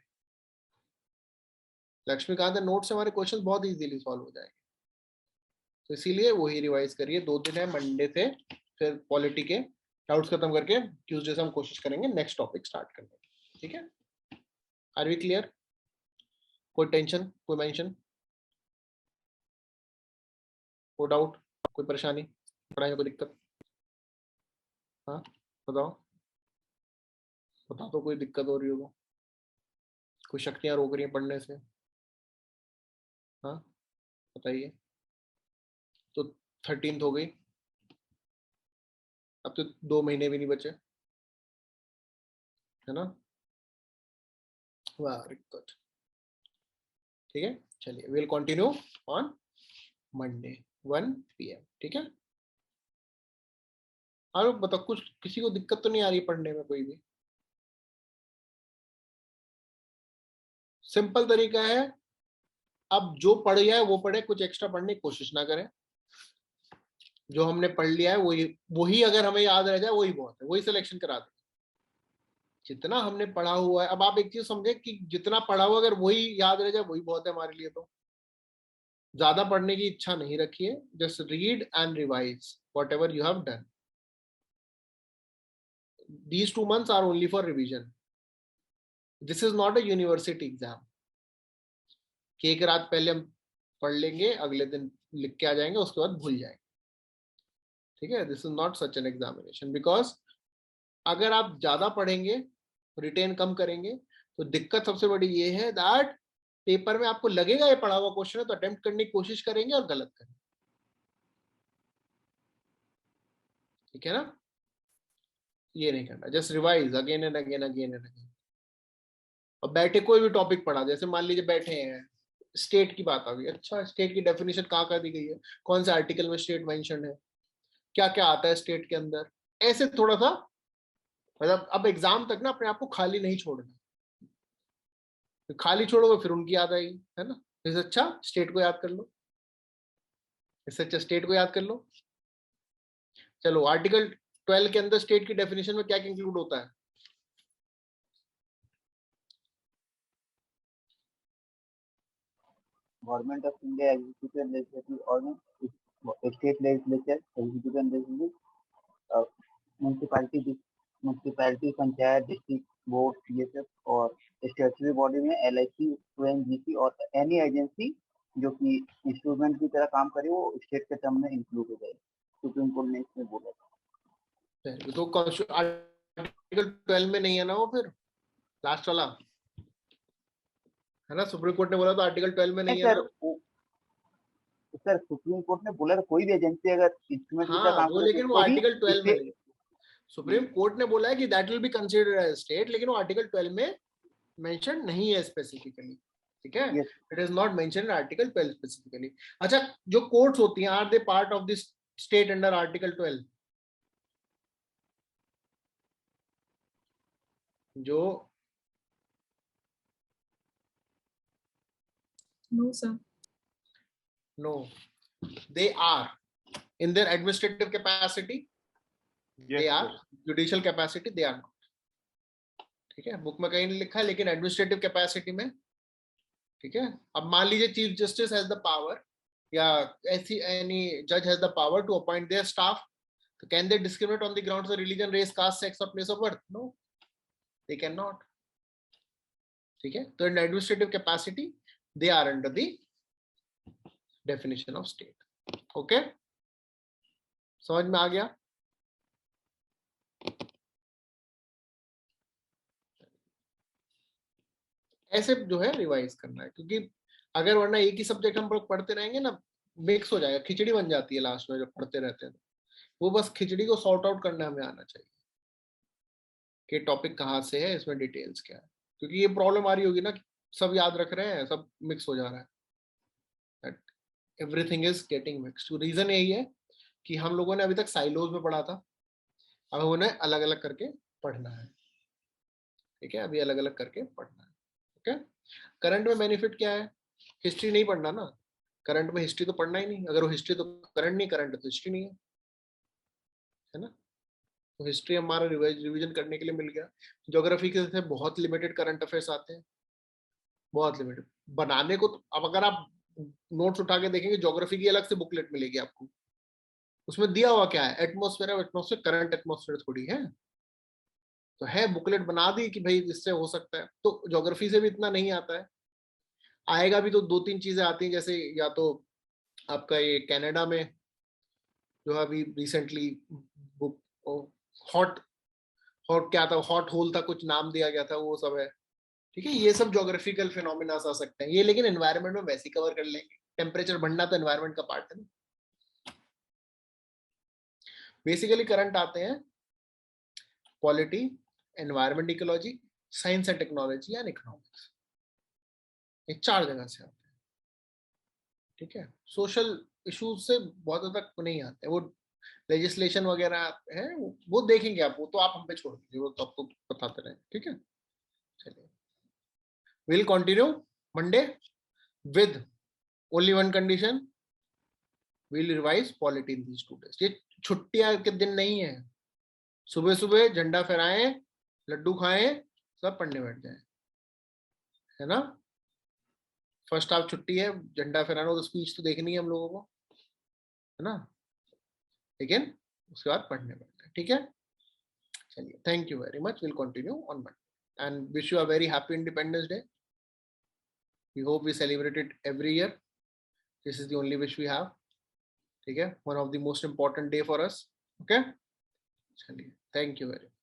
लक्ष्मीकांत या नोट्स से हमारे क्वेश्चन बहुत इजीली सॉल्व हो जाएंगे. तो इसीलिए वही रिवाइज करिए. 2 दिन है, मंडे से फिर पॉलिटी के डाउट्स खत्म करके ट्यूसडे से हम कोशिश करेंगे नेक्स्ट टॉपिक स्टार्ट करने की. ठीक है. Are we clear? कोई टेंशन, कोई मेंशन, कोई डाउट, कोई परेशानी, पढ़ाई में कोई दिक्कत? हाँ बताओ, बता दो कोई दिक्कत हो रही हो तो. कोई शक्तियां रोक रही हैं पढ़ने से? हाँ बताइए. तो 13th हो गई, अब तो 2 महीने भी नहीं बचे, है ना. Very good. ठीक है. चलिए, will continue on Monday 1 PM. ठीक है. और बताओ, कुछ किसी को दिक्कत तो नहीं आ रही पढ़ने में कोई भी? सिंपल तरीका है. अब जो पढ़ गया है वो पढ़े, कुछ एक्स्ट्रा पढ़ने की कोशिश ना करें. जो हमने पढ़ लिया है वही अगर हमें याद रह जाए वही बहुत है. वही सिलेक्शन करा दें. जितना हमने पढ़ा हुआ है, अब आप एक चीज समझे कि जितना पढ़ा हुआ अगर वही याद रह जाए वही बहुत है हमारे लिए. तो ज्यादा पढ़ने की इच्छा नहीं रखिए. Just read and revise what ever you have done. These 2 months are only for revision. This is not a university exam कि एक रात पहले हम पढ़ लेंगे, अगले दिन लिख के आ जाएंगे, उसके बाद भूल जाएंगे. ठीक है. This is not such an examination. Because अगर आप ज्यादा पढ़ेंगे, रिटेन कम करेंगे, तो दिक्कत सबसे बड़ी ये है दैट पेपर में आपको लगेगा ये पढ़ा हुआ क्वेश्चन है, तो अटेम्प्ट करने की कोशिश करेंगे और गलत करेंगे. ठीक है ना. ये नहीं करना. Just revise again and again, again and again. और बैठे कोई भी टॉपिक पढ़ा, जैसे मान लीजिए बैठे हैं स्टेट की बात आ गई। अच्छा, स्टेट की डेफिनेशन कहाँ दी गई है, कौन से आर्टिकल में स्टेट मेंशन है, क्या क्या आता है स्टेट के अंदर, ऐसे थोड़ा सा मतलब अब एग्जाम तक ना अपने आप को खाली नहीं छोड़ना, खाली छोड़ोगे फिर उनकी याद आएगी, है ना। इससे अच्छा स्टेट को याद कर लो, इससे अच्छा स्टेट को याद कर लो। चलो, आर्टिकल 12 के अंदर स्टेट की डेफिनेशन में क्या इंक्लूड होता है? Government of India executive legislative organ, state legislature executive legislative, municipality, panchayat, district board, CSF और स्टैट्यूटरी बॉडी में एलआईसी, ओएनजीसी और एनी एजेंसी जो कि इंस्ट्रूमेंट की तरह काम करे वो स्टेट के टर्म में इंक्लूड हो जाएगी। सुप्रीम कोर्ट ने इसमें बोला था। तो आर्टिकल 12 में नहीं है ना वो, फिर लास्ट वाला है ना, सुप्रीम कोर्ट ने बोला तो आर्टिकल 12 में नहीं है ना सर। सुप्रीम कोर्ट ने बोला कोई भी एजेंसी अगर इंस्ट्रूमेंट की तरह काम करे, लेकिन वो आर्टिकल 12 में नहीं, सुप्रीम कोर्ट ने बोला है कि that will be considered as state, लेकिन वो आर्टिकल 12 में मेंशन नहीं है स्पेसिफिकली, ठीक है। It is not mention in article 12 specifically. अच्छा, जो कोर्ट्स होती हैं, are they part of this state under article 12? जो No, sir. No, they are in their administrative capacity. They are judicial capacity. They are not. ठीक है, book में कहीं नहीं लिखा है, लेकिन एडमिनिस्ट्रेटिव कैपेसिटी में, ठीक है। अब मान लीजिए chief justice has the power या ऐसी एनी जज has the power to appoint their staff, तो can they discriminate on the grounds of religion, race, caste, sex और place of birth? No, they can not, ठीक है। तो in administrative capacity they are under the definition of state. Okay, समझ में आ गया? ऐसे जो है रिवाइज करना है, क्योंकि अगर वरना एक ही सब्जेक्ट हम लोग पढ़ते रहेंगे ना, मिक्स हो जाएगा, खिचड़ी बन जाती है लास्ट में जब पढ़ते रहते हैं। वो बस खिचड़ी को सॉर्ट आउट करना हमें आना चाहिए कि टॉपिक कहाँ से है, इसमें डिटेल्स क्या है, क्योंकि ये प्रॉब्लम आ रही होगी ना, सब याद रख रहे हैं, सब मिक्स हो जा रहा है, everything is getting mixed. Reason यही है कि हम लोगों ने अभी तक साइलोज में पढ़ा था, अब उन्हें अलग अलग करके पढ़ना है, ठीक है, अभी अलग अलग करके पढ़ना है। ओके, करंट में बेनिफिट क्या है? हिस्ट्री नहीं पढ़ना ना, करंट में हिस्ट्री तो पढ़ना ही नहीं, अगर वो हिस्ट्री तो करंट नहीं, करंट तो हिस्ट्री नहीं है ना। तो हिस्ट्री हमारा रिवीजन करने के लिए मिल गया। ज्योग्राफी के से बहुत लिमिटेड करंट अफेयर्स आते हैं, बहुत लिमिटेड बनाने को। तो अब अगर आप नोट्स उठा के देखेंगे, ज्योग्राफी की अलग से बुकलेट मिलेगी आपको, उसमें दिया हुआ क्या है, एटमॉस्फेयर है, एटमॉस्फेयर करंट एटमॉस्फेयर थोड़ी है, तो है बुकलेट बना दी कि भाई इससे हो सकता है। तो ज्योग्राफी से भी इतना नहीं आता है, आएगा भी तो दो तीन चीजें आती हैं, जैसे या तो आपका ये कनाडा में जो अभी रिसेंटली हॉट हॉट क्या था, हॉट होल था, कुछ नाम दिया गया था, वो सब है, ठीक है। ये सब ज्योग्राफिकल फिनोमिना आ सकते हैं ये, लेकिन एनवायरनमेंट में वैसे ही कवर कर लेंगे, टेम्परेचर बढ़ना तो एनवायरनमेंट का पार्ट है ना। बेसिकली करंट आते हैं polity, environment, ecology, science and technology and economics, ये चार जगह से आते हैं, ठीक है। सोशल इश्यूज से बहुत ज्यादा नहीं आते, वो लेजिस्लेशन वगैरह है, वो देखेंगे आप, वो तो आप हम पे छोड़ दीजिए, वो तो आपको बताते रहे, ठीक है। चलिए, we'll continue Monday with only one condition, we'll revise polity in these 2 days। ये छुट्टियां के दिन नहीं है, सुबह सुबह झंडा फहराएं, लड्डू खाएं, सब पढ़ने बैठ जाएं, है ना। फर्स्ट हाफ छुट्टी है, झंडा फहराना, तो स्पीच तो देखनी है हम लोगों को, है ना, लेकिन उसके बाद पढ़ने बैठ जाए, ठीक है। चलिए, thank you very much, will continue on Monday and wish you a very happy independence day. We hope we celebrate it every year. This is the only wish we have. ठीक है, one of the most important day for us. Okay, चलिए, thank you very much.